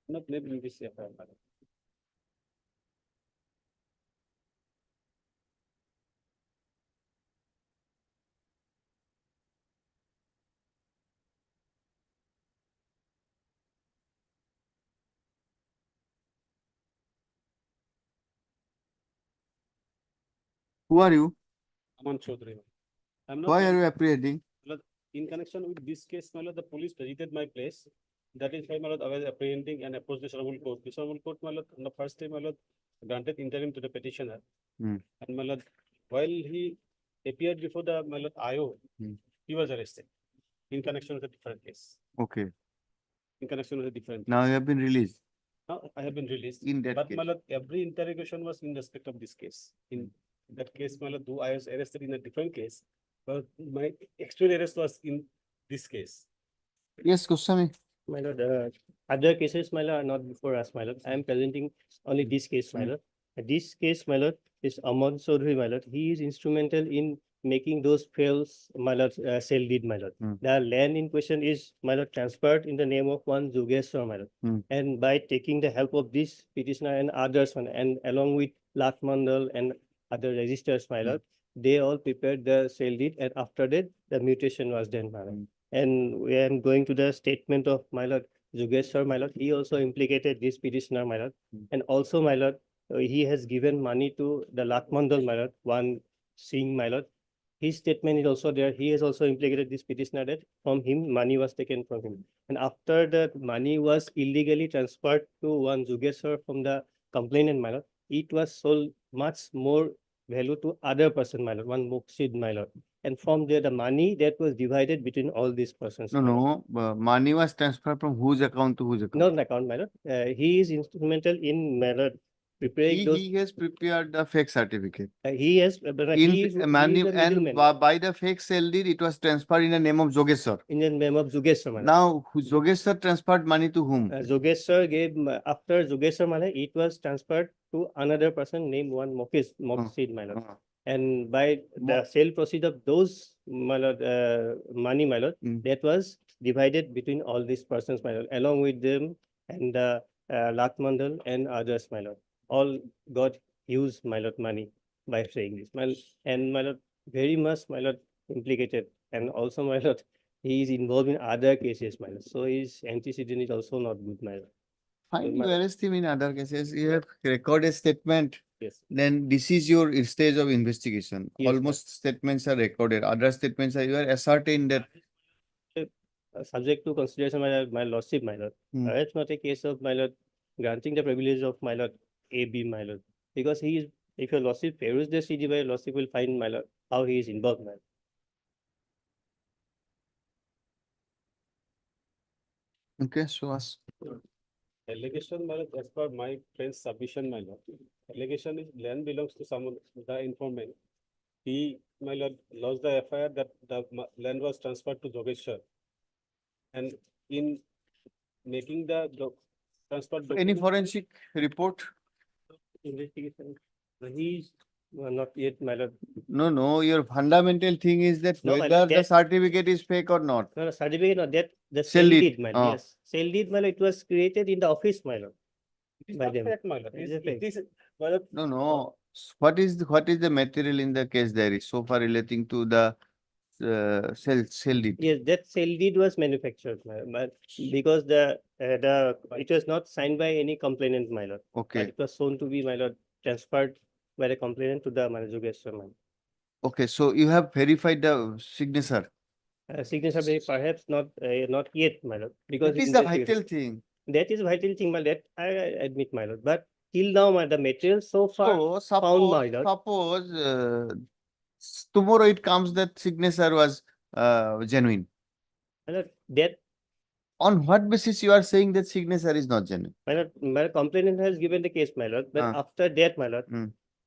Not named in this FIR, my lord. Who are you? Aman Chaudhary. I'm not. Why named- are you apprehending? My lord, in connection with this case, my lord, the police visited my place. That is why, my lord, I was apprehending and approached the Honorable Court. This Honorable Court, my lord, on the first day, my lord, granted interim to the petitioner. Hmm. And my lord, while he appeared before the, my lord, IO, Hmm. he was arrested in connection with a different case. Okay, In connection with a different. now case. you have been released. Now I have been released. In that But my case. lord, every interrogation was in respect of this case. In that case, my lord, though I was arrested in a different case, but my actual arrest was in this case. Yes, Goswami. My lord, other cases, my lord, are not before us, my lord. I am presenting only this case, my lord. This case, my lord, is Aman Chaudhary, my lord. He is instrumental in making those fails, my lord, sale deed, my lord. The land in question is, my lord, transferred in the name of one Jogeshwar, my lord. And by taking the help of this petitioner and others, and along with Lat Mandal and other registers, my lord, they all prepared the sale deed, and after that, the mutation was done, my lord. And we am going to the statement of my lord Jogeshwar, my lord. He also implicated this petitioner, my lord. And also, my lord, he has given money to the Lat Mandal, my lord, one Singh, my lord. His statement is also there. He has also implicated this petitioner that from him, money was taken from him. And after the money was illegally transferred to one Jogeshwar from the complainant, my lord, it was sold much more value to other person, my lord, one Muksid, my lord. And from there, the money that was divided between all these persons. No, my lord. no, money was transferred from whose account to whose account? Not an account, my lord. He is instrumental in, my lord, preparing those. He has prepared the fake certificate. He has, but he is money a and middleman. by the fake sale deed, it was transferred in the name of Jogeshwar. In the name of Jogeshwar, my lord. Now, Jogeshwar transferred money to whom? Jogeshwar gave, after Jogeshwar, my lord, it was transferred to another person named one Moksid, my lord. And by the sale proceed of those, my lord, money, my lord, that was divided between all these persons, my lord, along with them and Lat Mandal and others, my lord. All got huge, my lord, money by saying this, my lord. And my lord, very much, my lord, implicated. And also, my lord, he is involved in other cases, my lord. So his antecedent is also not good, my lord. Fine, you arrest him in other cases. You have recorded statement. Yes. Then this is your stage of investigation. Yes, Almost statements are recorded. Other statements are, you are ascertain that. Subject to consideration, my lordship, my lord. It's not a case of, my lord, granting the privilege of, my lord, AB, my lord. Because he is, if your lordship favors the CD, my lordship will find, my lord, how he is involved, my lord. Okay, show us. Allegation, my lord, as per my friend's submission, my lord. Allegation is land belongs to someone, the informant. He, my lord, lost the FIR that the land was transferred to Jogeshwar. And in making the transfer. Any forensic report? Investigation. He's not yet, my lord. No, no, your fundamental thing is that No, my whether lord, the that- certificate is fake or not. No, certificate, no, that the Sale sale deed. deed, my lord. Yes, sale deed, my lord, it was created in the office, my lord. It is By not them. fact, my lord. It is a It fact. is, my lord, No, no. What is the material in the case diary so far relating to the sale deed? Yes, that sale deed was manufactured, my lord, but because it was not signed by any complainant, my lord. Okay. But it was shown to be, my lord, transferred by the complainant to the Jogeshwar, my lord. Okay, so you have verified the signature. Signature may perhaps not yet, my lord, because That it's is the investigated. vital thing. That is vital thing, my lord. That I admit, my lord. But till now, my the material so far So found, my lord. suppose tomorrow it comes that signature was genuine. My lord, that On what basis you are saying that signature is not genuine? my complainant has given the case, my lord. But after that, my lord,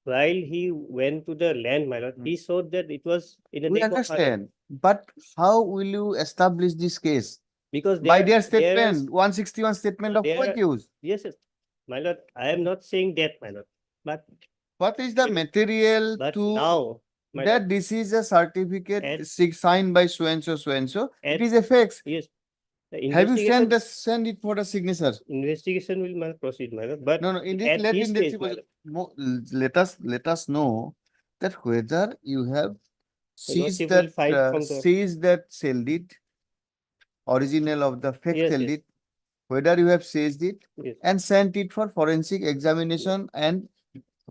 while he went to the land, my lord, he showed that it was in the We name of understand, but how will you establish this case? because By there- their there is- statement, 161 statement of there- co-accused. Yes, yes, my lord. I am not saying that, my lord. But What is the material but to now, my that lord, this is a certificate And- signed by so and so, so and so? It And- is a fake. yes, The Have you investigation- send it for a signature? Investigation will not proceed, my lord, but No, no, in this, at let this industry, stage, my let us know that whether you have seized lordship will that, find from the- seized that sale deed, original of the fake Yes, sale yes. deed, whether you have seized it Yes. and sent it for forensic examination, and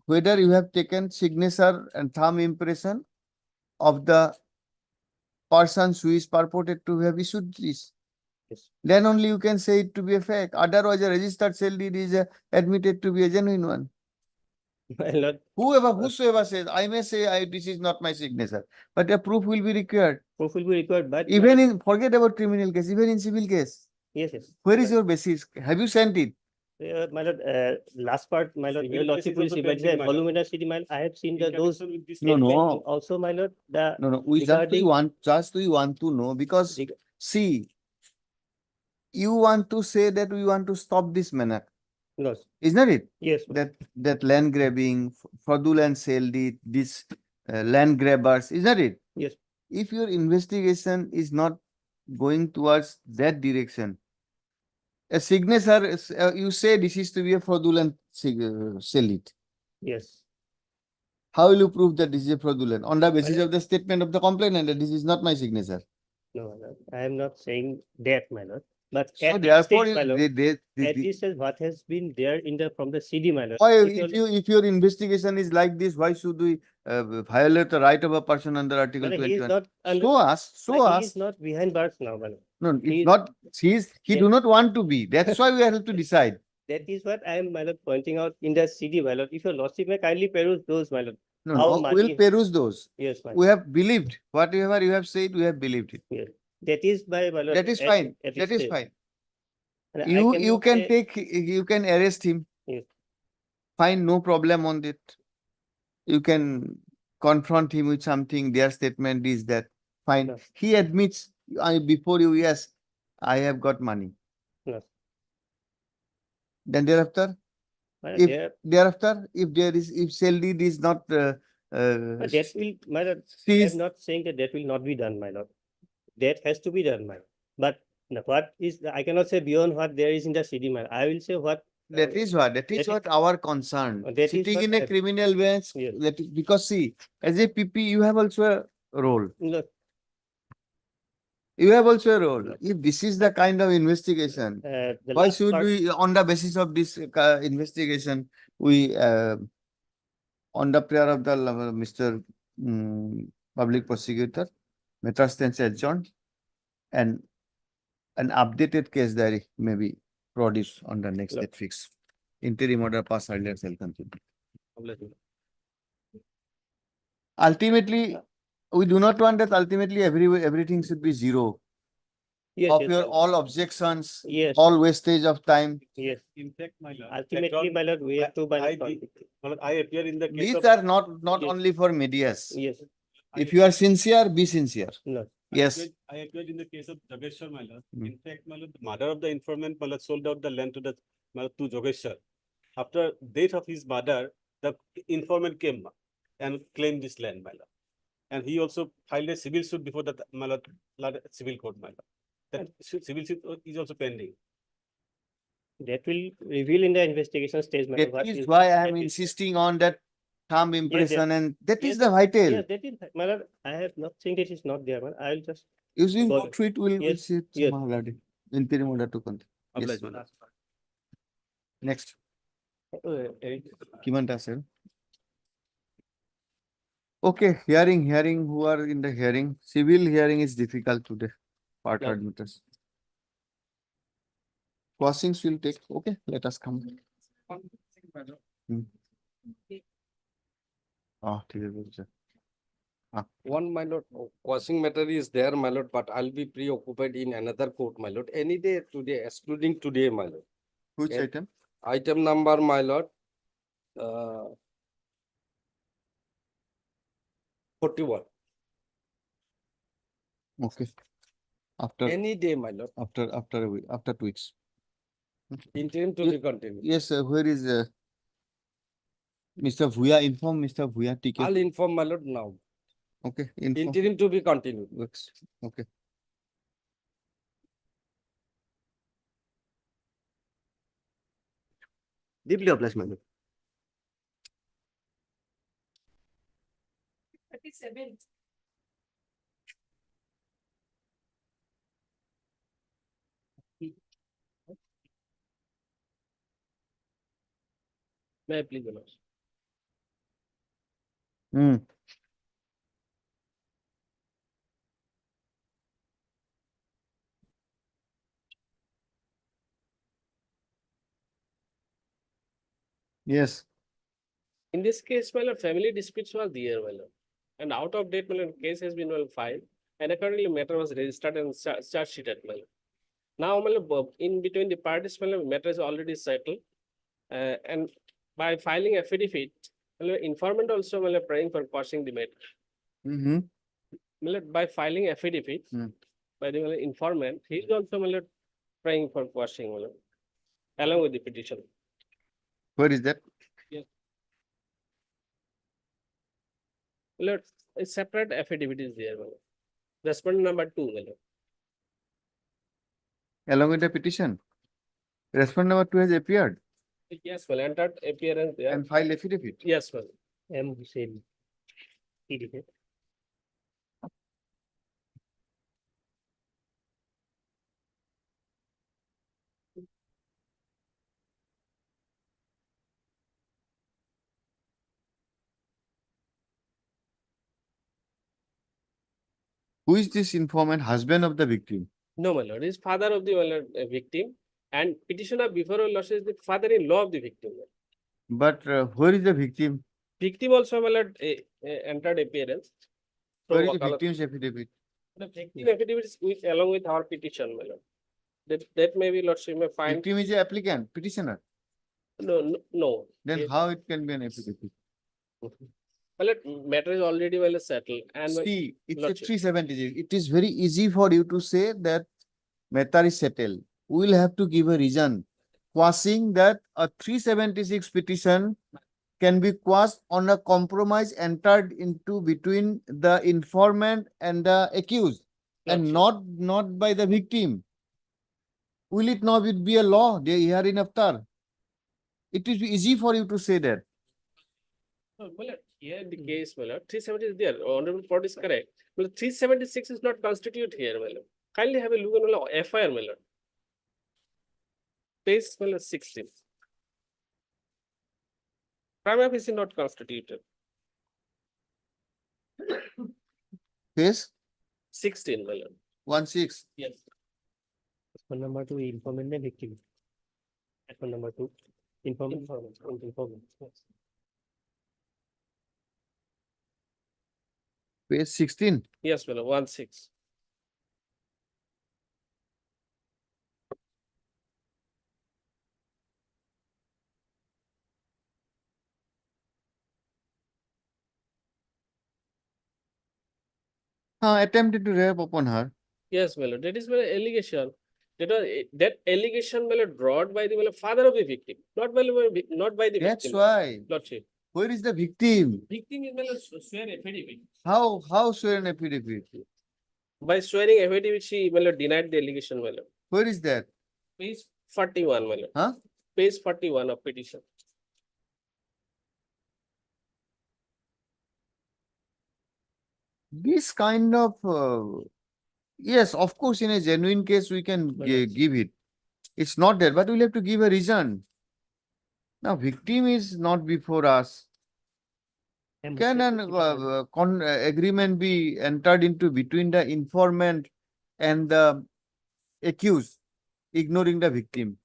whether you have taken signature and thumb impression of the person who is purported to have issued this. Yes. Then only you can say it to be a fake. Otherwise, a registered sale deed is admitted to be a genuine one. My lord, Whosoever says, I may say, this is not my signature, but a proof will be required. proof will be required, but. my Even lord- in, forget about criminal case, even in civil case. Yes, yes. Where is your basis? Have you sent it? My lord, last part, my lord, Civil your lordship case will is see, also but the pending, my lord. voluminous city, my lord, I have seen the those. connection with this No, statement. no. Also, my lord, the. No, no, we regarding- want to know, because see, you want to say that we want to stop this manner, Yes, is not it? yes, my lord. That land grabbing, fraudulent sale deed, this land grabbers, is not it? Yes. If your investigation is not going towards that direction, a signature, you say this is to be a fraudulent sale deed. Yes. How will you prove that this is a fraudulent? On the basis lord- of the statement of the complainant that this is not my signature. No, my lord, I am not saying that, my lord, but So at this therefore, stage, my lord, at the- this stage, what has been there in the, from the CD, my lord. why, if your- if your investigation is like this, why should we violate the right of a person under Article my lord, he is 21? not under- Show us, my show lord, he us. is not behind bars now, my lord. No, He it's is- not, he do That- not want to be. That's why we have to decide. That is what I am, my lord, pointing out in the CD, my lord. If your lordship may kindly peruse those, my lord. No, How no, we'll money- peruse those. Yes, my We lord. have believed, whatever you have said, we have believed it. Yes. That is my lord. That is at- fine, at that this is stage. fine. And I You cannot can say- take, you can arrest him. Yes. Fine, no problem on it. You can confront him with something, their statement is that, fine. No. He admits, before you, yes, I have got money. No. Then thereafter, My if there- thereafter, if there is, if sale deed is not, But that will, my lord, I seized, am not saying that that will not be done, my lord. That has to be done, my lord. But what is, I cannot say beyond what there is in the CD, my lord. I will say what. that is what our concern. That is Sitting what in a I- criminal bench, Yes. because see, as a PP, you have also a role. No, You have also a role. If this is the kind of investigation, the why last should part- we, on the basis of this investigation, we, on the prayer of the Mr. Public Prosecutor, matter stands adjourned, and an updated case diary may be produced on the next Look. date fix. Interim order pass earlier shall continue. Ultimately, we do not want that ultimately everything should be zero. Yes, Of yes, your my lord. all objections, Yes. all wastage of time. Yes. In fact, my lord. Ultimately, my lord, we have to, my I lord, did- my lord, I appear in the case These of. are not Yes. only for medias. Yes. If you are sincere, be sincere. No. Yes. I appeared in the case of Jogeshwar, my lord. Hmm. In fact, my lord, the mother of the informant, my lord, sold out the land to the, my lord, to Jogeshwar. After death of his mother, the informant came and claimed this land, my lord. And he also filed a civil suit before the, my lord, civil court, my lord. That civil suit is also pending. That will reveal in the investigation stage, my lord. That what is why I am that is- insisting on that thumb impression, and that yes, is the vital. Yes, that is, my lord, I have not saying that is not there, man. I will just. You will Got go it. through it, we'll Yes, see it yes. somehow already. Interim order to continue. Yes. Obliged, my lord. Next, Eric. Kimanta sir. Okay, hearing, who are in the hearing? Civil hearing is difficult today. Part No. admitters. Crossings will take, okay, let us come. ঠিক আছে বলছে। One, my lord, quashing matter is there, my lord, but I'll be preoccupied in another court, my lord, any day today, excluding today, my lord. Which And item? Item number, my lord, 41. Okay. After, Any day, my lord. after a week, after 2 weeks. Interim to Ye- be continued. Yes, sir, where is Mr. Bhuya? Inform Mr. Bhuya ticket. I'll inform, my lord, now. Okay, inform. Interim to be continued. Works. Okay. Deeply obliged, my lord. 37. May I please, your lordship? Hmm. Yes. In this case, my lord, family disputes was there, my lord. And out of date, my lord, case has been well filed, and accordingly matter was registered and charge sheeted, my lord. Now, my lord, in between the parties, my lord, matter is already settled. And by filing affidavit, my lord, informant also, my lord, praying for quashing the matter. Mm-hmm. My lord, by filing affidavit, by the my lord, informant, he is also, my lord, praying for quashing, my lord, along with the petition. Where is that? Yes. Lord, a separate affidavit is there, my lord. Respondent number 2, my lord. Along with the petition. Respondent number 2 has appeared Yes, well, entered appearance there. and filed affidavit. Yes, well. M. Hussein. TDK. Who is this informant? Husband of the victim. No, my lord, is father of the my lord, victim, and petitioner before your lordship is the father-in-law of the victim. But where is the victim? Victim also, my lord, entered appearance. Where So, is the victim's affidavit? the victim affidavit is along with our petition, my lord. That may be lordship may find. Victim is the applicant, petitioner. No. Then how it can be an affidavit? My lord, matter is already well settled. And See, it's a lordship. 370. It is very easy for you to say that matter is settled. We will have to give a reason. Quashing that a 376 petition can be quashed on a compromise entered into between the informant and the accused and not by the victim. Will it not be a law hereinafter? It is easy for you to say that. Well, here the case, my lord, 370 is there. Honorable court is correct. Well, 376 is not constitute here, my lord. Kindly have a look on the FIR, my lord. Page, my lord, 16. Prima facie not constituted. Case 16, my lord. 16. Yes. Respondent number 2, informant and victim. Respondent number 2, informant. Yes. Page 16. Yes, my lord, 16. Attempted to rape upon her. Yes, my lord. That is my allegation. That allegation, my lord, brought by the my lord, father of the victim, not by the That's victim. why. Lordship. Where is the victim? Victim is my lord swear affidavit. How swear an affidavit? By swearing affidavit, she my lord denied the allegation, my lord. Where is that? Page 41, my lord. Huh? Page 41 of petition. This kind of yes, of course, in a genuine case we can give it. It's not there, but we'll have to give a reason. Now, victim is not before us. Can an agreement be entered into between the informant and the accused, ignoring the victim?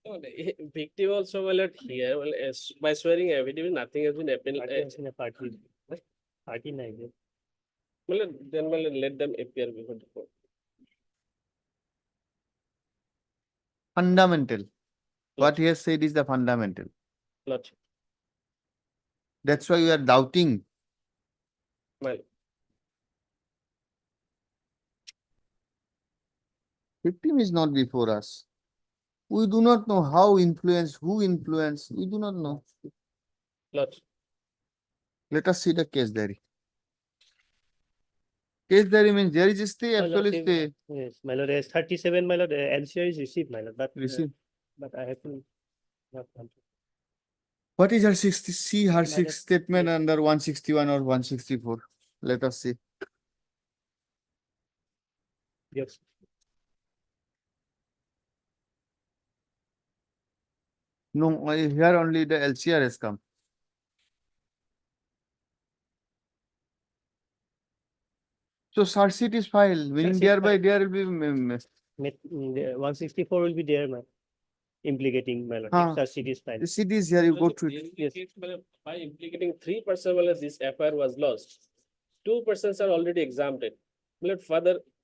No, the victim also, my lord, here, well, by swearing affidavit, nothing has been happened. In a party. Party night. Well, then well, let them appear before the court. Fundamental. What he has said is the fundamental. Lordship. That's why you are doubting. Well, victim is not before us. We do not know how influenced, who influenced. We do not know. Lordship. Let us see the case diary. Case diary means there is a stay, actually stay. Yes, my lord, as 37, my lord, LCR is received, my lord, but Received. but I have to not. What is her 60, see her Madam, sixth statement yes. under 161 or 164? Let us see. Yes. No, here only the LCR has come. So charge sheet is filed, meaning sheet thereby filed. there will be 164 will be there, ma'am. Implicating, my lord, Huh. if such sheet is filed. the CD is here, you go through it. Yes. By implicating 3%, this FIR was lost. 2% are already exempted.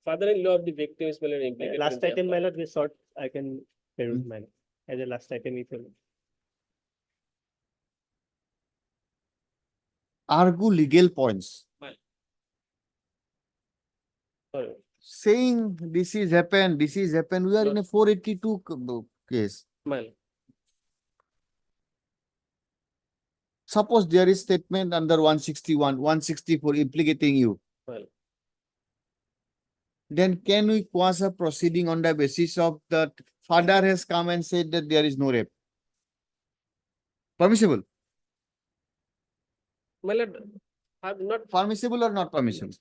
Father-in-law of the victim is implicated. Last in the item, my FIR. lord, we sort, I can peruse, my lord. As a last item, if you. Argue legal points. Sorry. Saying this is happened, we are in a 482 case. Well, Suppose there is statement under 161, 164 implicating you. well, Then can we quash a proceeding on the basis of that father has come and said that there is no rape? Permissible? my lord, have not. Permissible or not permissible?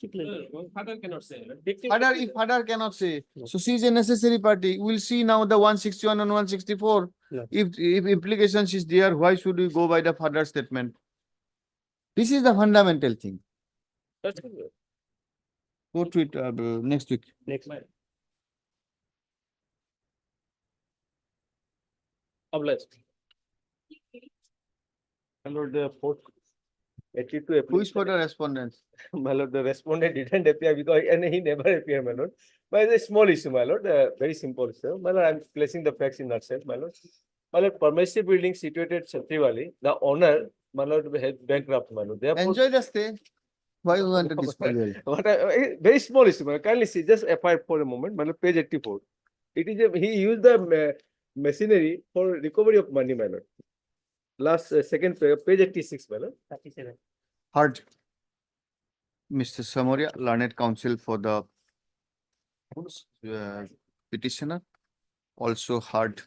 Father cannot say. Victim Father, if father cannot say, so she is a necessary party. We'll see now the 161 and 164. No. If implications is there, why should we go by the father's statement? This is the fundamental thing. That's good. Go to it next week. Next. Obliged. My lord, the fourth 82 Who is for the respondents? My lord, the respondent didn't appear because and he never appeared, my lord. But it's a small issue, my lord, very simple issue. My lord, I'm placing the facts in nutshell, my lord. My lord, permissive building situated Chhatri Valley, the owner, my lord, had bankrupt, my lord. Therefore, Enjoy the stay. Why you want to dispose? very small issue, my lord. Kindly see, just FIR for a moment, my lord, page 84. It is he used the machinery for recovery of money, my lord. Last second page 86, my lord. 37. Heard Mr. Samoria, learned counsel for the petitioner. Also heard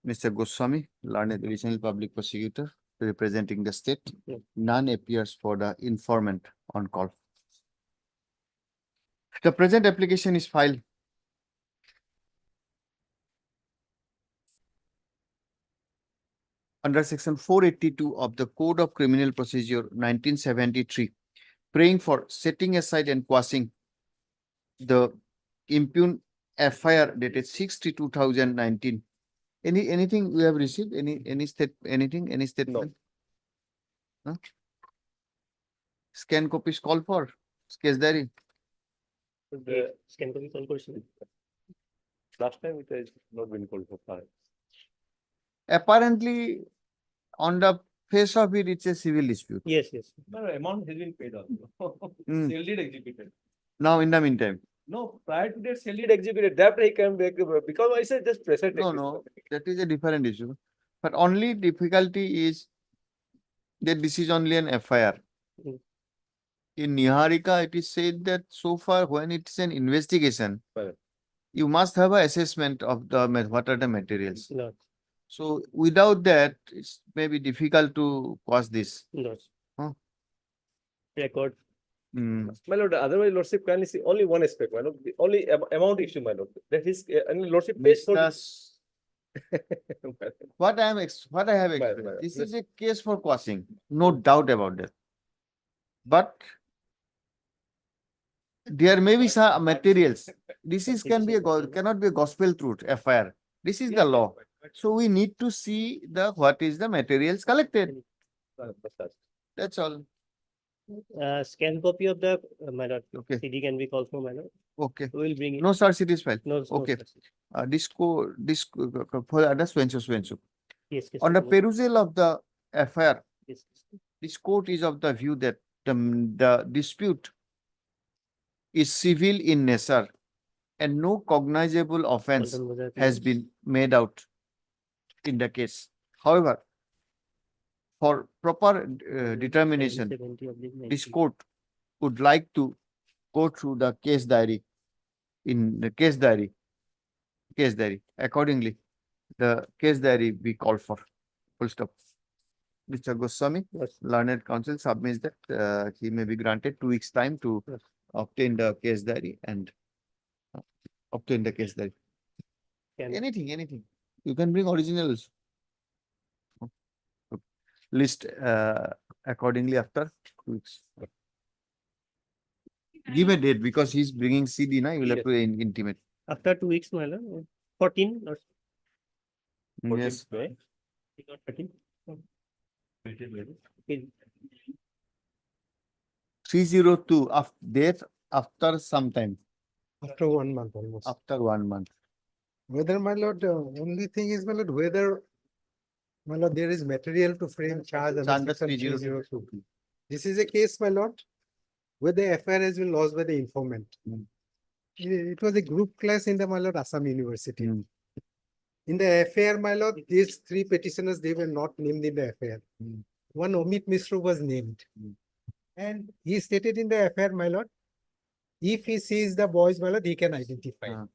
Mr. Goswami, learned regional public prosecutor representing the state. Yeah. None appears for the informant on call. The present application is filed under section 482 of the Code of Criminal Procedure 1973, praying for setting aside and quashing the impugned FIR dated 6/2019. Anything we have received? Any statement? No? Scan copies call for case diary. Scan copy call question. Last time it has not been called for fire. Apparently, on the face of it, it's a civil dispute. Yes, yes. No, amount has been paid also. Hmm. Sale deed executed. Now, in the meantime. No, prior to that, sale deed executed. That he came back because I said just present. No, that is a different issue. But only difficulty is that this is only an FIR. Mm. In Niharika, it is said that so far when it's an investigation, Right. you must have an assessment of the what are the materials. No, So without that, it's maybe difficult to cause this. no. Huh? Record. My lord, otherwise lordship can see only one aspect, my lord, the only amount issue, my lord. That is, and lordship pays for. What I have explained, this is a case for quashing, no doubt about that. But there may be some materials. This is cannot be a gospel truth, FIR. This is the law. So we need to see what is the materials collected. That's all. Scan copy of the my lord. Okay. CD can be called for, my lord. Okay. We'll bring it. No search it is file. No, Okay. no, This for other Swenso. Yes, yes. On the no. perusal of the FIR, Yes. this court is of the view that the dispute is civil in nature and no cognizable offense has been made out in the case. However, for proper determination, 70 of the this 90. court would like to go through the case diary. In the case diary, accordingly, the case diary we call for. Full stop. Mr. Goswami, learned counsel submits that he may be granted 2 weeks time to obtain the case diary and obtain the case diary. Anything. You can bring originals. List accordingly after 2 weeks. Give a date because he's bringing CD, na? You will have to intimate. After 2 weeks, my lord, 14 or Yes. 13. 302 after date after some time. After 1 month almost. After 1 month. Whether, my lord, only thing is, my lord, whether, my lord, there is material to frame charge under section 302. This is a case, my lord, where the FIR has been lost by the informant. It was a group class in the, my lord, Assam University. In the FIR, my lord, these 3 petitioners, they were not named in the FIR. One Omit Misra was named. And he stated in the FIR, my lord, if he sees the boys, my lord, he can identify.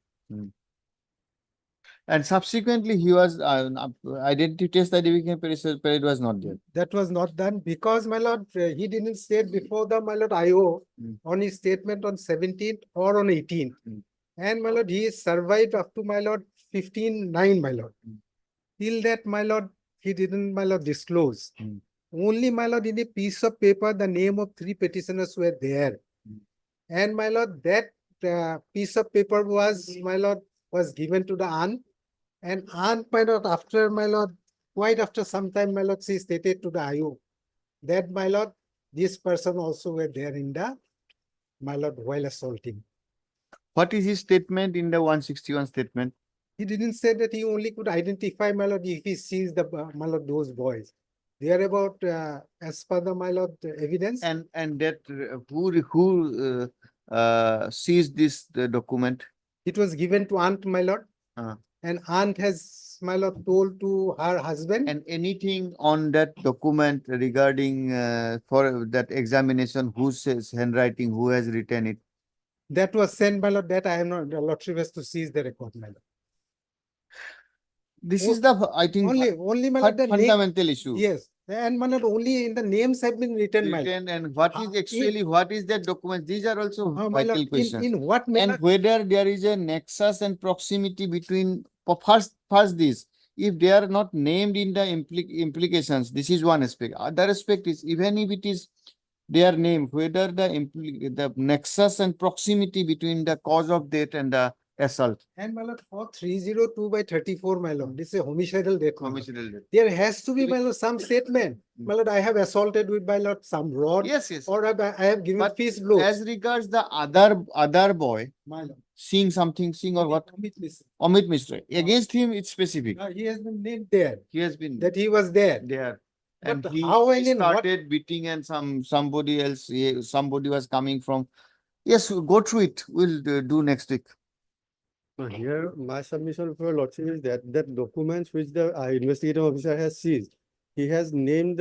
And subsequently, he was identity test certificate period was not there. That was not done because, my lord, he didn't state before the, my lord, IO on his statement on 17th or on 18th. And, my lord, he survived up to, my lord, 15/9, my lord. Till that, my lord, he didn't, my lord, disclose. Only, my lord, in a piece of paper, the name of 3 petitioners were there. And, my lord, that piece of paper was, my lord, was given to the aunt. And aunt, my lord, after, my lord, quite after some time, my lord, she stated to the IO that, my lord, this person also were there in the, my lord, while assaulting. What is his statement in the 161 statement? He didn't say that he only could identify, my lord, if he sees the, my lord, those boys. They are about, as per the, my lord, evidence. And that who sees this document? It was given to aunt, my lord. And aunt has, my lord, told to her husband. And anything on that document regarding for that examination, who says handwriting, who has written it? That was sent, my lord, that I am not, the lottery was to seize the record, my lord. This is the, I think, only my lord, the fundamental issue. Yes. And, my lord, only in the names have been written, my lord. And what is actually, what is that document? These are also my vital lord, questions. in what manner? And whether there is a nexus and proximity between, first this, if they are not named in the implications, this is one aspect. Other aspect is, even if it is their name, whether the nexus and proximity between the cause of death and the assault. And, my lord, for 302/34, my lord, this is a homicidal death. Homicidal death. There has to be, my lord, some statement. My lord, I have assaulted with, my lord, some rod. Yes. Or I have given fist blows. As regards the other boy, my lord, seeing or what? Omit Misra. Against him, it's specific. He has been named there. He has been that he was there. There. And But he how and in what? started beating and somebody else, somebody was coming from. Yes, go through it. We'll do next week. Here, my submission for lordship is that documents which the investigating officer has seized, he has named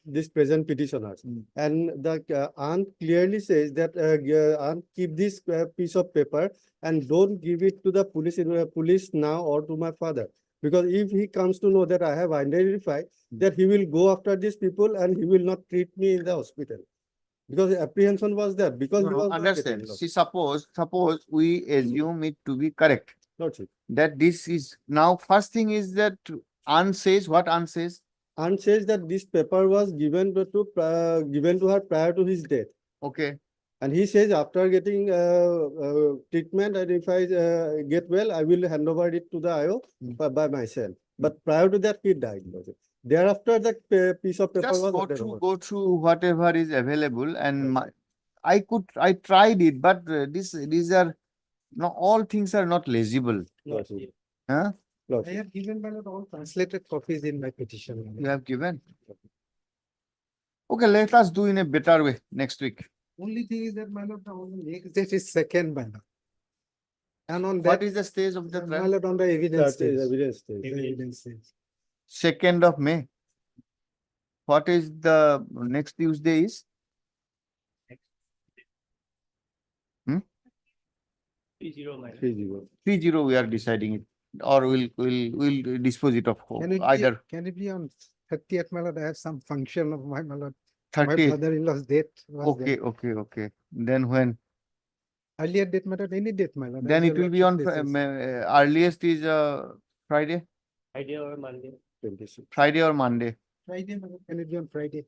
this present petitioners, and the aunt clearly says that aunt, keep this piece of paper and don't give it to the police now or to my father, because if he comes to know that I have identified, that he will go after these people and he will not treat me in the hospital. Because the apprehension was there. Because he was not understand. getting See, suppose we assume it to be correct. Lordship. That this is now first thing is that aunt says what aunt says. Aunt says that this paper was given to her prior to his death. Okay. And he says after getting treatment, and if I get well, I will hand over it to the IO by myself. But prior to that, he died. Thereafter, that piece of paper Just was go through whatever is available, and I tried it, but these are no, all things are not legible. Huh? I have given, my lord, all translated copies in my petition. You have given. Okay, let us do in a better way next week. Only thing is that, my lord, the next date is second, my lord. And on that, What is the stage of the trial? my lord, on the evidence stage. Evidence stage. Evidence stage. 2nd of May. What is the next Tuesday is? 30 we are deciding it, or we'll dispose it of Can it either. Can it be on 30th, my lord, I have some function of my lord. My 30th. brother-in-law's date was Okay, there. okay. Then when? Earlier date, my lord, any date, my lord. Then as it your will be lordship on, wishes. earliest is Friday, Friday or Monday. Friday or Monday. Friday, my lord, can it be on Friday?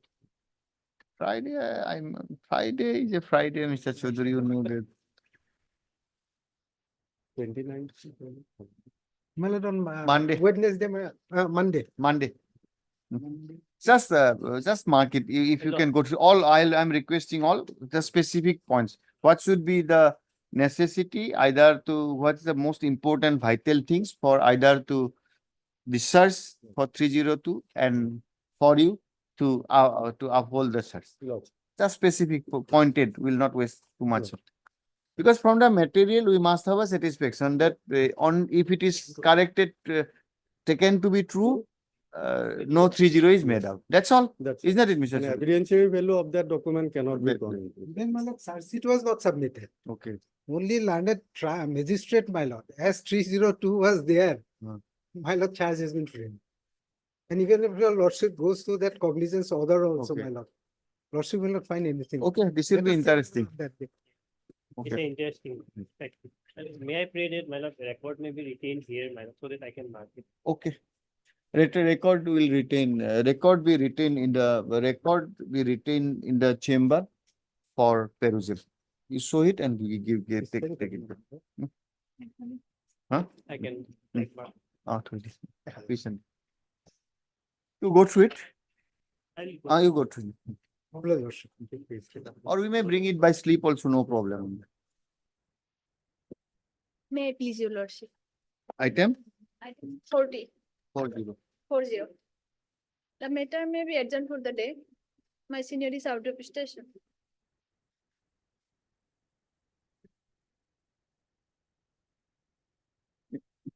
Friday, Friday is a Friday, Mr. Chaudhary, you know that. 29th. My lord, on Monday. Wednesday, Monday. Monday. Just mark it. If you Hello. can go through all, I'm requesting all the specific points. What should be the necessity, either to what's the most important vital things for either to the search for 302 and for you to uphold the search. Just specific pointed will not waste too much of time. Because from the material, we must have a satisfaction that on if it is corrected, taken to be true, no 30 is made out. That's all. Isn't it, Mr. An Chaudhary? evidentiary value of that document cannot be gone into. Then, my lord, search sheet was not submitted. Okay. Only landed magistrate, my lord, as 302 was there. My lord, charge has been framed. And even if your lordship goes to that cognizance order also, Okay. my lord, lordship will not find anything. Okay, this will Let be us take interesting. that day. It's an interesting fact. May I pray that, my lord, record may be retained here, my lord, so that I can mark it. Okay. Record will retain, record be retained in the chamber for perusal. You show it and we take it. Huh? I can take mark. Listen. You go through it. I'll You go through it. Obliged, lordship. Or we may bring it by sleep also, no problem. May I please your lordship? Item Item 40. 40. 40. The matter may be adjourned for the day. My senior is out of station.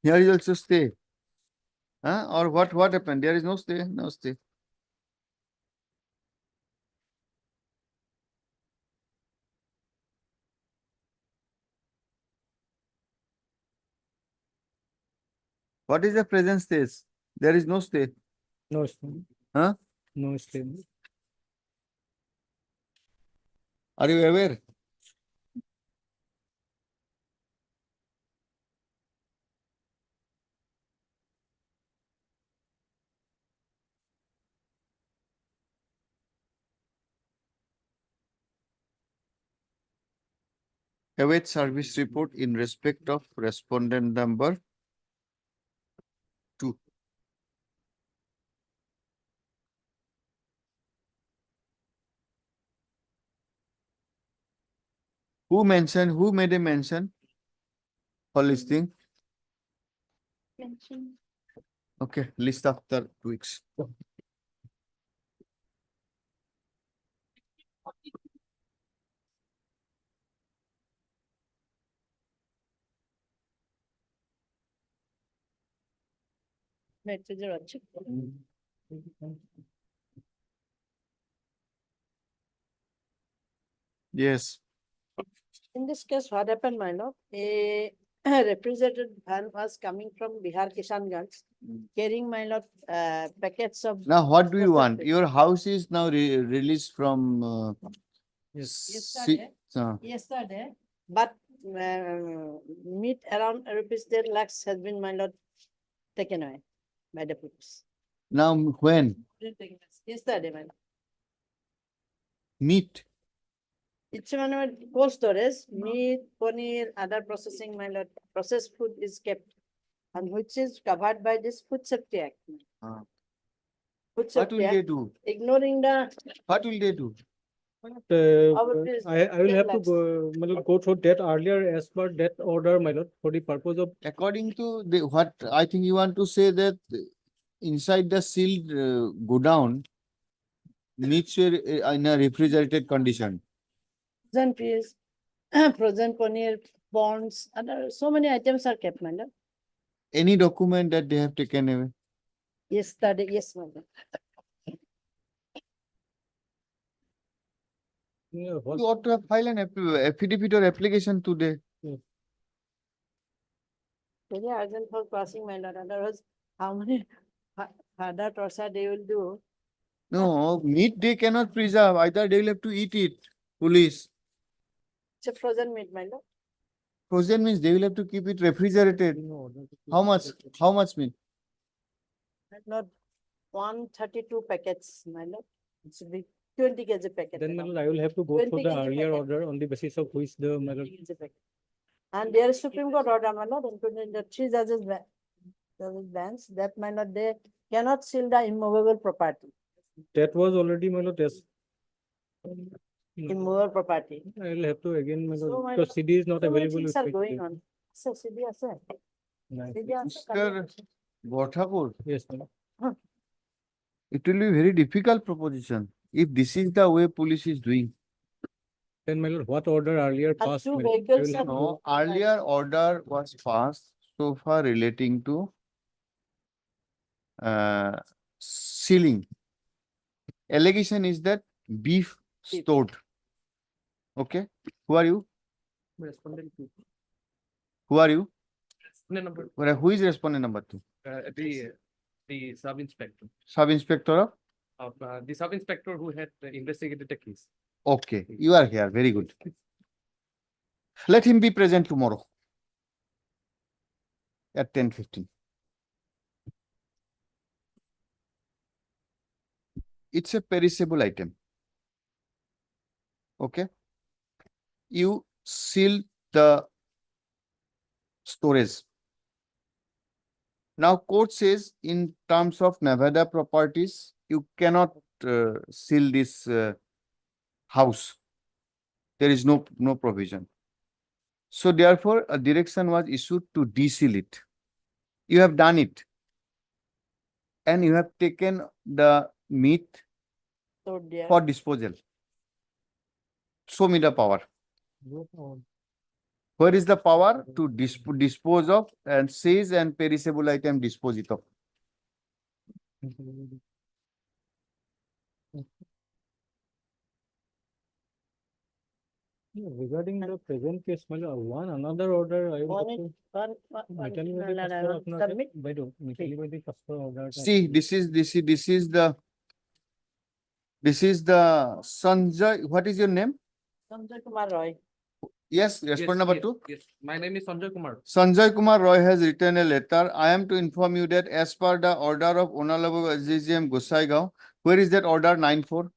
Here is also stay. Huh? Or what happened? There is no stay, no stay. What is the present stays? There is no stay. No stay. Huh? No stay. Are you aware? Await service report in respect of respondent number 2. Who made a mention for listing? Mention. Okay, list after 2 weeks. Yes. In this case, what happened, my lord? A representative van was coming from Bihar Kishanganj, carrying, my lord, packets of. Now, what do you want? Your house is now released from Yesterday, yesterday, but meat around rupees 10 lakhs has been, my lord, taken away by the police. Now, when? Yesterday, my lord. Meat. It's one of cold storage, meat, paneer, other processing, my lord, processed food is kept, and which is covered by this Food Safety Act. Food What Safety will they Act, do? ignoring the. What will they do? I will have to go, my lord, go through that earlier as per that order, my lord, for the purpose of. According to what I think you want to say that inside the sealed godown meats were in a refrigerated condition. Frozen fish, frozen paneer, bonds, other, so many items are kept, my lord. Any document that they have taken away? Yesterday, yes, my lord. Yeah, You ought to have filed an affidavit or application today. Very urgent for crossing, my lord, otherwise, how many further torture they will do. No, meat they cannot preserve. Either they will have to eat it. Police. It's a frozen meat, my lord. Frozen means they will have to keep it refrigerated. How much? How much meat? My lord, 132 packets, my lord. It's a big 20 kg packet. Then, my around. lord, I will have to go 20 for the kg earlier packet. order on the basis of which the, my lord, 20 kg packet. And there is Supreme Court order, my lord, including the three judges bench that, my lord, they cannot seal the immovable property. that was already, my lord, yes. Immovable property. I will have to again, my So, lord, my because lord, CD is not so many available things with are me going today. on. So, CD আছে? Nice. CD আছে, Mr. Bothakur, Yes, my lord. it will be very difficult proposition if this is the way police is doing. Then, my lord, what order earlier passed? two my lord? I vehicles will are have to No, earlier order was passed so far relating to sealing. Allegation is that beef stored. Okay, who are you? Respondent two. Who are you? Respondent number, Who is respondent number 2? the sub-inspector Sub inspector of? the sub-inspector who had investigated the case. Okay, you are here. Very good. Let him be present tomorrow at 10:15. It's a perishable item. Okay. You seal the storage. Now court says in terms of Nevada properties, you cannot seal this house. There is no provision. So therefore a direction was issued to deseal it. You have done it. And you have taken the meat So, dear. for disposal. Show me the power. Where is the power to dispose of and seize and perishable item dispose it of? Yeah, regarding the present case, my lord, another order I will have to Mitali by the customer apna submit. by the Mitali by the customer order. See, this is the Sanjay. What is your name? Sanjay Kumar Roy. Yes, respond number 2. Yes, my name is Sanjay Kumar. Sanjay Kumar Roy has written a letter. I am to inform you that as per the order of Honorable SDGM Gosaigaon, where is that order 94?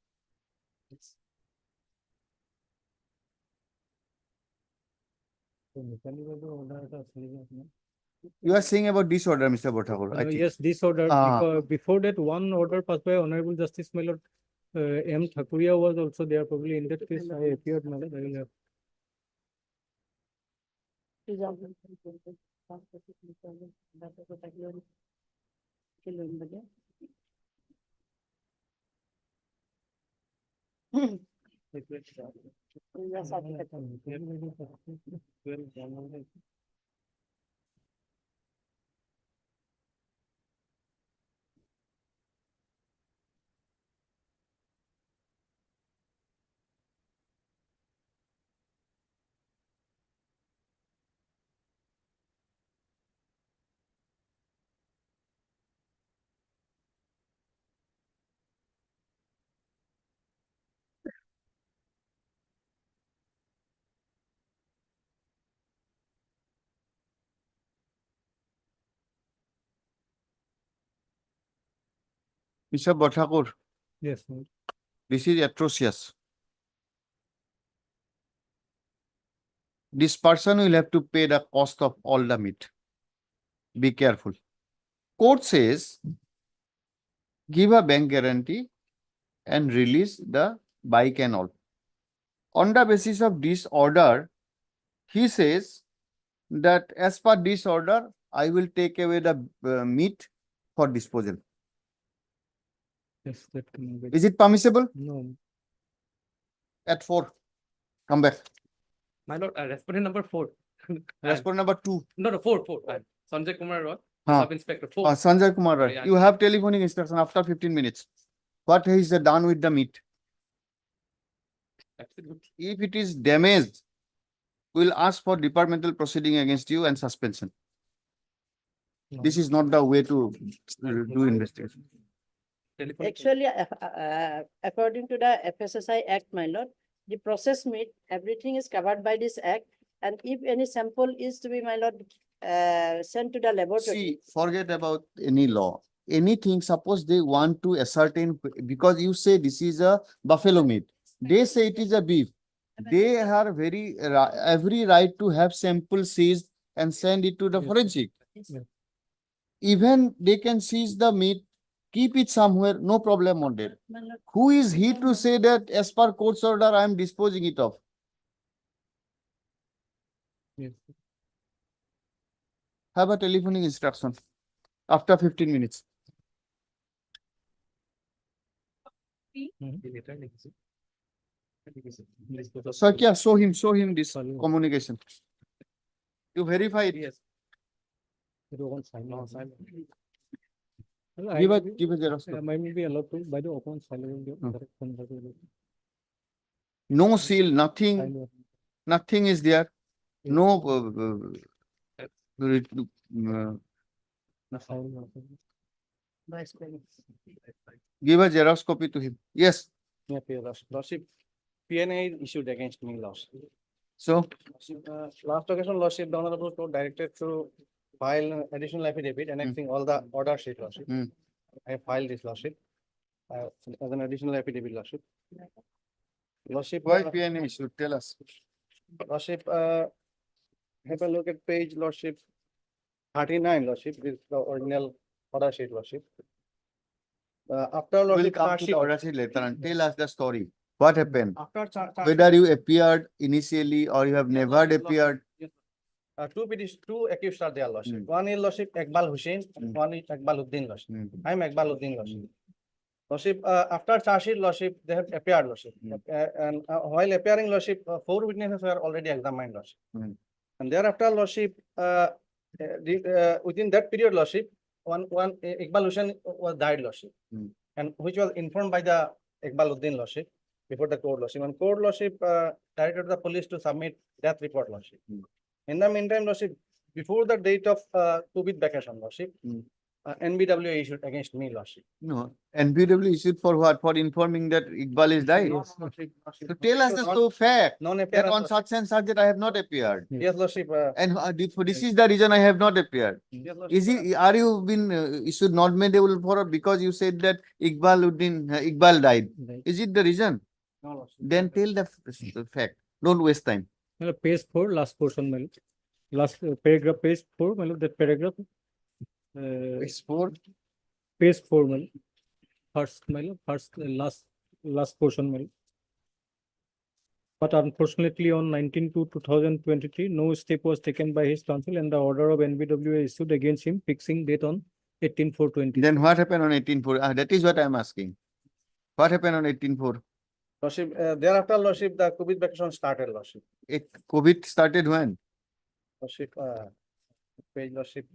You are saying about this order, Mr. Bothakur, I think. Yes, this order, Ah. because before that, one order passed by Honorable Justice, my lord, M. Thakuria was also there, probably in that case, I appeared, my lord, I will have. Mr. Bothakur, Yes, my lord. this is atrocious. This person will have to pay the cost of all the meat. Be careful. Court says, give a bank guarantee and release the bike and all. On the basis of this order, he says that as per this order, I will take away the meat for disposal. Yes, that can be. Is it permissible? No. At 4, come back. My lord, respondent number 4. Respondent number 2. No, 4. Sanjay Kumar Roy, Huh. sub-inspector 4. Sanjay Kumar Roy, Yeah. you have telephonic instruction after 15 minutes. What is done with the meat? Absolutely. If it is damaged, we will ask for departmental proceeding against you and suspension. This is not the way to do investigation. Actually, according to the FSSI Act, my lord, the process meet, everything is covered by this act. And if any sample is to be, my lord, sent to the laboratory. See, forget about any law. Anything, suppose they want to ascertain, because you say this is a buffalo meat. They say it is a beef. They have every right to have sample seized and send it to the forensic. Even they can seize the meat, keep it somewhere, no problem on it. My lord, Who is he to say that as per court's order, I am disposing it of? Have a telephonic instruction after 15 minutes. Sakya, show him this communication. You verify it. Yes. Give a xerox. Mine will be allowed to by the open silent. No seal, nothing is there. No. Give a xerox copy to him. Yes. Yeah, Lordship, PNA issued against me, Lordship. So, Last occasion, Lordship, the Honorable Court directed to file an additional affidavit annexing all the order sheet, Lordship. I filed this, Lordship, as an additional affidavit, Lordship. Lordship. why PNA should tell us? Lordship, have a look at page, Lordship, 39, Lordship, this is the original order sheet, Lordship. After We'll Lordship, come charge to sheet. the order sheet later and tell us the story. What happened? After Whether you appeared initially or you have never appeared. Two accused are there, Lordship. One is Lordship Iqbal Hussain, and one is Iqbal Uddin, Lordship. I'm Iqbal Uddin, Lordship. Lordship, after charge sheet, Lordship, they have appeared, Lordship. And while appearing, Lordship, 4 witnesses were already examined, Lordship. And thereafter, Lordship, within that period, Lordship, one Iqbal Hussain was died, Lordship. And which was informed by the Iqbal Uddin, Lordship, before the court, Lordship. And court, Lordship, directed the police to submit death report, Lordship. In the meantime, Lordship, before the date of COVID vacation, Lordship, NBWA issued against me, Lordship. No, NBW issued for what? For informing that Iqbal is died. So tell us the so fact that on such and such that I have not appeared. Yes, Lordship. And this is the reason I have not appeared. Is it? Are you been issued not made for because you said that Iqbal died? Is it the reason? No, Lordship. Then tell the fact. Don't waste time. Page 4, last portion, my lord. Last paragraph, page 4, my lord, that paragraph. Page 4. Page 4, my lord. First, my lord, last portion, my lord. But unfortunately, on 19/2/2023, no step was taken by his counsel and the order of NBWA issued against him, fixing date on 18/4/20. Then what happened on 18/4? That is what I am asking. What happened on 18/4? Lordship, thereafter, Lordship, the COVID vacation started, Lordship. COVID started when? Lordship, page, Lordship.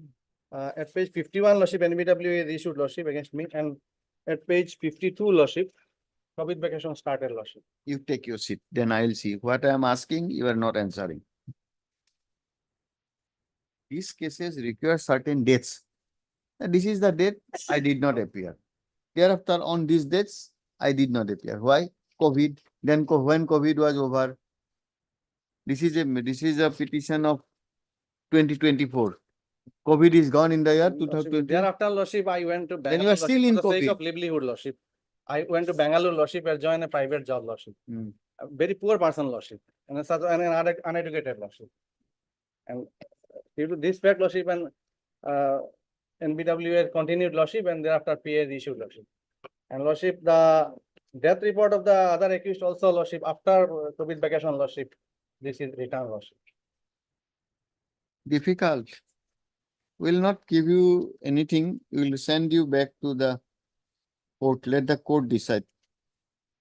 At page 51, Lordship, NBWA issued, Lordship, against me. And at page 52, Lordship, COVID vacation started, Lordship. You take your seat, then I will see. What I am asking, you are not answering. These cases require certain dates. And this is the date I did not appear. Thereafter, on these dates, I did not appear. Why? COVID. Then when COVID was over, this is a petition of 2024. COVID is gone in the year 2020. Thereafter, Lordship, I went to Bangalore. Then you are still in for the sake COVID. of livelihood, Lordship. I went to Bangalore, Lordship, and joined a private job, Lordship. A very poor person, Lordship, and an uneducated, Lordship. And due to this fact, Lordship, and NBWA continued, Lordship, and thereafter PA is issued, Lordship. And Lordship, the death report of the other accused also, Lordship, after COVID vacation, Lordship, this is returned, Lordship. Difficult. Will not give you anything. We will send you back to the court. Let the court decide.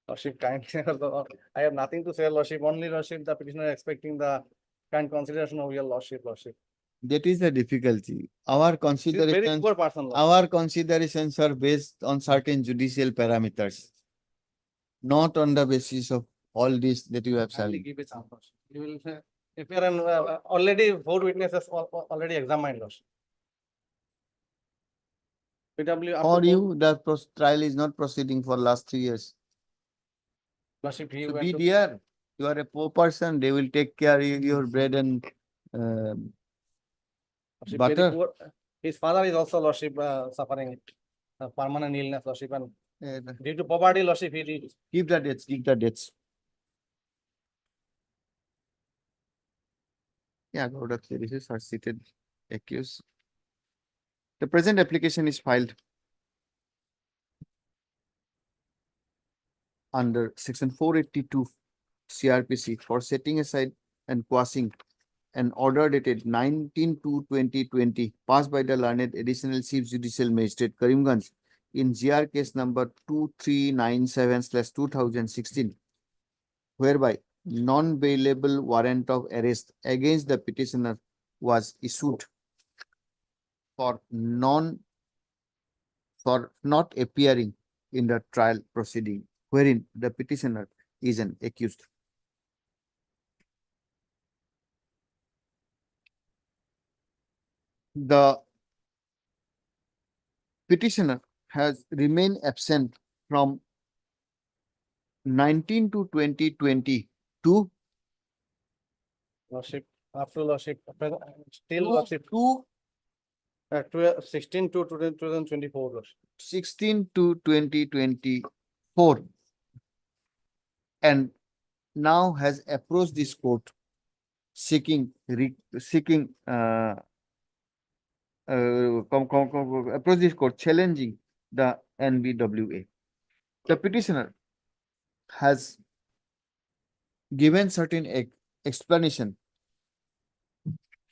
Lordship, kindly, I have nothing to say, Lordship. Only, Lordship, the petitioner is expecting the kind consideration of your Lordship, Lordship. That is the difficulty. Our considerations, poor person, Lordship. our considerations are based on certain judicial parameters, not on the basis of all this that you have Kindly said. give it some, Lordship. You will, if you are already 4 witnesses already examined, Lordship. PW up to For court. you, the trial is not proceeding for last 3 years. Lordship, he So went be to- there. You are a poor person. They will take care of your bread and Lordship, very butter. poor. His father is also Lordship suffering permanent illness, Lordship, and due to poverty, Lordship, he Keep the dates. Keep the dates. Yeah, Gowda Clearishes are seated accused. The present application is filed under section 482 CRPC for setting aside and quashing an order dated 19/2/2020 passed by the learned additional chief judicial magistrate Karimganj in GR case number 2397/2016, whereby non-bailable warrant of arrest against the petitioner was issued for not appearing in the trial proceeding wherein the petitioner is an accused. The petitioner has remained absent from 19 to 2022 Lordship, up to Lordship, still Lordship. 16 to 2024, Lordship. 16 to 2024 and now has approached this court seeking approach this court challenging the NBWA. The petitioner has given certain explanation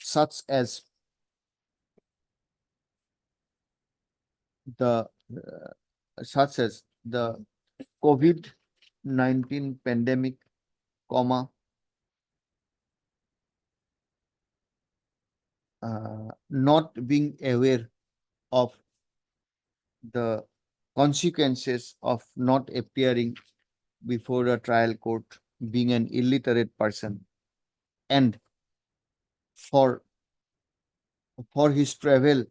such as the COVID-19 pandemic, not being aware of the consequences of not appearing before a trial court, being an illiterate person, and for his travel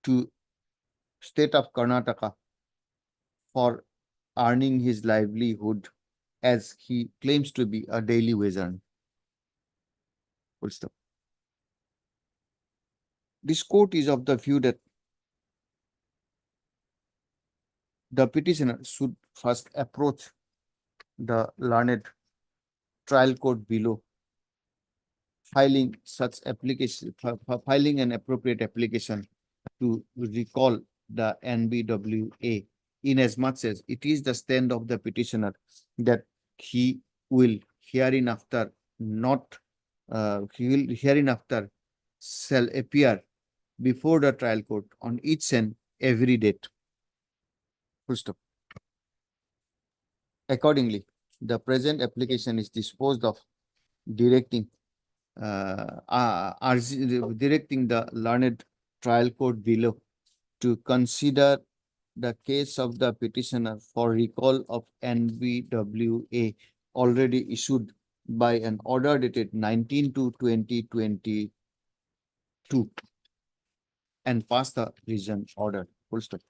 to state of Karnataka for earning his livelihood as he claims to be a daily wage earner. Full stop. This court is of the view that the petitioner should first approach the learned trial court below, filing an appropriate application to recall the NBWA, in as much as it is the stand of the petitioner that he will hereinafter shall appear before the trial court on each and every date. Full stop. Accordingly, the present application is disposed of directing the learned trial court below to consider the case of the petitioner for recall of NBWA already issued by an order dated 19 to 2022 and pass the reason order. Full stop.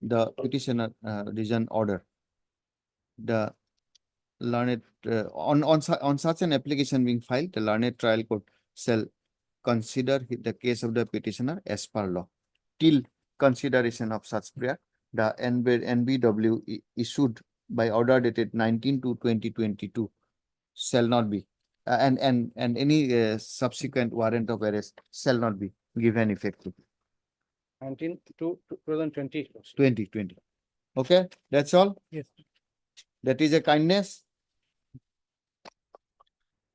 The petitioner reason order. The learned on such an application being filed, the learned trial court shall consider the case of the petitioner as per law. Till consideration of such prayer, the NBW issued by order dated 19 to 2022 shall not be and any subsequent warrant of arrest shall not be given effect to 19 to 2020. 2020. Okay, that's all. Yes. That is a kindness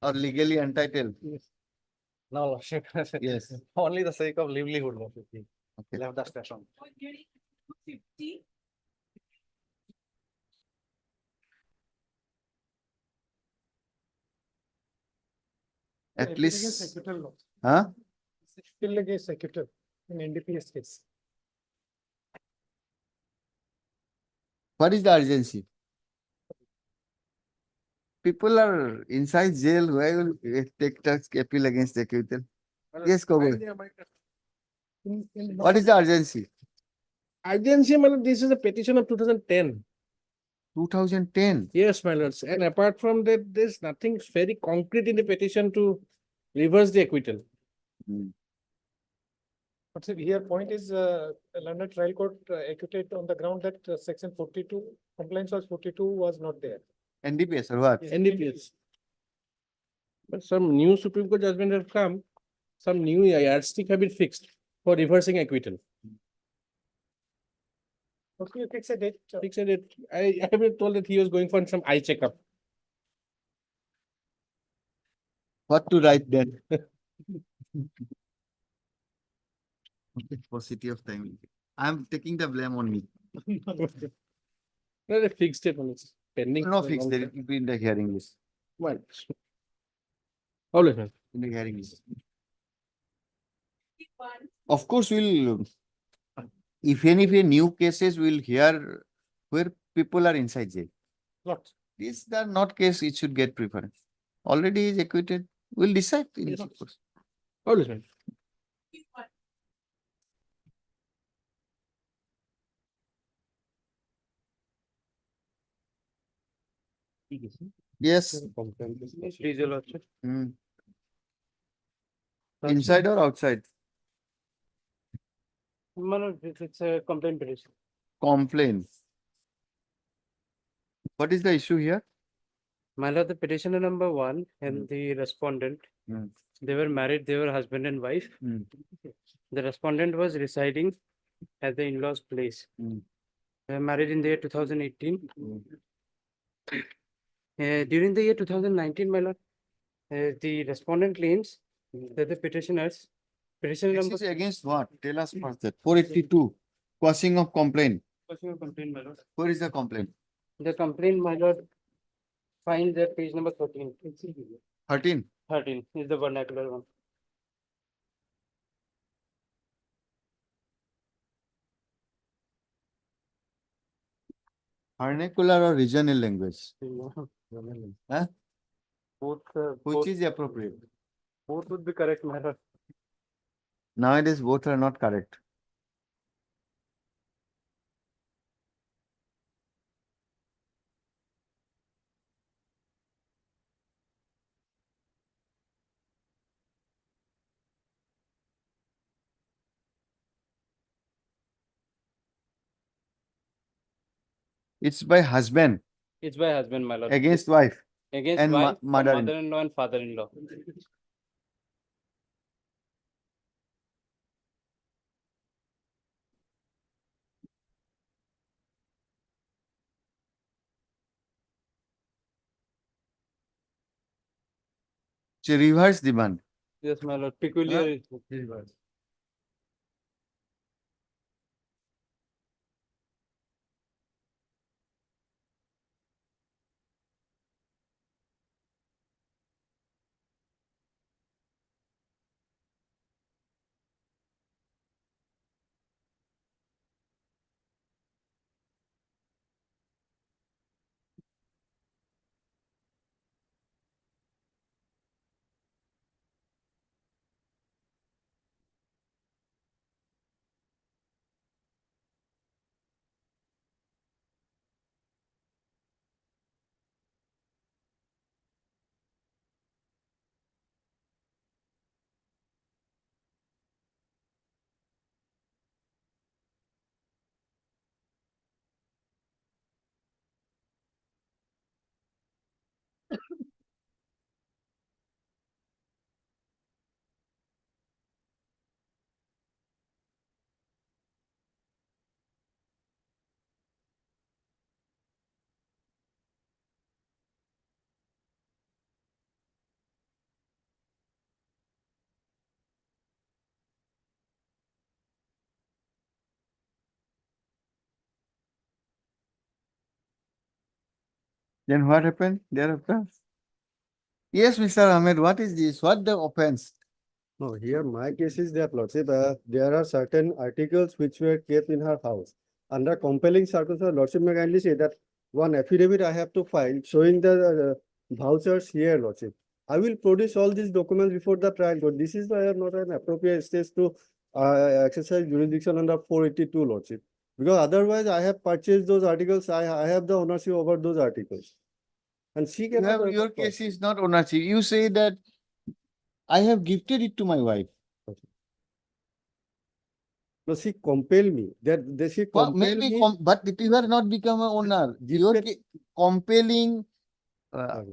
or legally entitled. Yes. No, Lordship. Yes. Only the sake of livelihood, Lordship. He Okay. left the station. At least, Huh? huh? Still against acquittal in NDPS case. What is the urgency? People are inside jail. Why will take tax appeal against the acquittal? Yes, Kobol. What is the urgency? Urgency, my lord, this is a petition of 2010. 2010. Yes, my lords. And apart from that, there's nothing very concrete in the petition to reverse the acquittal. But sir, here point is, London trial court acquitted on the ground that section 42, complaints was 42 was not there. NDPS or what? NDPS. But some new Supreme Court judgment have come, some new yardstick have been fixed for reversing acquittal. Okay, you fix a date. Fix a date. I have been told that he was going for some eye checkup. What to write then? Okay, paucity of time. I'm taking the blame on me. No, they fixed it on it's pending. No for a fix, long there time. will be in the hearing list. Well. Always, man. In the hearing list. Of course, we'll, if any new cases, we'll hear where people are inside jail. Lots. These are not case, it should get preference. Already is acquitted, we'll decide in Yes. due course. Always, man. Yes. Please, your lordship. Inside or outside? My lord, it's a complaint petition. Complaint. What is the issue here? My lord, the petitioner number 1 and the respondent, they were married, they were husband and wife. The respondent was residing at the in-laws place. They were married in the year 2018. During the year 2019, my lord, the respondent claims that the petitioner This number. is against what? Tell us first that. 482, quashing of complaint. Complaint, my lord. Where is the complaint? The complaint, my lord, find the page number 13. 13. 13 is the vernacular one. Vernacular or regional language? Huh? Both, Which is appropriate? both would be correct, my lord. Nowadays, both are not correct. It's by husband It's by husband, my lord. against wife. Against and wife, mother-in-law. mother-in-law and father-in-law. It's a reverse demand. Yes, my lord, peculiar. Then what happened thereafter? Yes, Mr. Ahmed, what is this? What the offense? No, here my case is that, Lordship, there are certain articles which were kept in her house. Under compelling circumstances, Lordship may kindly say that one affidavit I have to file showing the vouchers here, Lordship. I will produce all these documents before the trial court. This is not an appropriate stage to exercise jurisdiction under 482, Lordship. Because otherwise I have purchased those articles, I have the ownership over those articles. And she You cannot. have, your case is not ownership. You say that I have gifted it to my wife. No, she compelled me, she Well, compelled maybe, me. but if you are not become a owner, your compelling,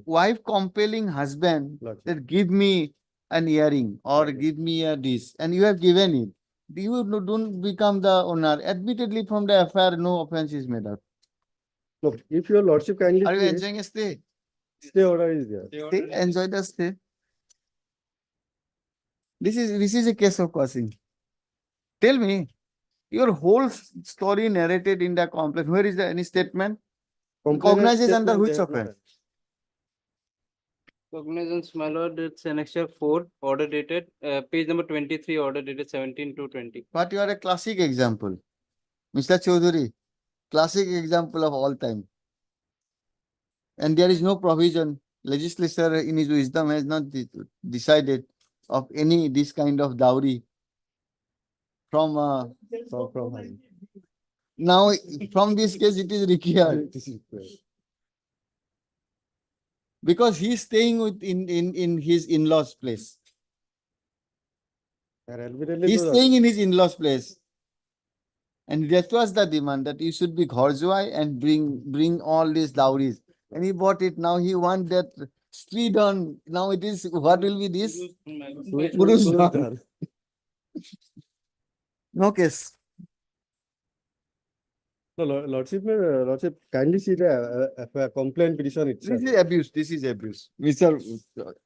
wife compelling husband that give me an earring or give me a this, and you have given it. You don't become the owner. Admittedly, from the affair, no offense is made out. Look, if your lordship kindly. Are you see, enjoying a stay? Stay order is there. Stay, enjoy the stay. This is a case of causing. Tell me, your whole story narrated in the complaint. Where is the any statement? Cognizes under which offense? Cognizance, my lord, it's annexure 4, order dated, page number 23, order dated 17/2/20. But you are a classic example. Mr. Chaudhary, classic example of all time. And there is no provision. Legislature in his wisdom has not decided of any this kind of dowry from now from this case it is required. Because he is staying in his in-laws place. He is staying in his in-laws place. And that was the demand that you should be Ghorjwai and bring all these dowries. And he bought it. Now he want that street on. Now it is, what will be this? Purushan. No case. No, lordship, kindly see the complaint petition itself. This is abuse. This is abuse. Mr.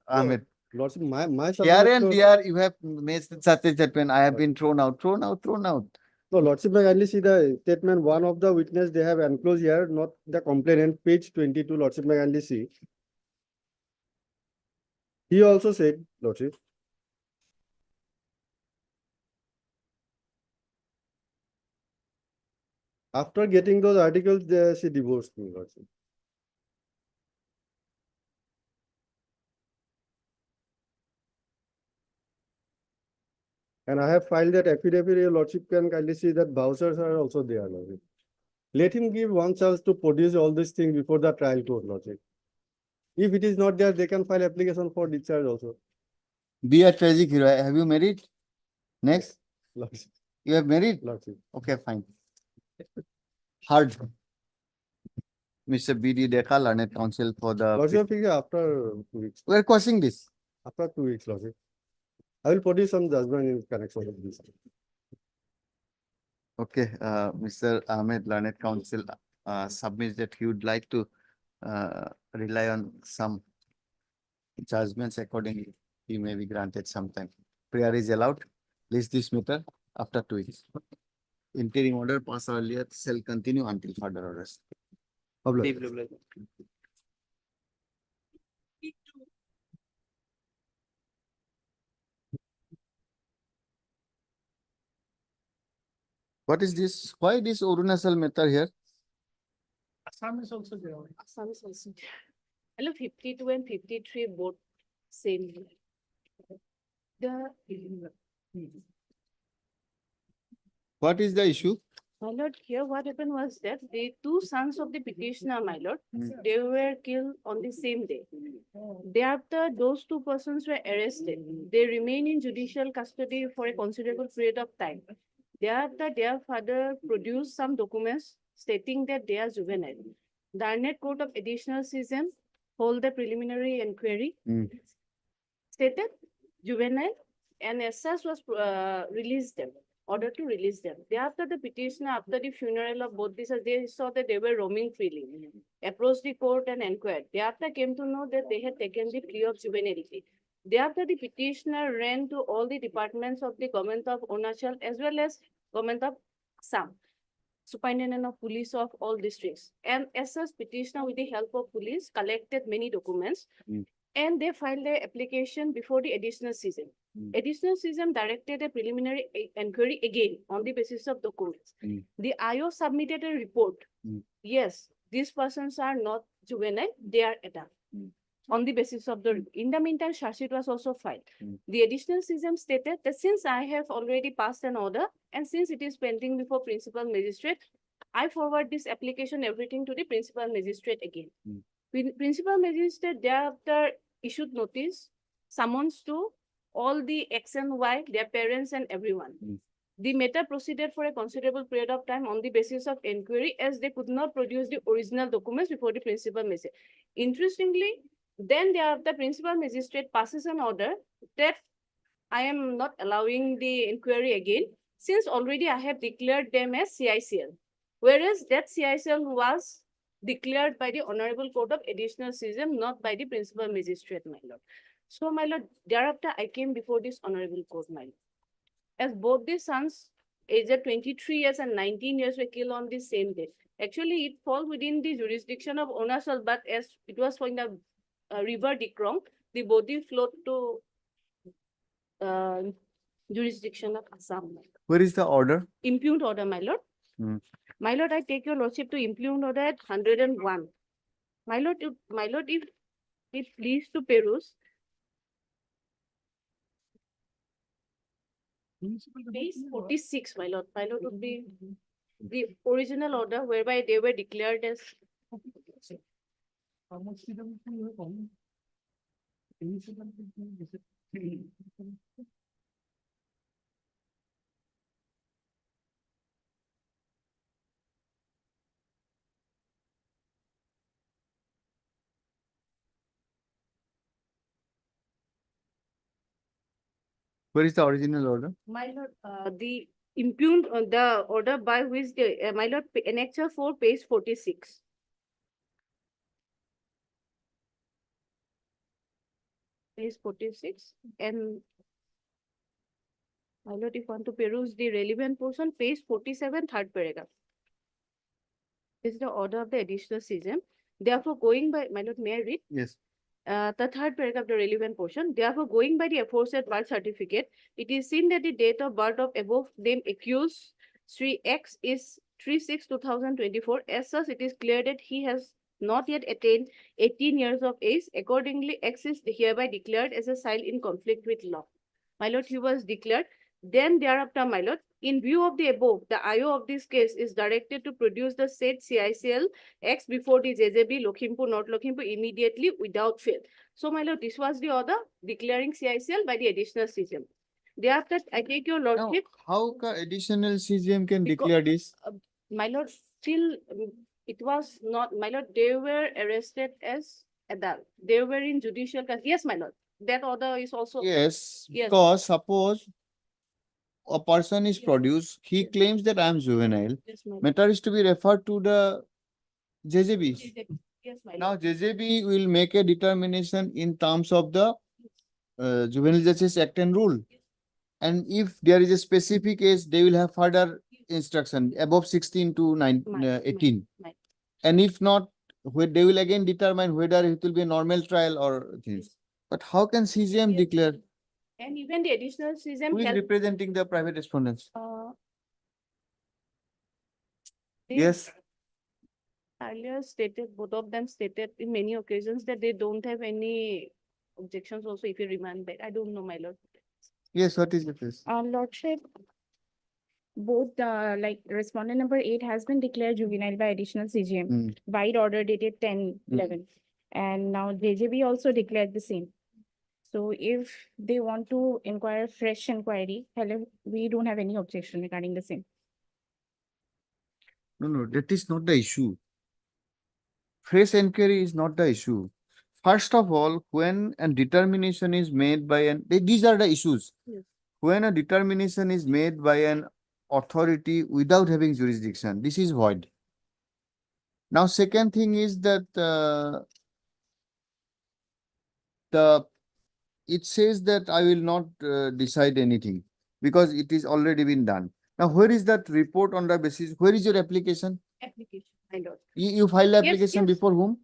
Ahmed. Lordship, my. Here and there you have made such a statement. I have been thrown out. No, lordship, kindly see the statement. One of the witness they have enclosed here, not the complainant, page 22. Lordship, kindly see. He also said, lordship. After getting those articles, she divorced me, lordship. And I have filed that affidavit. Your lordship can kindly see that vouchers are also there, lordship. Let him give one chance to produce all these things before the trial court, lordship. If it is not there, they can file application for discharge also. Be a tragic hero. Have you married? Next. Lordship. You have married? Lordship. Okay, fine. Hard. Mr. B.D. Dekha, learned counsel for the. Lordship, after 2 weeks. We are causing this. After 2 weeks, lordship. I will produce some judgment in connection with this. Okay, Mr. Ahmed, learned counsel submits that he would like to rely on some judgments accordingly. He may be granted sometime. Prayer is allowed. List this matter after 2 weeks. Interim order passed earlier shall continue until further orders. What is this? Why this Arunachal matter here? Assam is also there. Assam is also there. Hello, 52 and 53 both same. What is the issue? My lord, here what happened was that the two sons of the petitioner, my lord, they were killed on the same day. Thereafter, those two persons were arrested. They remain in judicial custody for a considerable period of time. Thereafter, their father produced some documents stating that they are juvenile. The Arnett Court of Additional Session hold the preliminary inquiry, stated juvenile, and as such was released them, order to release them. Thereafter, the petitioner, after the funeral of both these, they saw that they were roaming freely, approached the court and inquired. Thereafter came to know that they had taken the plea of juvenility. Thereafter, the petitioner ran to all the departments of the government of Arunachal as well as government of Assam, superintendent of police of all districts. And as such, petitioner with the help of police collected many documents and they filed their application before the additional season. Additional season directed a preliminary inquiry again on the basis of documents. The IO submitted a report. Yes, these persons are not juvenile, they are adult. on the basis of the, in the meantime, charge sheet was also filed. Mm. The additional CGM stated that since I have already passed an order and since it is pending before principal magistrate, I forward this application, everything to the principal magistrate again. Mm. Principal magistrate thereafter issued notice, summons to all the X and Y, their parents and everyone. Mm. The matter proceeded for a considerable period of time on the basis of inquiry as they could not produce the original documents before the principal magistrate. Interestingly, then thereafter principal magistrate passes an order that I am not allowing the inquiry again since already I have declared them as CICL. Whereas that CICL was declared by the Honorable Court of Additional CGM, not by the principal magistrate, my lord. So, my lord, thereafter I came before this Honorable Court, my lord. As both the sons, aged 23 years and 19 years, were killed on the same day. Actually, it falls within the jurisdiction of Arunachal, but as it was from the river Dikrong, the body flowed to jurisdiction of Assam. My lord. Where is the order? Impugned order, my lord. Hmm. My lord, I take your lordship to impugned order at 101. My lord, if pleased to peruse. Page 46, my lord. My lord would be the original order whereby they were declared as. Where is the original order? My lord, the impugned, the order by which the, my lord, annexure 4, page 46. Page 46 and my lord, if you want to peruse the relevant portion, page 47, third paragraph. This is the order of the additional CGM. Therefore, going by, my lord, may I read? Yes. The third paragraph, the relevant portion. Therefore, going by the aforesaid birth certificate, it is seen that the date of birth of above name accused Sri X is 3/6/2024. As such, it is clear that he has not yet attained 18 years of age. Accordingly, X is hereby declared as a child in conflict with law. My lord, he was declared. Then thereafter, my lord, in view of the above, the IO of this case is directed to produce the said CICL X before the JJB Lokhimpur, North Lokhimpur immediately without fail. So, my lord, this was the order declaring CICL by the additional CGM. Thereafter, I take your lordship. How additional CGM can declare this? My lord, still it was not, my lord, they were arrested as adult. They were in judicial custody. Yes, my lord. That order is also. Yes, Yes. because suppose a person is produced, he claims that I am juvenile. Yes, my lord. Matter is to be referred to the JJB. Yes, my Now lord. JJB will make a determination in terms of the Juvenile Justice Act and rule. And if there is a specific age, they will have further instruction above 16 to 18. And if not, they will again determine whether it will be a normal trial or things. But how can CGM declare? And even the additional CGM. Who is representing the private respondents? They Yes. Earlier stated, both of them stated in many occasions that they don't have any objections also if you remand back. I don't know, my lord. Yes, what is the case? Lordship, both like respondent number 8 has been declared juvenile by additional CGM, wide order dated 10/11. And now JJB also declared the same. So if they want to inquire fresh inquiry, we don't have any objection regarding the same. No, that is not the issue. Fresh inquiry is not the issue. First of all, when a determination is made by these are the issues. Yes. When a determination is made by an authority without having jurisdiction, this is void. Now, second thing is that it says that I will not decide anything because it is already been done. Now, where is that report on the basis? Where is your application? Application, my lord. You filed the Yes, application yes. before whom?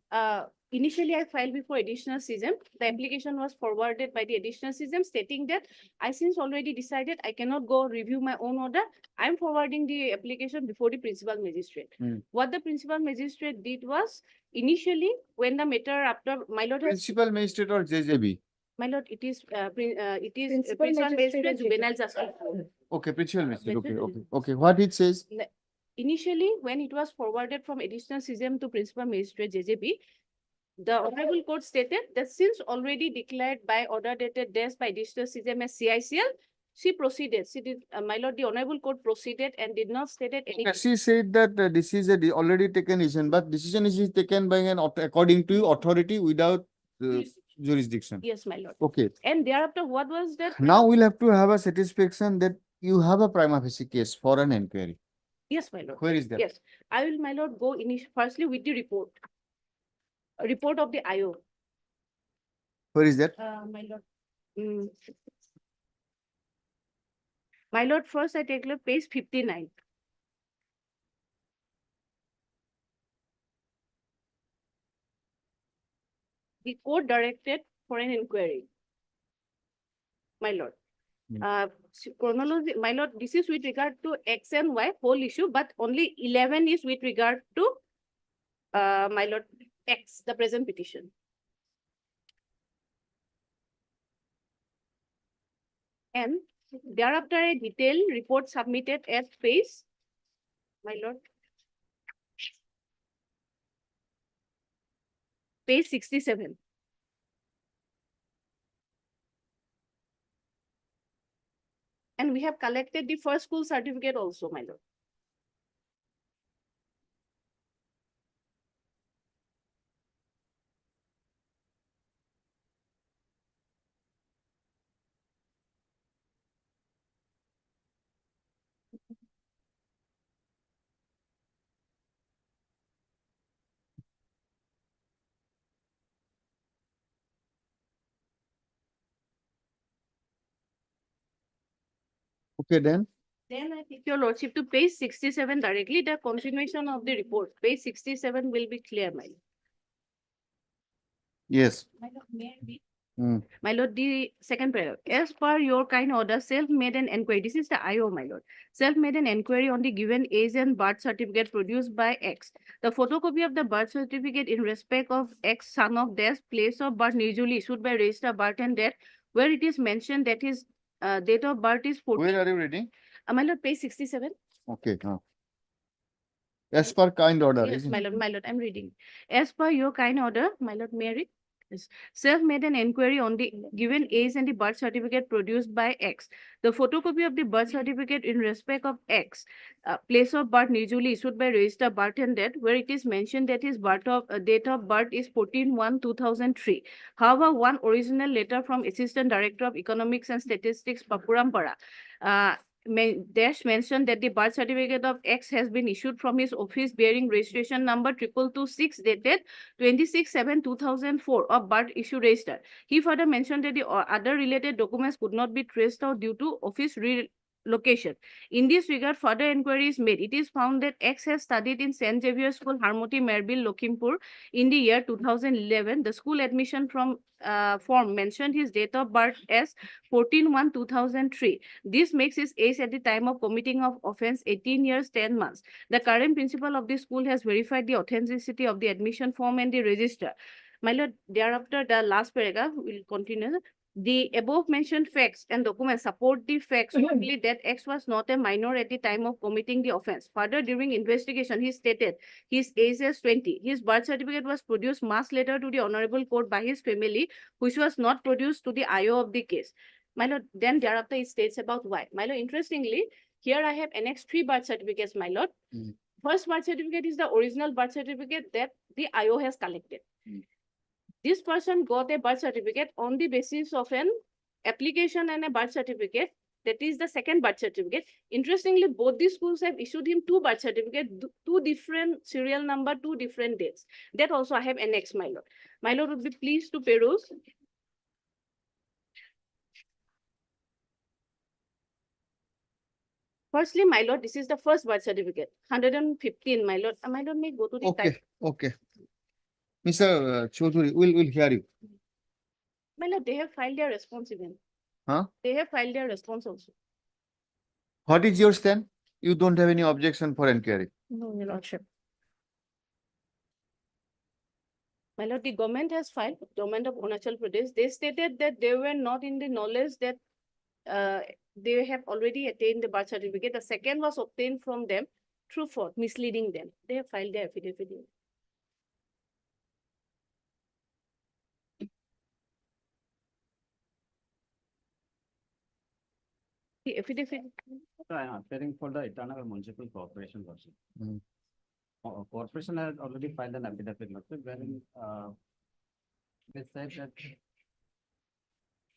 Initially, I filed before additional CGM. The application was forwarded by the additional CGM stating that I since already decided I cannot go review my own order. I'm forwarding the application before the principal magistrate. What the principal magistrate did was Initially, when the matter after my lord has, Principal magistrate or JJB? my lord, it is Principal principal magistrate magistrate and juvenile justice court. Okay, principal magistrate, okay, Magistrate okay, okay, what it says? Initially, when it was forwarded from additional CJM to principal magistrate JJB, the honorable court stated that since already declared by order dated dash by additional CJM as CICL, she proceeded. She did, my lord, the honorable court proceeded and did not stated any. She said that this is a already taken decision, but decision is taken by an according to authority without jurisdiction. Yes, my lord. Okay, And thereafter, what was that? now we'll have to have a satisfaction that you have a prima facie case for an inquiry. Yes, my lord. Where is that? Yes, I will, my lord, go firstly with the report. A report of the IO. Where is that? My lord. My lord, first I take look page 59. The court directed for an inquiry. My lord. Chronology, my lord, this is with regard to X and Y whole issue, but only 11 is with regard to my lord X, the present petition. And thereafter a detailed report submitted at page, my lord, page 67. And we have collected the first school certificate also, my lord. Okay, then. Then I take your lordship to page 67 directly, the continuation of the report. Page 67 will be clear, my lord. Yes. My lord, may I read? Mm. My lord, the second paragraph. As per your kind order, self-made an inquiry. This is the IO, my lord. Self-made an inquiry on the given age and birth certificate produced by X. The photocopy of the birth certificate in respect of X son of death, place of birth usually issued by register birth and death, where it is mentioned that his date of birth is 14. Where are you reading? My lord, page 67. Okay. As per kind order. Yes, isn't my it? lord, my lord, I'm reading. As per your kind order, my lord, may I read? Yes. Self-made an inquiry on the given age and the birth certificate produced by X. The photocopy of the birth certificate in respect of X, place of birth usually issued by register birth and death, where it is mentioned that his date of birth is 14/1/2003. However, one original letter from Assistant Director of Economics and Statistics, Papurampara, Dash mentioned that the birth certificate of X has been issued from his office bearing registration number 2226 dated 26/7/2004 of birth issue register. He further mentioned that the other related documents could not be traced out due to office relocation. In this regard, further inquiry is made. It is found that X has studied in St. Xavier School, Harmoti, Merbil, Lokhimpur in the year 2011. The school admission form mentioned his date of birth as 14/1/2003. This makes his age at the time of committing of offense 18 years 10 months. The current principal of the school has verified the authenticity of the admission form and the register. My lord, thereafter the last paragraph will continue. The above mentioned facts and documents support the facts only that X was not a minor at the time of committing the offense. Further, during investigation, he stated his age as 20. His birth certificate was produced months later to the honorable court by his family, which was not produced to the IO of the case. My lord, then thereafter it states about why. My lord, interestingly, here I have annexed 3 birth certificates, my lord. First birth certificate is the original birth certificate that the IO has collected. This person got a birth certificate on the basis of an application and a birth certificate. That is the second birth certificate. Interestingly, both these schools have issued him 2 birth certificates, 2 different serial number, 2 different dates. That also I have annexed, my lord. My lord would be pleased to peruse. Firstly, my lord, this is the first birth certificate, 115, my lord. My lord, may go to the Okay, type. okay. Mr. Chaudhary, we'll hear you. My lord, they have filed their response even. Huh? They have filed their response also. What is your stand? You don't have any objection for inquiry? No, your lordship. My lord, the government has filed, government of Arunachal Pradesh, they stated that they were not in the knowledge that they have already attained the birth certificate. The second was obtained from them through fraud, misleading them. They have filed their affidavit. The affidavit. So I am appearing for the Itanagar Municipal Corporation Lordship. Mm. Corporation has already filed an affidavit, Lordship, wherein they said that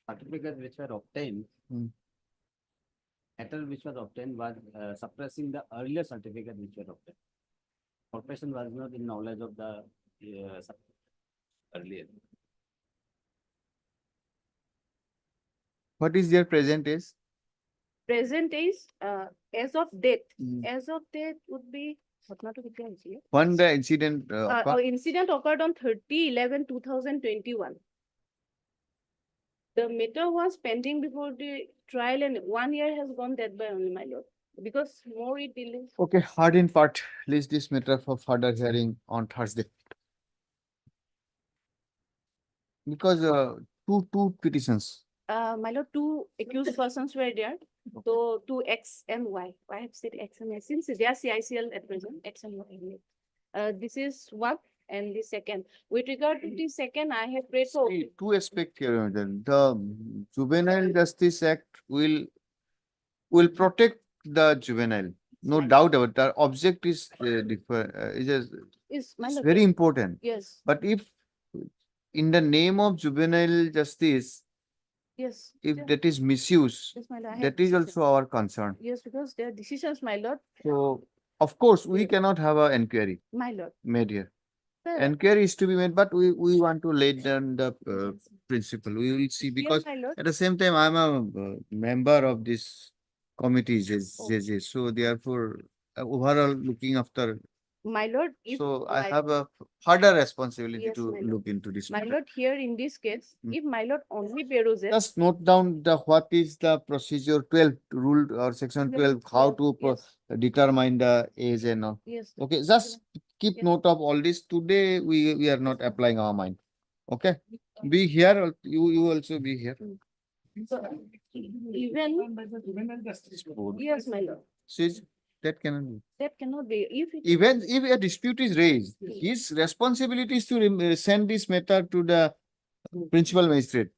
certificates which were obtained, Mm. letter which was obtained was suppressing the earlier certificate which were obtained. Corporation was not in knowledge of the earlier. What is their present age? Present is, as of date, Mm. as of date would be, When the incident incident occurred on 30/11/2021. The matter was pending before the trial and 1 year has gone that by only, my lord, because more it delays. Okay, hardened part, list this matter for further hearing on Thursday. Because two petitions. My lord, two accused persons were there. So two X and Y. I have said X and Y since they are CICL at present, X and Y. This is one and the second. With regard to the second, I have read for. See, two aspects here. The Juvenile Justice Act will protect the juvenile. No doubt about it. The object is Is my it's lord, very yes. important. Yes, But if in the name of juvenile justice, yes. if yeah. that is misuse, Yes, my lord, I have that is decision. also our concern. Yes, because their decisions, my lord, So, of course, we cannot have an inquiry my lord. made here. Sir, Inquiry is to be made, but we want to lay down the principle. We will see, because my lord. at the same time, I'm a member of this committee, JJ. So therefore, overall looking after. My lord, if. So I my- have a harder responsibility Yes, to my lord. look into this My matter. lord, here in this case, if my lord only peruse it. Just note down the what is the procedure 12 rule or section Yes, 12, how to yes. determine the age and all. Yes. Okay, just keep Yes. note of all this. Today we are not applying our mind. Okay, be here. You also be here. So, even. Yes, my lord. Says that cannot be. That cannot be. If it. Even if a dispute is raised, his responsibility is to send this matter to the principal magistrate.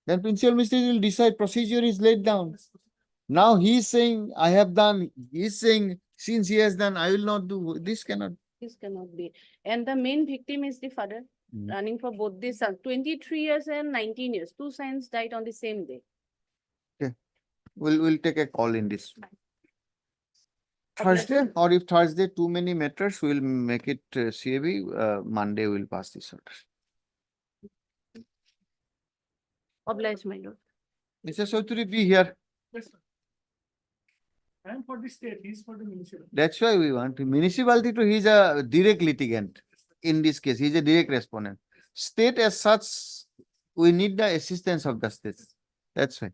Then principal magistrate will decide, procedure is laid down. Now he is saying, I have done, he is saying, since he has done, I will not do. This cannot. This cannot be. And the main victim is the father, running for both the sons, 23 years and 19 years. Two sons died on the same day. Okay, we'll take a call in this. Thursday, or if Thursday too many matters, we'll make it CAB. Monday we'll pass this order. Obliged, my lord. Mr. Chaudhary, be here. Yes, sir. I am for the state, he is for the municipal. That's why we want municipality to, he's a direct litigant. In this case, he's a direct respondent. State as such, we need the assistance of the states. That's why.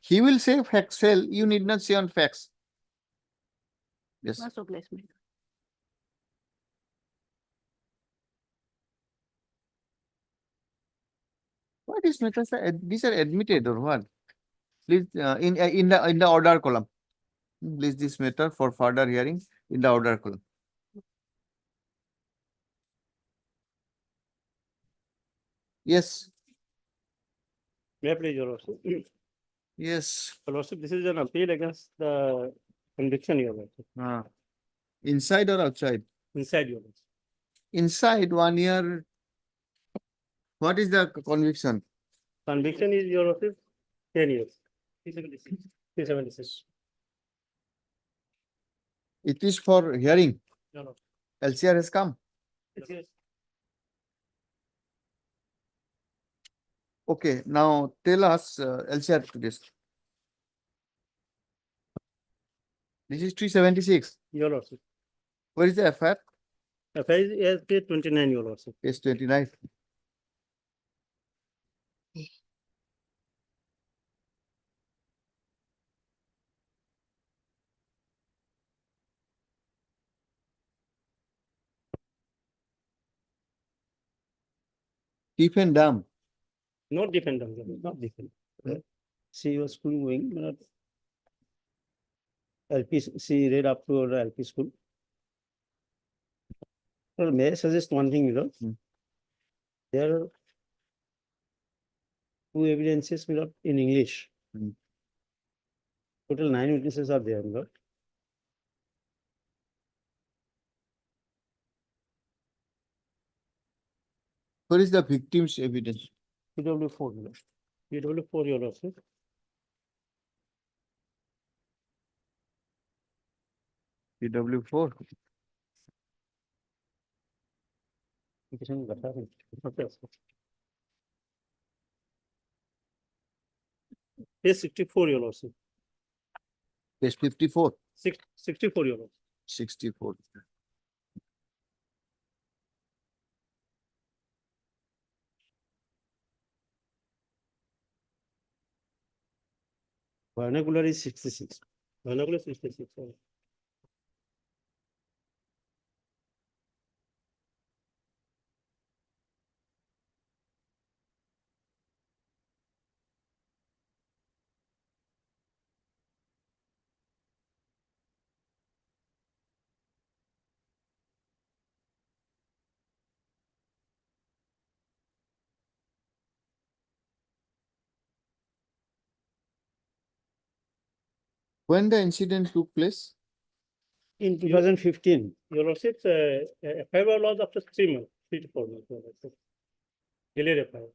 He will say factual, you need not say on facts. Yes. Most obliged, my lord. What is matters? These are admitted or what? Please, in the order column. Please this matter for further hearing in the order column. Yes. May I please, Your Lordship? Yes. Your Lordship, this is an appeal against the conviction, Your Lordship. Inside or outside? Inside, Your Lordship. Inside 1 year. What is the conviction? Conviction is, Your Lordship, 10 years. 376. It is for hearing. No, no. LCR has come. Yes. Okay, now tell us LCR to this. This is 376. Your Lordship. Where is the FIR? FIR is page 29, Your Lordship. Page 29. Stephen Dam. Not dependent, not dependent. She was school going, not LP, she read up to the LP school. Well, may I suggest one thing, there are two evidences, in English. Total 9 witnesses are there, What is the victim's evidence? PW4, PW4, your lordship. PW4. Page 64, your lordship. Page 54. 64, your lordship. 64. Vernacular is 66. Vernacular is 66. sorry. When the incident took place? In 2015, your lordship, FIR was lost after 3 months, 3 to 4 months. Your lordship. Delayed FIR.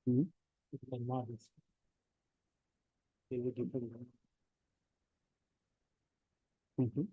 Hmm. Mhm.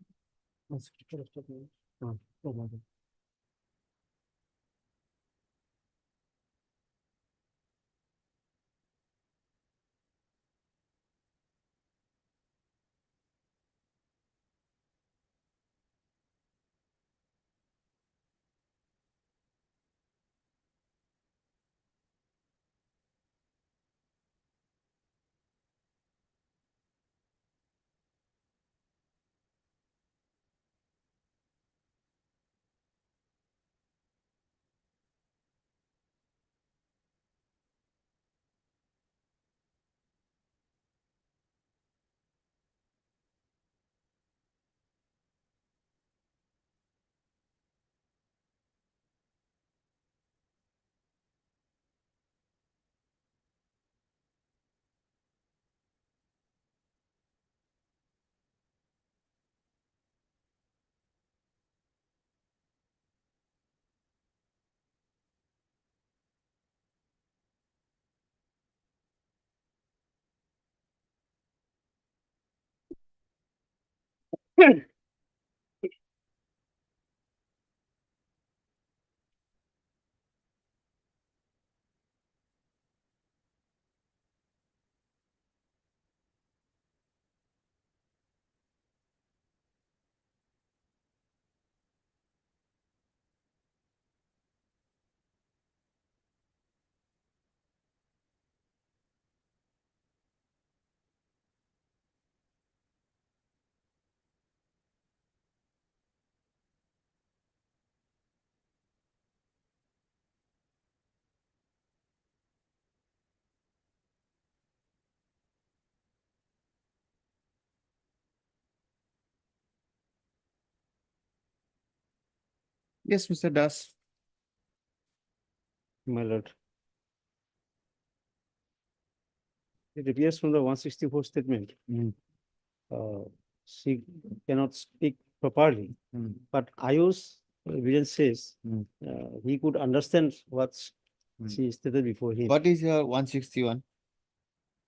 Yes, Mr. Das. My lord. It appears from the 164 statement. She cannot speak properly, but IO's evidence says he could understand what she stated before him. What is your 161?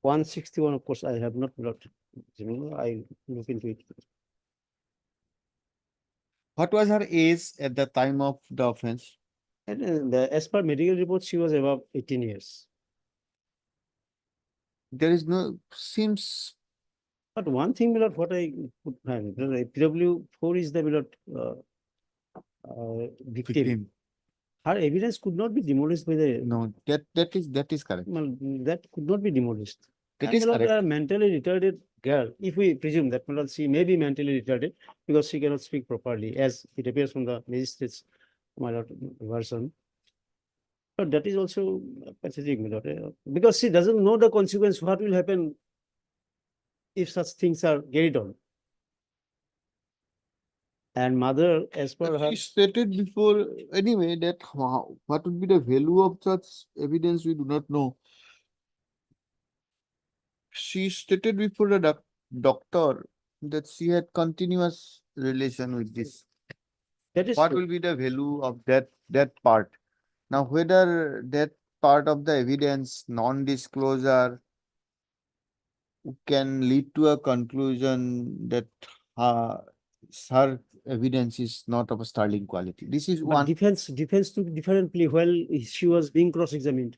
161, of course, I have not looked. I look into it. What was her age at the time of the offense? And as per medical report, she was above 18 years. There is no, seems. But one thing, Milord, what I could find, PW4 is the Milord victim. Her evidence could not be demolished by the. No, that is correct. Well, that could not be demolished. That And is Milord, correct. a mentally retarded girl, if we presume that Milord, she may be mentally retarded because she cannot speak properly, as it appears from the magistrate's Milord version. But that is also pathetic, Milord, because she doesn't know the consequence, what will happen if such things are carried on. And mother, as per her. She stated before, anyway, that what would be the value of such evidence, we do not know. She stated before the doctor that she had continuous relation with this. That is what true. will be the value of that part? Now, whether that part of the evidence, non-disclosure, can lead to a conclusion that her evidence is not of a sterling quality. This is But one. defense took differently while she was being cross-examined.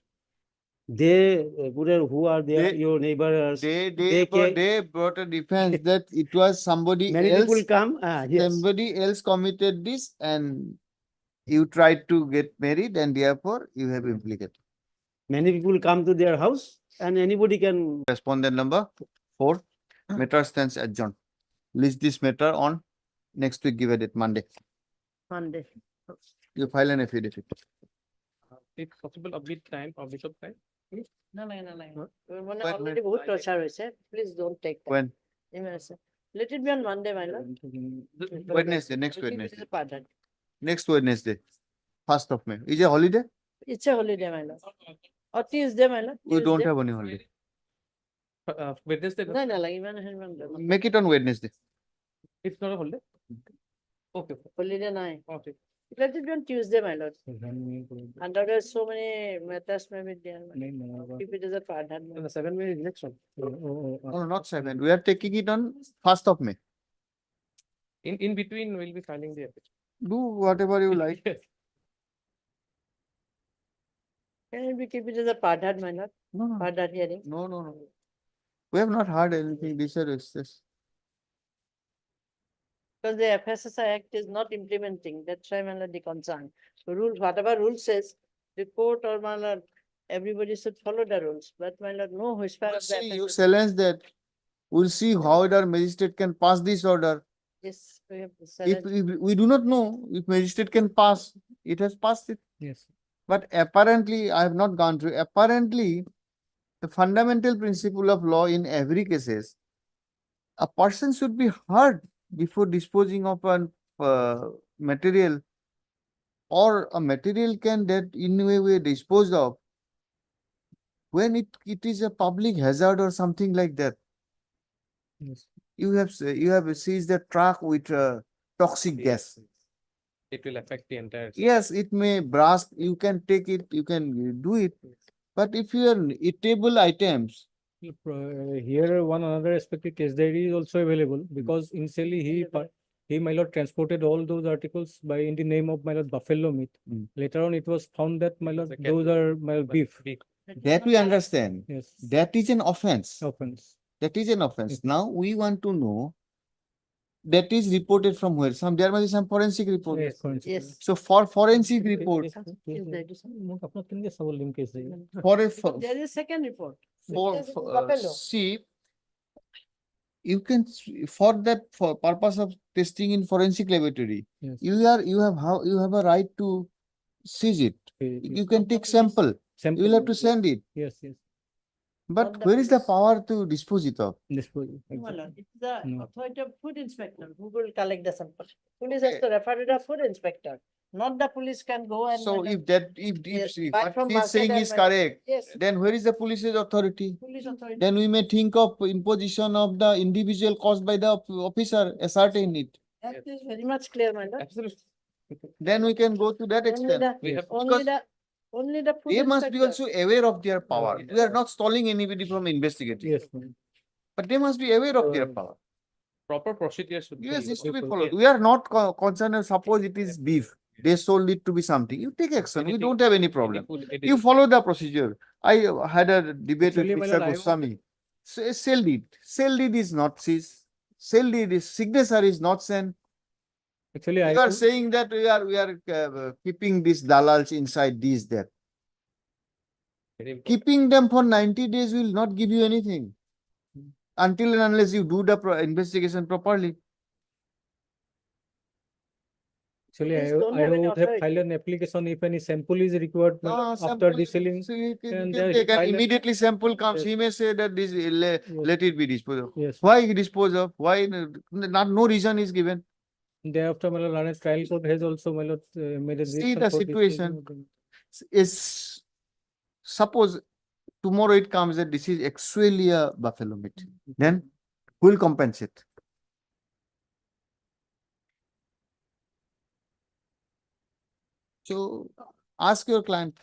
They, who are their, your neighbors? They brought a defense that it was somebody Many else. people come, yes. Somebody else committed this and you tried to get married and therefore you have implicated. Many people come to their house and anybody can. Respondent number 4, matter stands adjourned. List this matter on next week, give a date, Monday. Monday. You file an affidavit. If possible, a bit time, a bit of time. No. Already বহুত torture হৈছে. Please don't take that. When? Let it be on Monday, my lord. Wednesday, next I'll keep it Wednesday. as a pardon. Next Wednesday, 1st of May. Is it a holiday? It's a holiday, my lord. Or Tuesday, my lord. We don't Tuesday. have any holiday. Wednesday, No, like even. Make it on Wednesday. it's not a holiday. Okay. Holiday nine. Okay. Let it be on Tuesday, my lord. And there are so many matters may be there. my lord. Keep it as a pardon. my The lord. 7 May is next one. No, not 7. We are taking it on 1st of May. In between, we'll be filing the application. Do whatever you like. Yes. Can we keep it as a pardon, my lord? No, no, Pardon hearing. no, no, no. We have not heard anything. These are this. Because the FSSI Act is not implementing, that's why, my lord, the concern. So rule, whatever rule says, the court or, my lord, everybody should follow the rules, but, my lord, no whisper We'll of the see, you FSSI. challenge that. We'll see how the magistrate can pass this order. Yes, we have to If challenge. we do not know if magistrate can pass, it has passed it. Yes. But apparently, I have not gone through. Apparently, the fundamental principle of law in every cases, a person should be heard before disposing of an material, or a material can that in a way disposed of when it is a public hazard or something like that. Yes. You have seized a truck with toxic gas. It will affect the entire. Yes, it may blast, you can take it, you can do it. But if you are eatable items, Here, one another aspect is there is also available because initially he, my lord, transported all those articles by in the name of, my lord, buffalo meat. Later on, it was found that, my lord, those are, my lord, beef. that we understand. Yes. That is an offense. Offense. That is an offense. Now we want to know that is reported from where? There must be some forensic report. Yes, forensic. Yes. So for forensic report, Is there? for There is second report. for, Yes, for buffalo. see, you can for that for purpose of testing in forensic laboratory, Yes. you have a right to seize it. You can take sample. You will have to send it. Yes, yes. But Not the where is the police. power to dispose it of? Disposal. No, Exactly. Lord, it's the No. authority of food inspector who will collect the sample. Police has to refer to the food inspector, not the police can go and. So my if lord, that yes, if buy what from he is market saying and is my lord. correct, Yes, then where is the police's authority? police authority. Then we may think of imposition of the individual caused by the officer, ascertain it. That is very much clear, my lord. Absolutely. Then we can go to that Only extent. the, We have- only the food They must be inspector. also aware of their power. yes. We are not stalling anybody from investigating. Yes. But they must be aware of their power. Proper procedure should be. Yes, it's to be Yes. followed. We are not concerned, suppose it is beef. They sold it to be something. You take action. We Anything- don't have any problem. anything- You follow the procedure. I had a debate Actually, with my Mr. lord, I Goswami. Sell deed. Sell deed is not seized. Sell deed is signature is not sent. Actually, You are saying that we are keeping these dalals inside these there. Very important. Keeping them for 90 days will not give you anything. Until and unless you do the investigation properly. Actually, Police don't I have any would have authority. filed an application if any sample is required Ah, after sample, desealing. so you can and take and file a- immediately sample comes, Yes. he may say that this, let it be disposed of. Yes. Why dispose of? Why, no reason is given. Thereafter, my lord, Lanet trial court has also, my lord, made a. See decision the for situation. disposing Is, suppose tomorrow it comes that this is actually a buffalo meat, then who will compensate? So ask your client.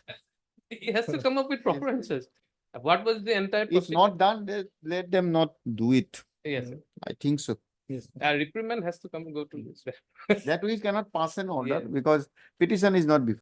He has to come up with proper answers. What was the entire If procedure? not done, let them not do it. Yes, sir. I think so. Yes. A reprimand has to come, go to this. That we cannot pass an order Yeah. because petition is not before.